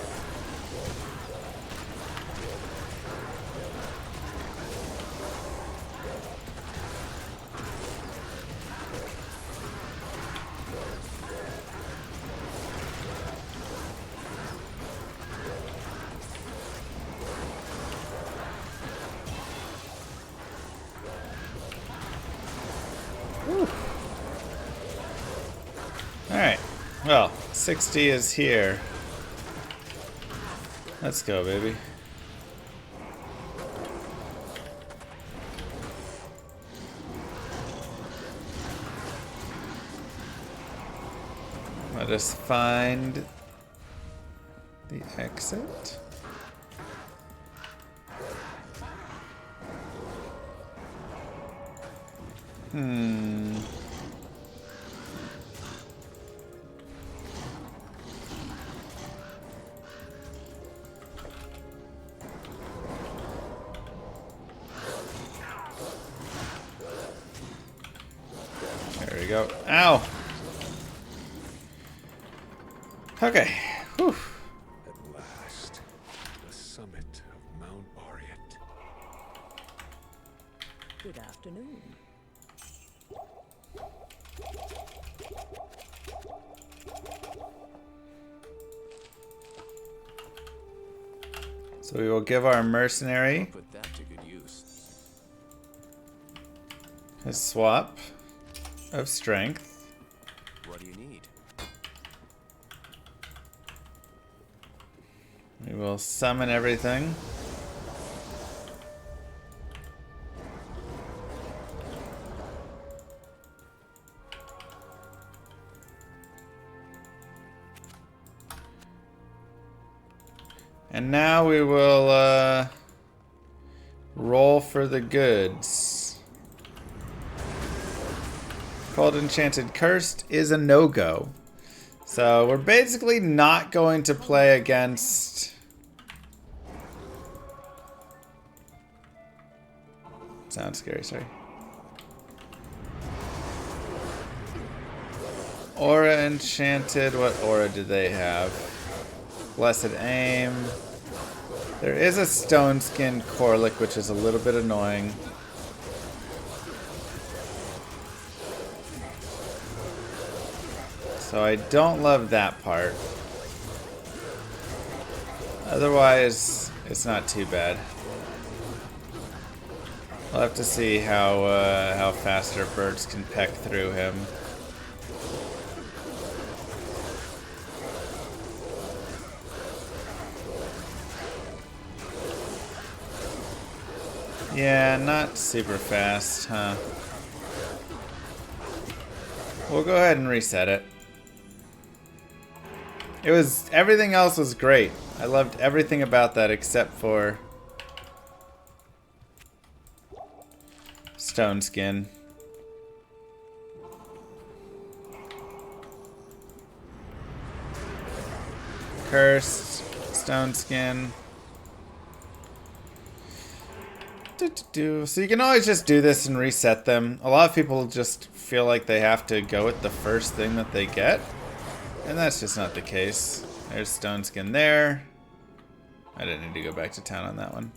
Speaker 1: Alright. Well, 60 is here. Let's go, baby. Let us find the exit. There we go. Ow! Okay. Whew.
Speaker 2: At last, the summit of Mount Ariat.
Speaker 5: Good afternoon.
Speaker 1: So we will give our mercenary
Speaker 2: Put that to good use.
Speaker 1: a swap of strength.
Speaker 2: What do you need?
Speaker 1: We will summon everything. And now we will roll for the goods. Cold Enchanted Cursed is a no-go. So we're basically not going to play against... Sounds scary, sorry. Aura Enchanted, what aura do they have? Blessed Aim. There is a Stone Skin Corlic, which is a little bit annoying. So I don't love that part. Otherwise, it's not too bad. We'll have to see how fast our birds can peck through him. Yeah, not super fast, huh? We'll go ahead and reset it. Everything else was great. I loved everything about that except for Stone Skin. Cursed, Stone Skin. So you can always just do this and reset them. A lot of people just feel like they have to go with the first thing that they get. And that's just not the case. There's Stone Skin there. I didn't need to go back to town on that one.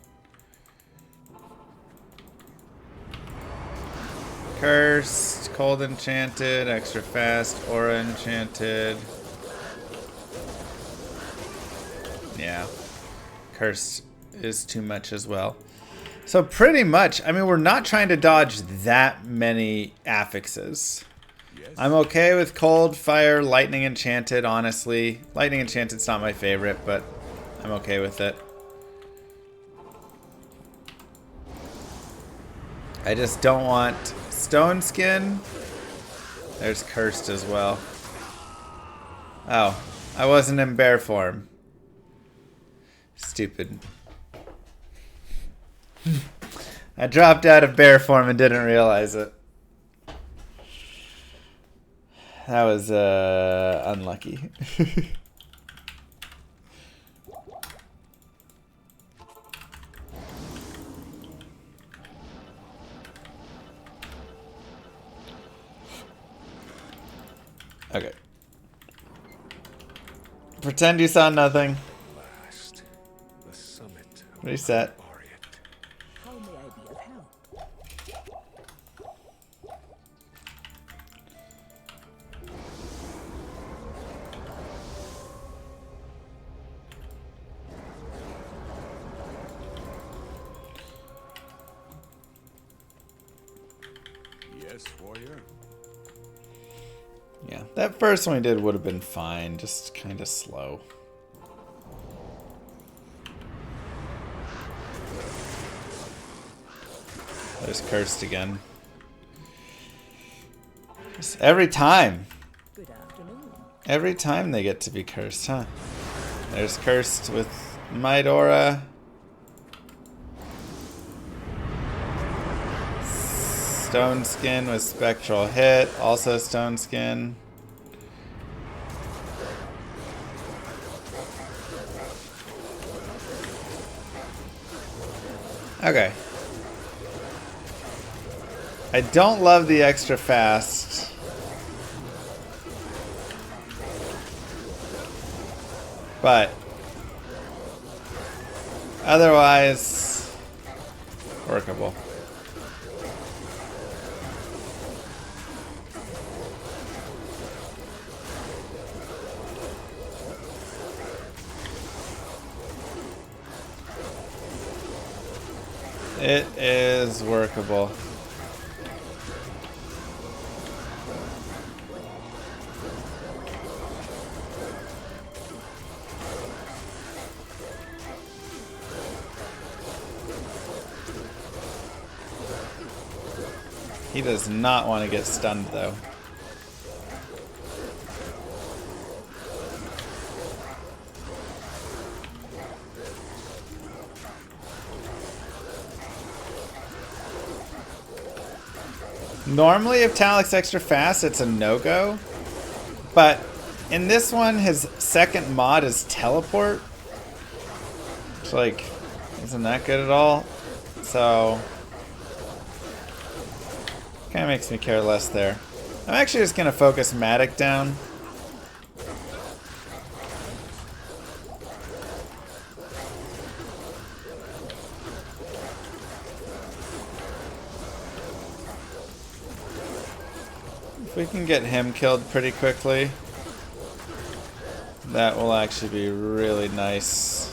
Speaker 1: Cursed, Cold Enchanted, Extra Fast, Aura Enchanted. Yeah. Cursed is too much as well. So pretty much, I mean, we're not trying to dodge that many affixes. I'm okay with Cold, Fire, Lightning Enchanted, honestly. Lightning Enchanted's not my favorite, but I'm okay with it. I just don't want Stone Skin. There's Cursed as well. Oh, I wasn't in bear form. Stupid. I dropped out of bear form and didn't realize it. That was unlucky. Okay. Pretend you saw nothing.
Speaker 2: Last, the summit of
Speaker 1: Reset.
Speaker 4: How may I be of help?
Speaker 2: Yes, warrior.
Speaker 1: Yeah, that first one we did would have been fine, just kind of slow. There's Cursed again. Just every time.
Speaker 4: Good afternoon.
Speaker 1: Every time they get to be cursed, huh? There's Cursed with Might Aura. Stone Skin with Spectral Hit. Also Stone Skin. Okay. I don't love the extra fast. But otherwise workable. It is workable. He does not want to get stunned, though. Normally, if Talik's extra fast, it's a no-go. But in this one, his second mod is teleport. It's like, isn't that good at all? So, kind of makes me care less there. I'm actually just going to focus Matic down. If we can get him killed pretty quickly, that will actually be really nice.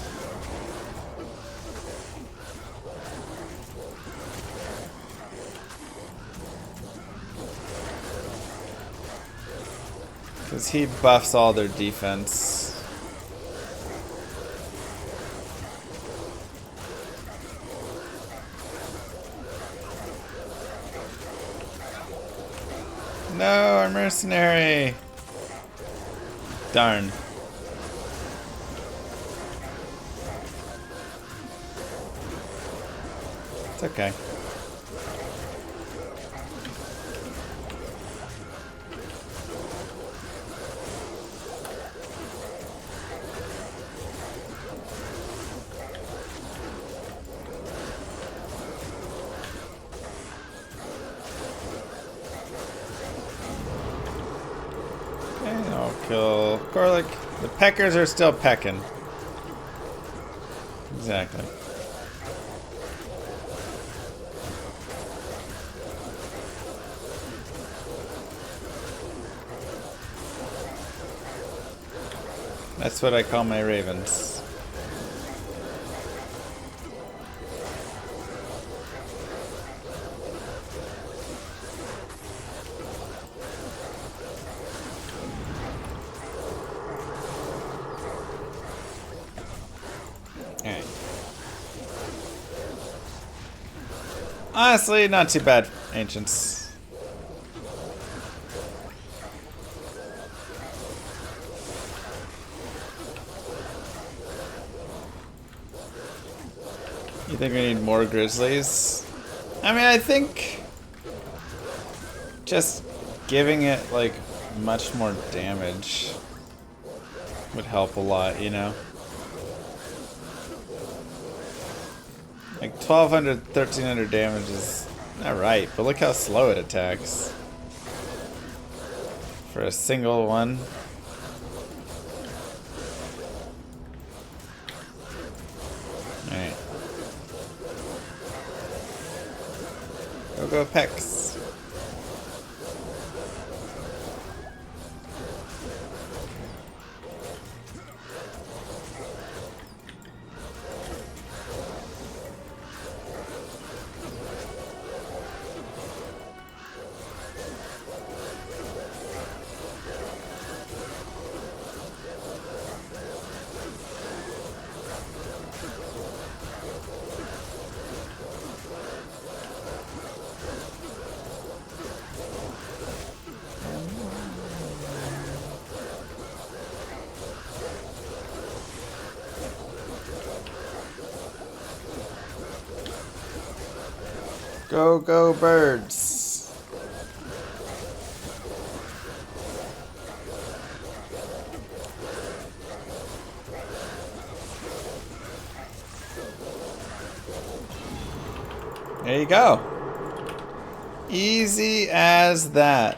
Speaker 1: Because he buffs all their defense. No, our mercenary. Darn. It's okay. I'll kill Corlic. The peckers are still pecking. Exactly. That's what I call my ravens. Alright. Honestly, not too bad, Ancients. You think we need more grizzlies? I mean, I think just giving it like much more damage would help a lot, you know? Like 1200, 1300 damage is alright, but look how slow it attacks for a single one. Alright. Go Pex. Go, go, birds. There you go. Easy as that.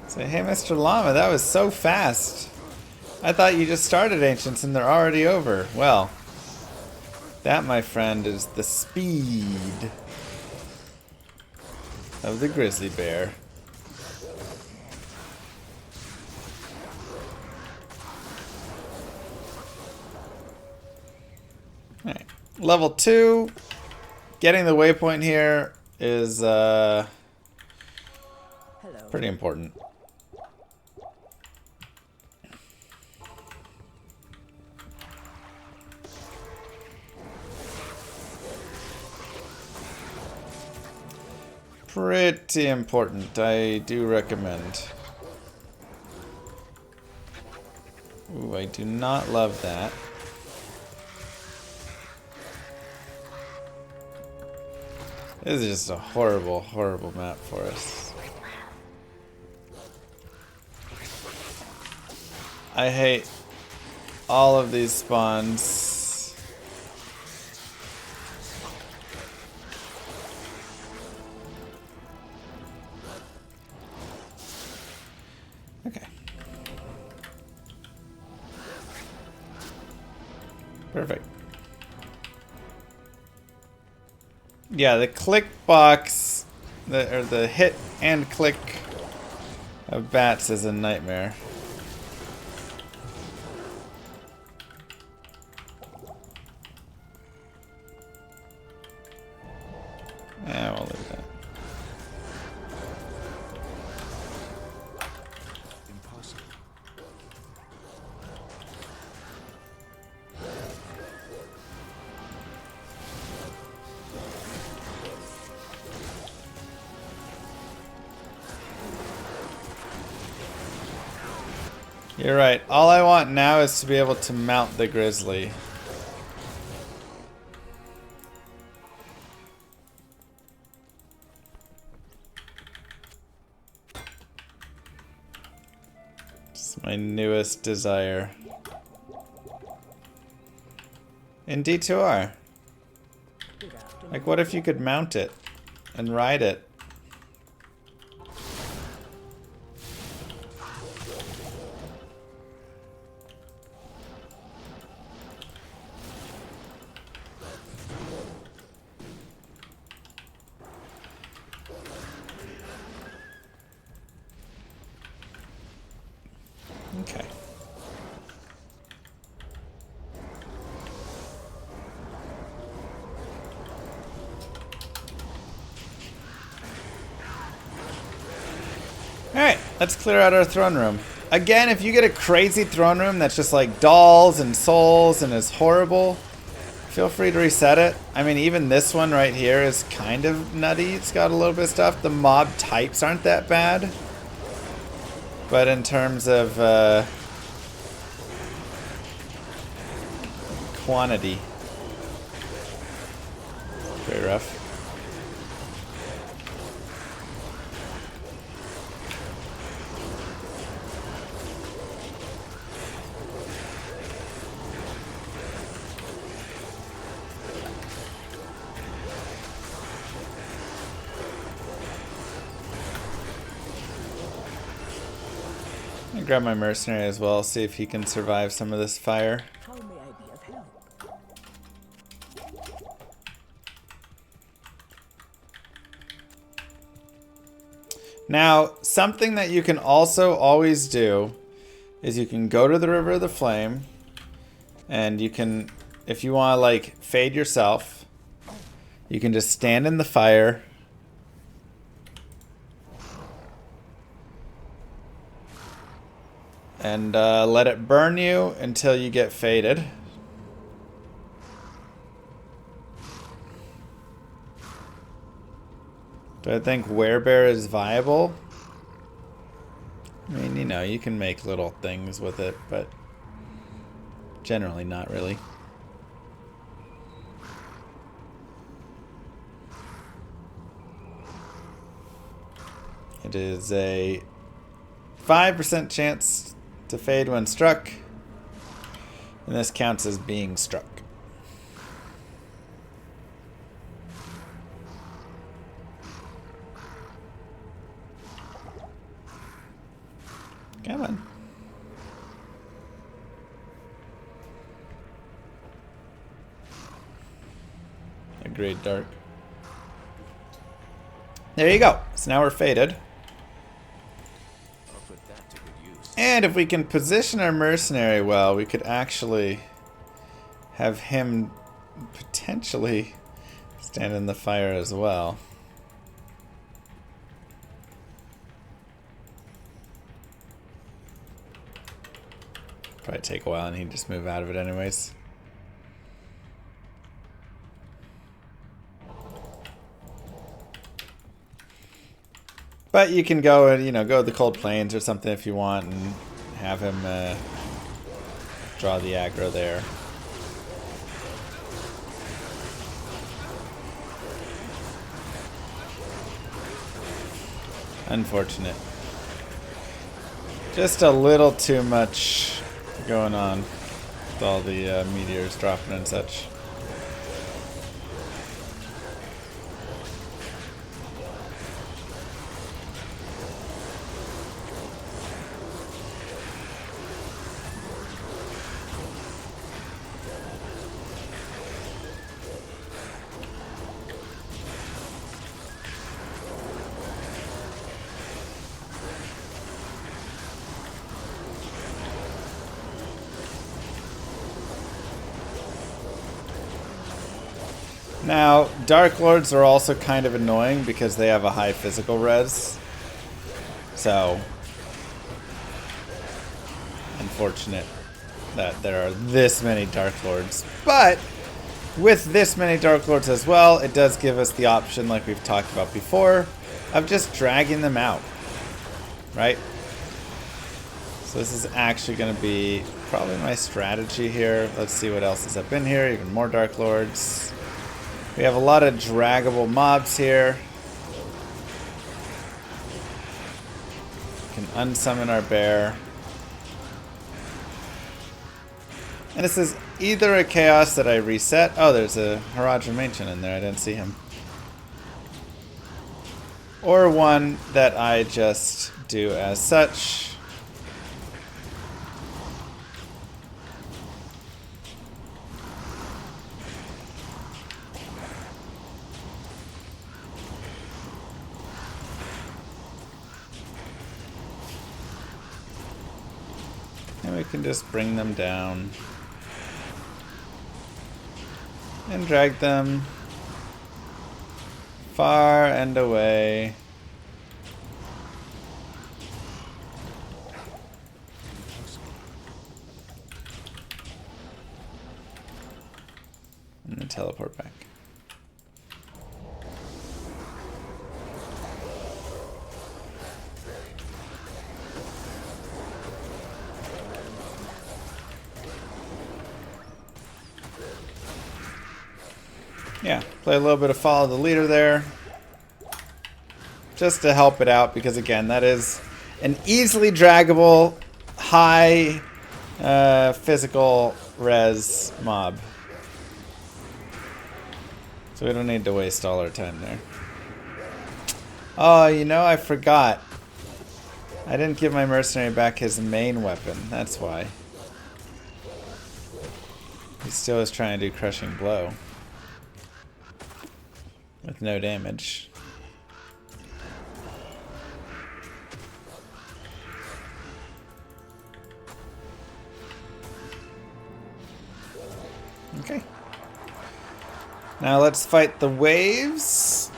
Speaker 1: Say, hey, Mr. Llama, that was so fast. I thought you just started Ancients and they're already over. Well, that, my friend, is the speed of the grizzly bear. Alright. Level 2. Getting the waypoint here is pretty important. Pretty important, I do recommend. Ooh, I do not love that. This is just a horrible, horrible map for us. I hate all of these spawns. Okay. Perfect. Yeah, the click box, or the hit and click of bats is a nightmare. Yeah, we'll leave that.
Speaker 2: Impossible.
Speaker 1: You're right. All I want now is to be able to mount the grizzly. It's my newest desire. In D2R. Like, what if you could mount it and ride it? Okay. Alright, let's clear out our throne room. Again, if you get a crazy throne room that's just like dolls and souls and is horrible, feel free to reset it. I mean, even this one right here is kind of nutty. It's got a little bit of stuff. The mob types aren't that bad. But in terms of quantity, very rough. I'll grab my mercenary as well, see if he can survive some of this fire.
Speaker 4: How may I be of help?
Speaker 1: Now, something that you can also always do is you can go to the River of the Flame, and you can, if you want to like fade yourself, you can just stand in the fire and let it burn you until you get faded. Do I think Werebear is viable? I mean, you know, you can make little things with it, but generally not really. It is a 5% chance to fade when struck, and this counts as being struck. Come on. Agreed, Dark. There you go. So now we're faded.
Speaker 2: I'll put that to good use.
Speaker 1: And if we can position our mercenary well, we could actually have him potentially stand in the fire as well. Probably take a while and he'd just move out of it anyways. But you can go and, you know, go to the Cold Plains or something if you want and have him draw the aggro there. Unfortunate. Just a little too much going on with all the meteors dropping and such. Now, Dark Lords are also kind of annoying because they have a high physical res. So, unfortunate that there are this many Dark Lords. But, with this many Dark Lords as well, it does give us the option, like we've talked about before, of just dragging them out. Right? So this is actually going to be probably my strategy here. Let's see what else is up in here. Even more Dark Lords. We have a lot of draggable mobs here. We can unsummon our bear. And this is either a chaos that I reset. Oh, there's a Haradrim Ancient in there. I didn't see him. Or one that I just do as such. And we can just bring them down and drag them far and away. And then teleport back. Yeah, play a little bit of follow the leader there. Just to help it out, because again, that is an easily draggable, high physical res mob. So we don't need to waste all our time there. Oh, you know, I forgot. I didn't give my mercenary back his main weapon. That's why. He still is trying to do crushing blow. With no damage. Okay. Now let's fight the waves.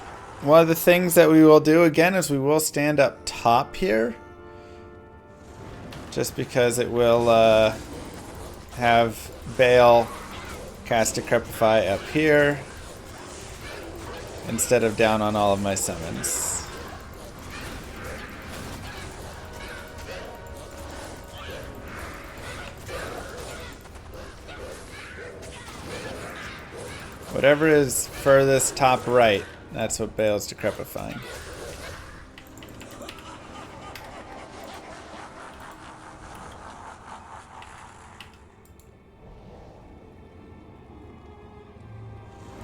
Speaker 1: One of the things that we will do again is we will stand up top here. Just because it will have Bale cast Decrepify up here. Instead of down on all of my summons. Whatever is furthest top right, that's what Bale's decrepifying.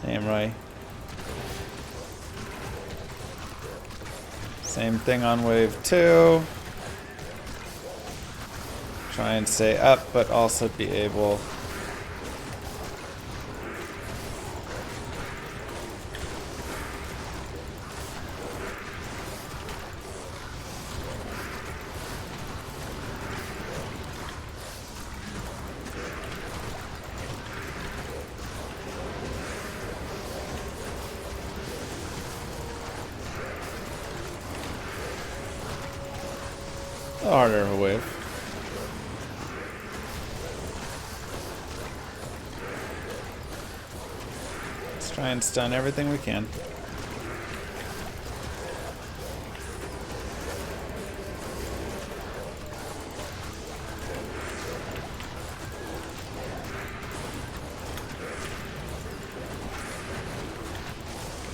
Speaker 1: Damn right. Same thing on wave 2. Try and stay up, but also be able harder of a wave. Let's try and stun everything we can.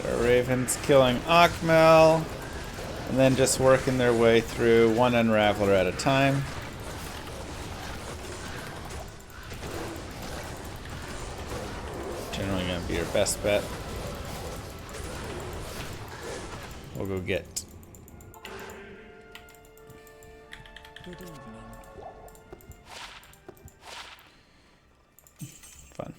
Speaker 1: Our Raven's killing Akmel. And then just working their way through one Unraveler at a time. Generally going to be your best bet. We'll go get.
Speaker 4: Good evening.
Speaker 1: Fun.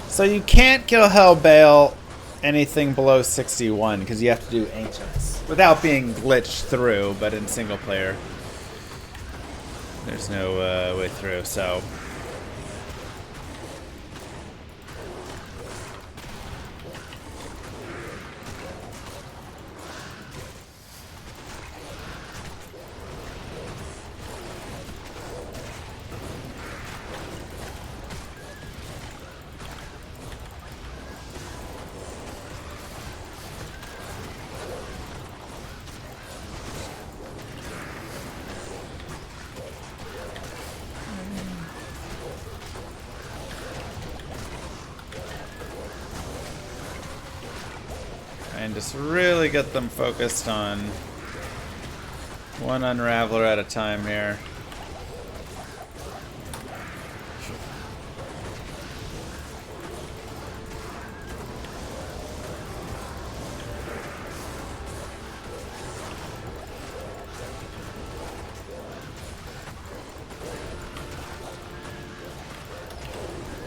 Speaker 1: So you can't kill Hellbale anything below 61 because you have to do Ancients without being glitched through, but in single player there's no way through, so. And just really get them focused on one Unraveler at a time here.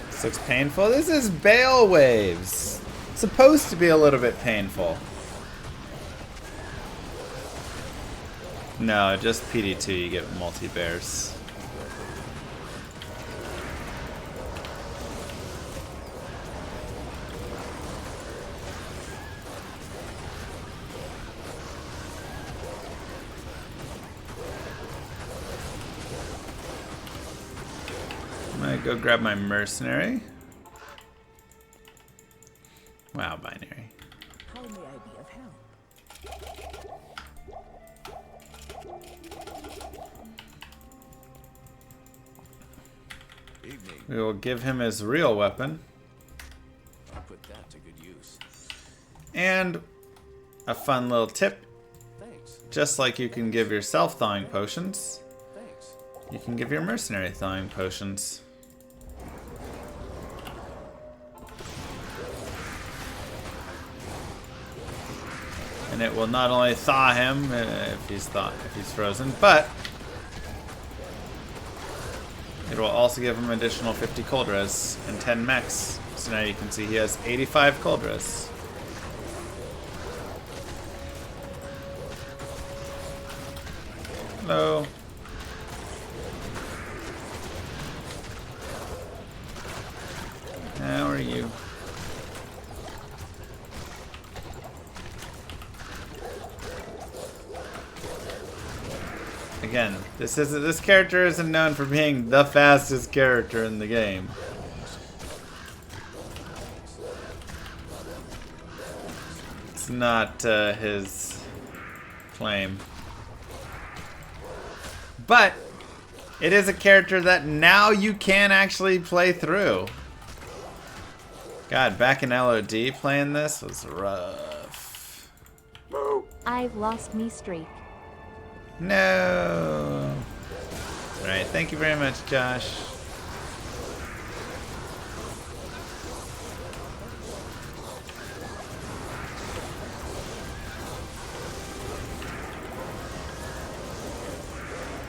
Speaker 1: This looks painful. This is Bale Waves. Supposed to be a little bit painful. No, just PD2 you get multi-bears. I'm gonna go grab my Mercenary. Wow, binary.
Speaker 4: How may I be of help?
Speaker 2: Evening.
Speaker 1: We will give him his real weapon.
Speaker 2: I'll put that to good use.
Speaker 1: And a fun little tip.
Speaker 2: Thanks.
Speaker 1: Just like you can give yourself thawing potions,
Speaker 2: Thanks.
Speaker 1: you can give your mercenary thawing potions. And it will not only thaw him if he's frozen, but it will also give him additional 50 cold res and 10 mechs. So now you can see he has 85 cold res. Hello. How are you? Again, this character isn't known for being the fastest character in the game. It's not his claim. But it is a character that now you can actually play through. God, back in LOD playing this was rough.
Speaker 3: I've lost me streak.
Speaker 1: No. Alright, thank you very much, Josh.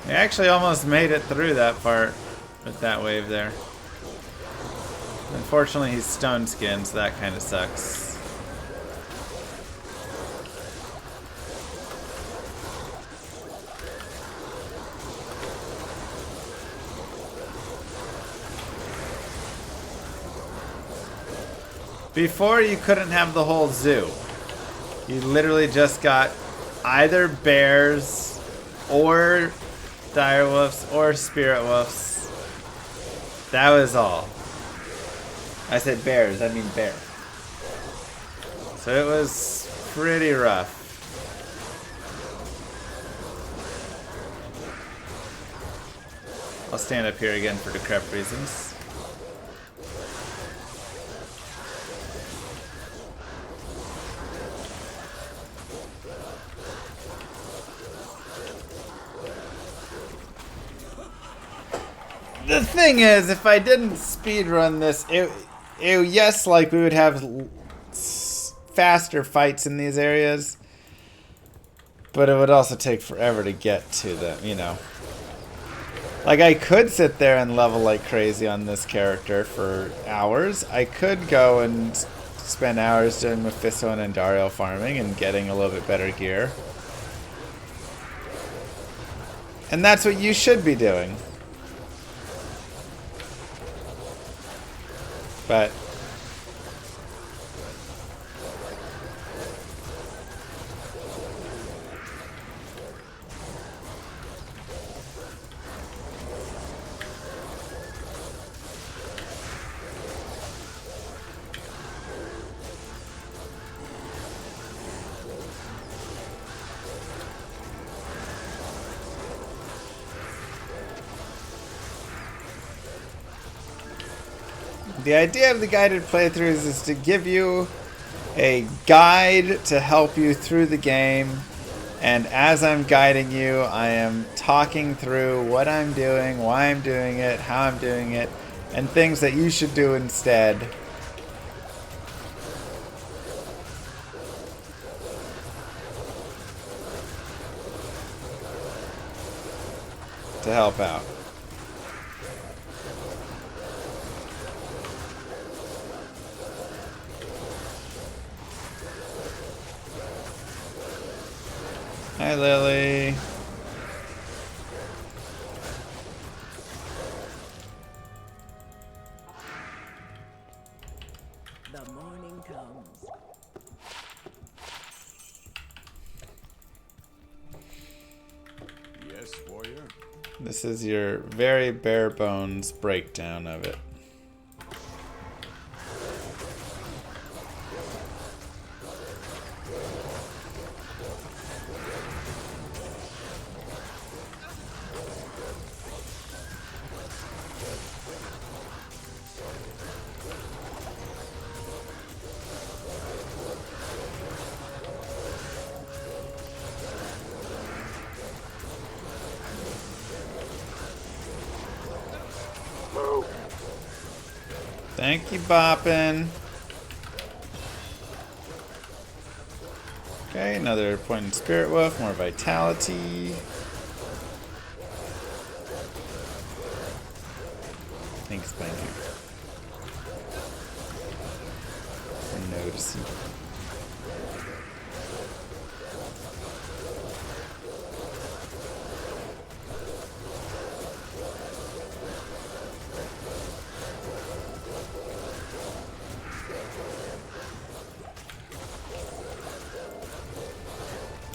Speaker 1: I actually almost made it through that part with that wave there. Unfortunately, he's stone skinned, so that kind of sucks. Before, you couldn't have the whole zoo. You literally just got either bears or direwolves or spirit wolves. That was all. I said bears, I mean bear. So it was pretty rough. I'll stand up here again for decrep reasons. The thing is, if I didn't speedrun this, yes, like we would have faster fights in these areas, but it would also take forever to get to them, you know. Like, I could sit there and level like crazy on this character for hours. I could go and spend hours doing Mephisto and Andariel farming and getting a little bit better gear. And that's what you should be doing. But the idea of the guided playthroughs is to give you a guide to help you through the game, and as I'm guiding you, I am talking through what I'm doing, why I'm doing it, how I'm doing it, and things that you should do instead. To help out. Hi, Lily.
Speaker 4: The morning comes.
Speaker 2: Yes, warrior.
Speaker 1: This is your very bare bones breakdown of it. Thank you, Boppin. Okay, another point in Spirit Wolf, more vitality. Thanks, Binary. For noticing.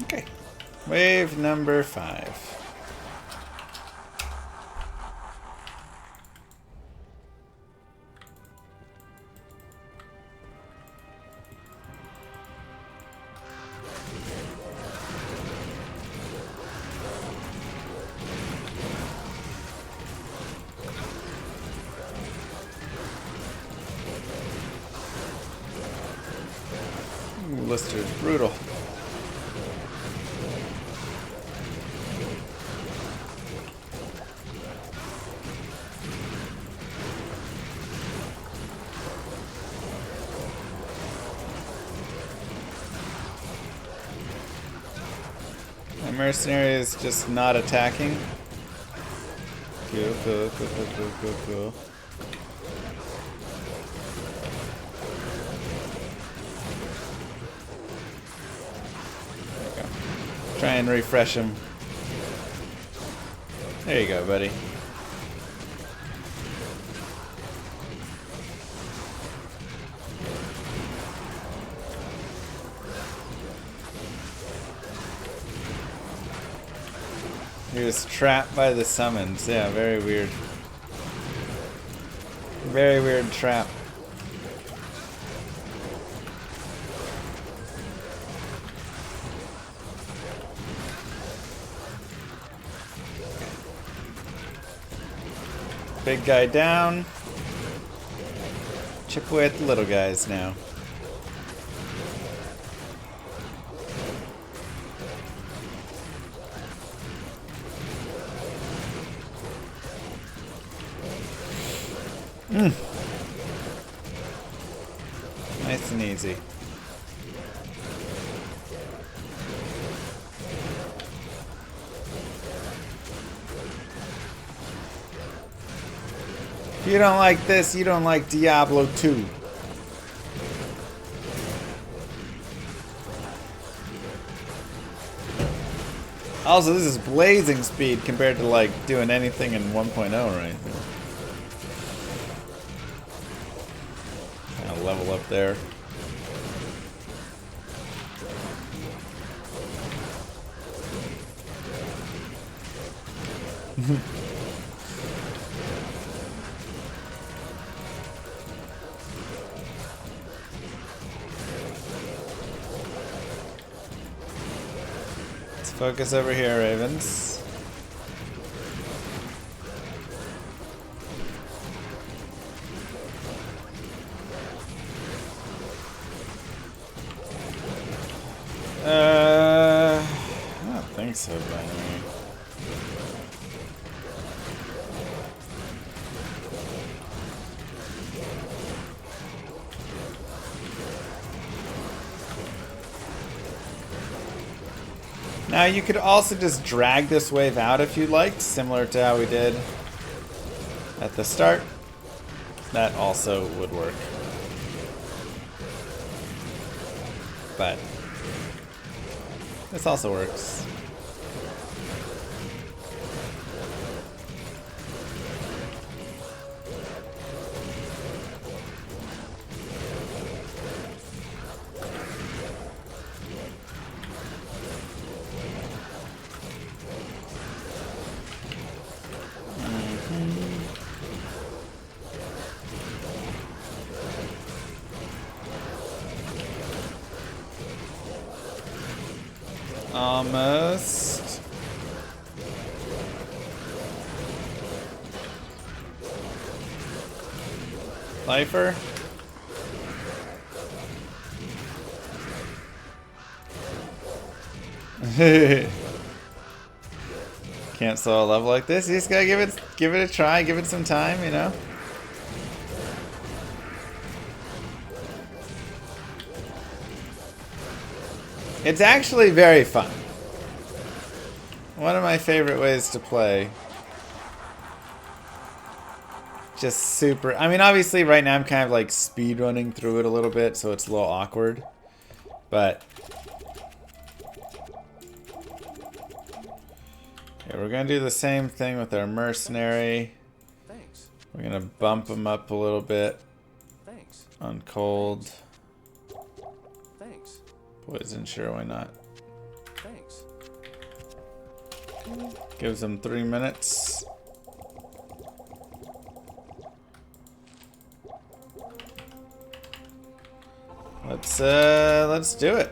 Speaker 1: Okay, wave number 5. Ooh, Lister's brutal. Mercenary is just not attacking. Cool, cool, cool, cool, cool, cool, cool. There we go. Try and refresh him. There you go, buddy. He was trapped by the summons. Yeah, very weird. Very weird trap. big guy down. Chip away at the little guys now. Nice and easy. If you don't like this, you don't like Diablo 2. Also, this is blazing speed compared to like doing anything in 1.0 or anything. Kind of level up there. Let's focus over here, Ravens. I don't think so, by the way. Now you could also just drag this wave out if you liked, similar to how we did at the start. That also would work. But this also works. Almost. Lifer. Can't solo a level like this. You just gotta give it a try, give it some time, you know. It's actually very fun. One of my favorite ways to play. Just super. I mean, obviously, right now I'm kind of like speed running through it a little bit, so it's a little awkward. But yeah, we're gonna do the same thing with our Mercenary.
Speaker 7: Thanks.
Speaker 1: We're gonna bump him up a little bit
Speaker 7: Thanks.
Speaker 1: on cold.
Speaker 7: Thanks.
Speaker 1: Poison, sure, why not?
Speaker 7: Thanks.
Speaker 1: Gives him 3 minutes. Let's do it.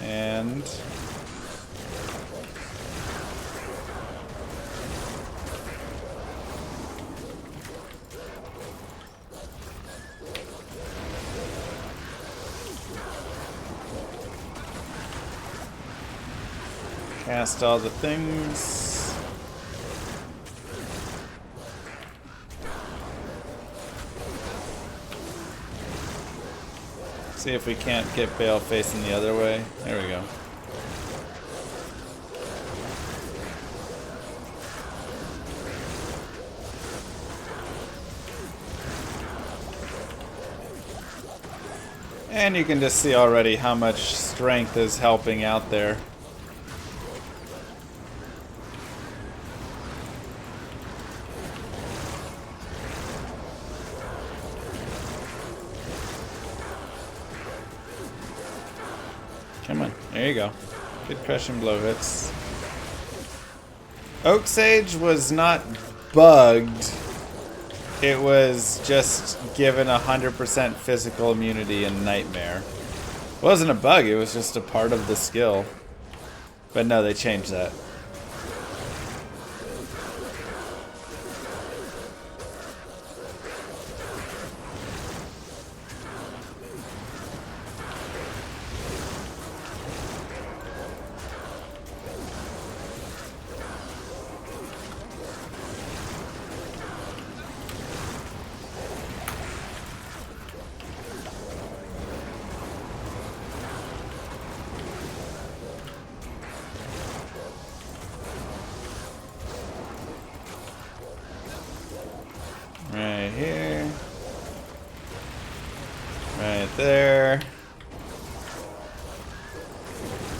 Speaker 1: And cast all the things. See if we can't get Bale facing the other way. There we go. And you can just see already how much strength is helping out there. Come on, there you go. Good crushing blow hits. Oak Sage was not bugged. It was just given 100% physical immunity in Nightmare. It wasn't a bug, it was just a part of the skill. But no, they changed that. Right here. Right there.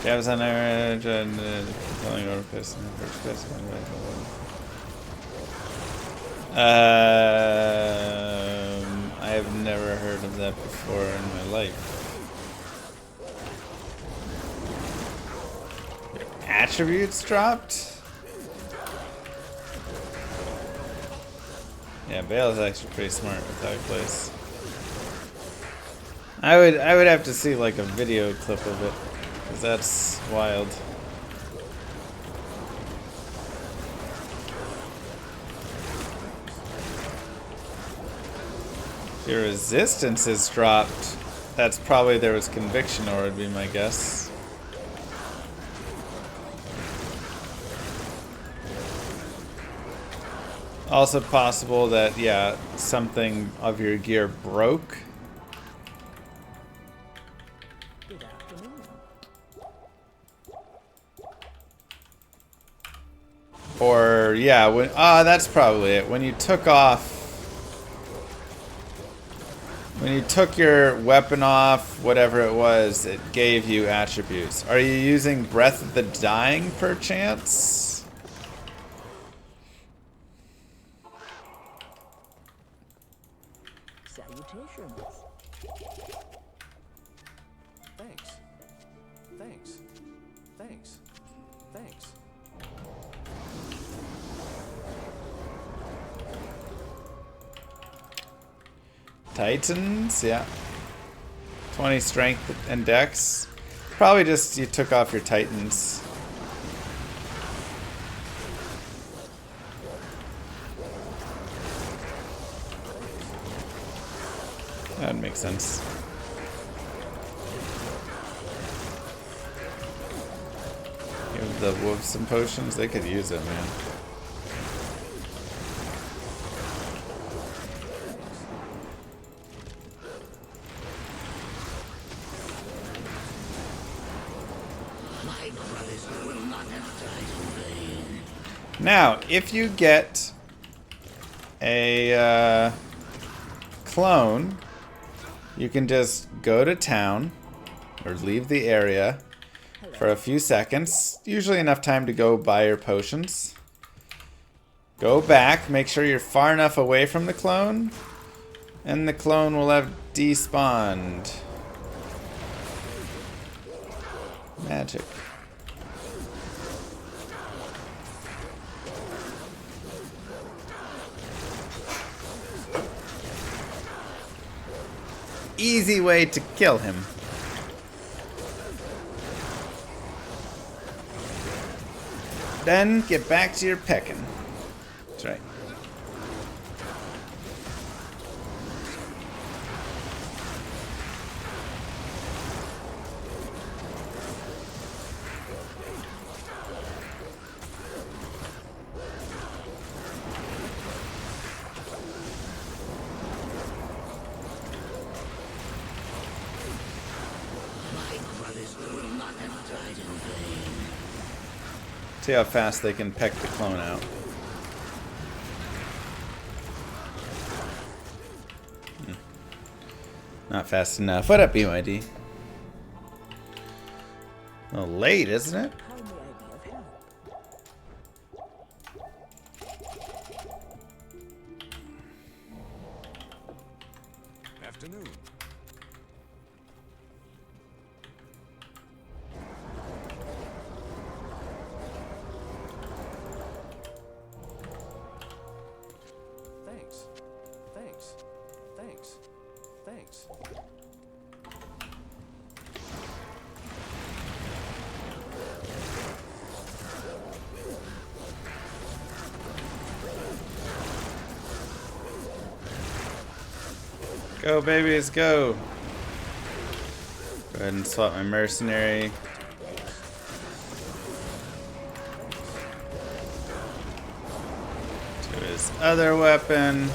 Speaker 1: Jabs on average and telling over piston first piston. I have never heard of that before in my life. Attributes dropped? Yeah, Bale's actually pretty smart with how he plays. I would have to see like a video clip of it, because that's wild. If your resistance is dropped, that's probably there was conviction, or would be my guess. Also possible that, yeah, something of your gear broke.
Speaker 4: Good afternoon.
Speaker 1: Or, yeah, when, that's probably it. When you took your weapon off, whatever it was, it gave you attributes. Are you using Breath of the Dying, perchance?
Speaker 4: Salutations.
Speaker 7: Thanks. Thanks. Thanks. Thanks.
Speaker 1: Titans, yeah. 20 strength and dex. Probably just you took off your Titans. That would make sense. Give the wolves some potions. They could use it, man. Now, if you get a clone, you can just go to town or leave the area for a few seconds, usually enough time to go buy your potions. Go back, make sure you're far enough away from the clone, and the clone will have despawned. Magic. Easy way to kill him. Then get back to your pecking. That's right. See how fast they can peck the clone out. Not fast enough. What up, BYD? A little late, isn't it?
Speaker 4: How may I be of help?
Speaker 2: Afternoon.
Speaker 7: Thanks. Thanks. Thanks. Thanks.
Speaker 1: Go, babies, go. Go ahead and swap my mercenary. To his other weapon.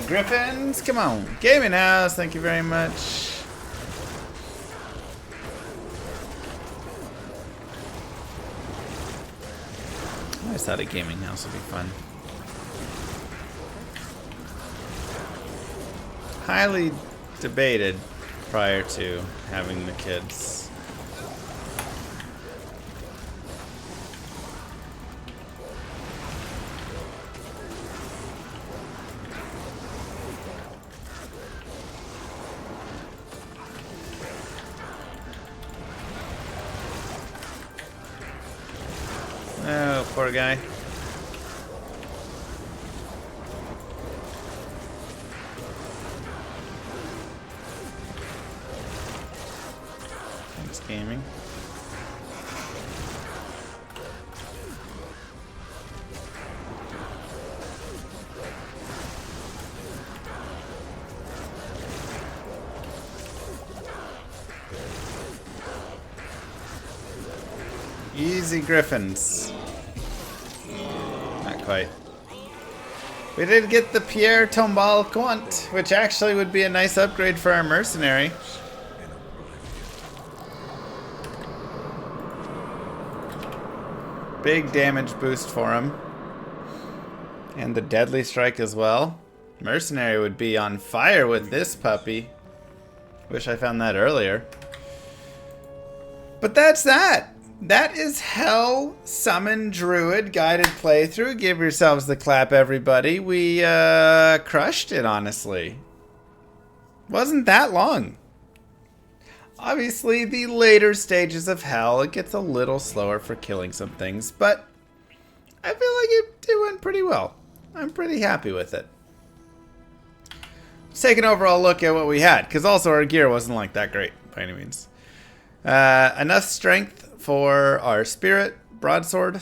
Speaker 1: Griffins, come on. Gaming house, thank you very much. I always thought a gaming house would be fun. Highly debated prior to having the kids. Oh, poor guy. Thanks, gaming. Easy griffins. Not quite. We did get the Pierre Tombal Quant, which actually would be a nice upgrade for our mercenary. Big damage boost for him. And the deadly strike as well. Mercenary would be on fire with this puppy. Wish I found that earlier. But that's that. That is Hell Summon Druid guided playthrough. Give yourselves the clap, everybody. We crushed it, honestly. Wasn't that long. Obviously, the later stages of Hell, it gets a little slower for killing some things, but I feel like it went pretty well. I'm pretty happy with it. Let's take an overall look at what we had, because also our gear wasn't like that great by any means. Enough strength for our spirit broadsword,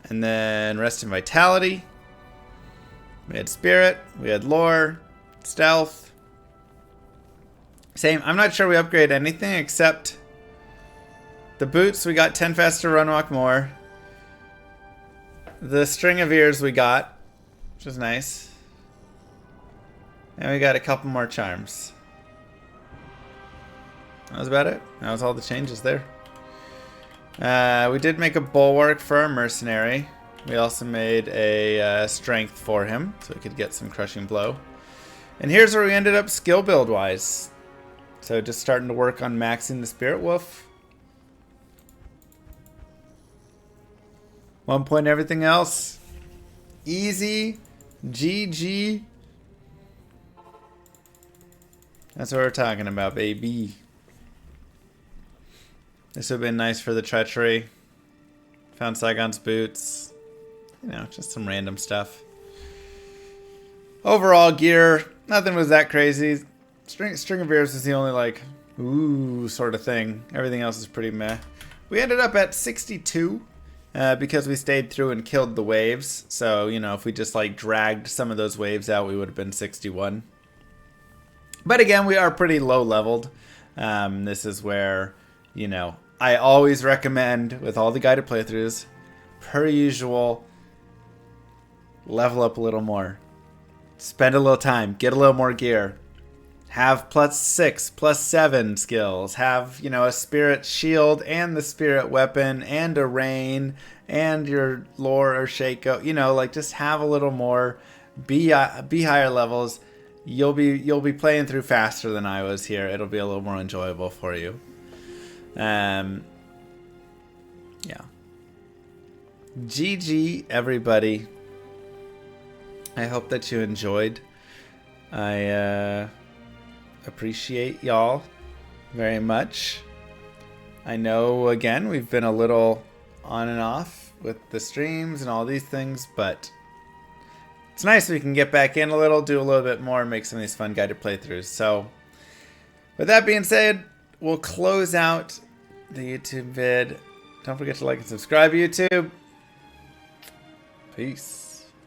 Speaker 1: and then rest and vitality. We had spirit, we had lore, stealth. Same. I'm not sure we upgrade anything except the boots. We got 10 faster run walk more. The string of ears we got, which was nice, and we got a couple more charms. That was about it. That was all the changes there. We did make a bulwark for our mercenary. We also made a strength for him, so he could get some crushing blow. And here's where we ended up skill build wise. So just starting to work on maxing the Spirit Wolf. 1 point everything else. Easy. GG. That's what we're talking about, baby. This would have been nice for the treachery. Found Saigon's boots. You know, just some random stuff. Overall gear, nothing was that crazy. String of ears was the only like, ooh, sort of thing. Everything else is pretty meh. We ended up at 62 because we stayed through and killed the waves. So, you know, if we just like dragged some of those waves out, we would have been 61. But again, we are pretty low leveled. This is where, you know, I always recommend, with all the guided playthroughs, per usual, level up a little more. Spend a little time. Get a little more gear. Have +6, +7 skills. Have, you know, a spirit shield and the spirit weapon and a rain and your lore or shako. You know, like just have a little more. Be higher levels. You'll be playing through faster than I was here. It'll be a little more enjoyable for you. Yeah. GG, everybody. I hope that you enjoyed. I appreciate y'all very much. I know, again, we've been a little on and off with the streams and all these things, but it's nice we can get back in a little, do a little bit more, and make some of these fun guided playthroughs. So, with that being said, we'll close out the YouTube vid. Don't forget to like and subscribe, YouTube. Peace.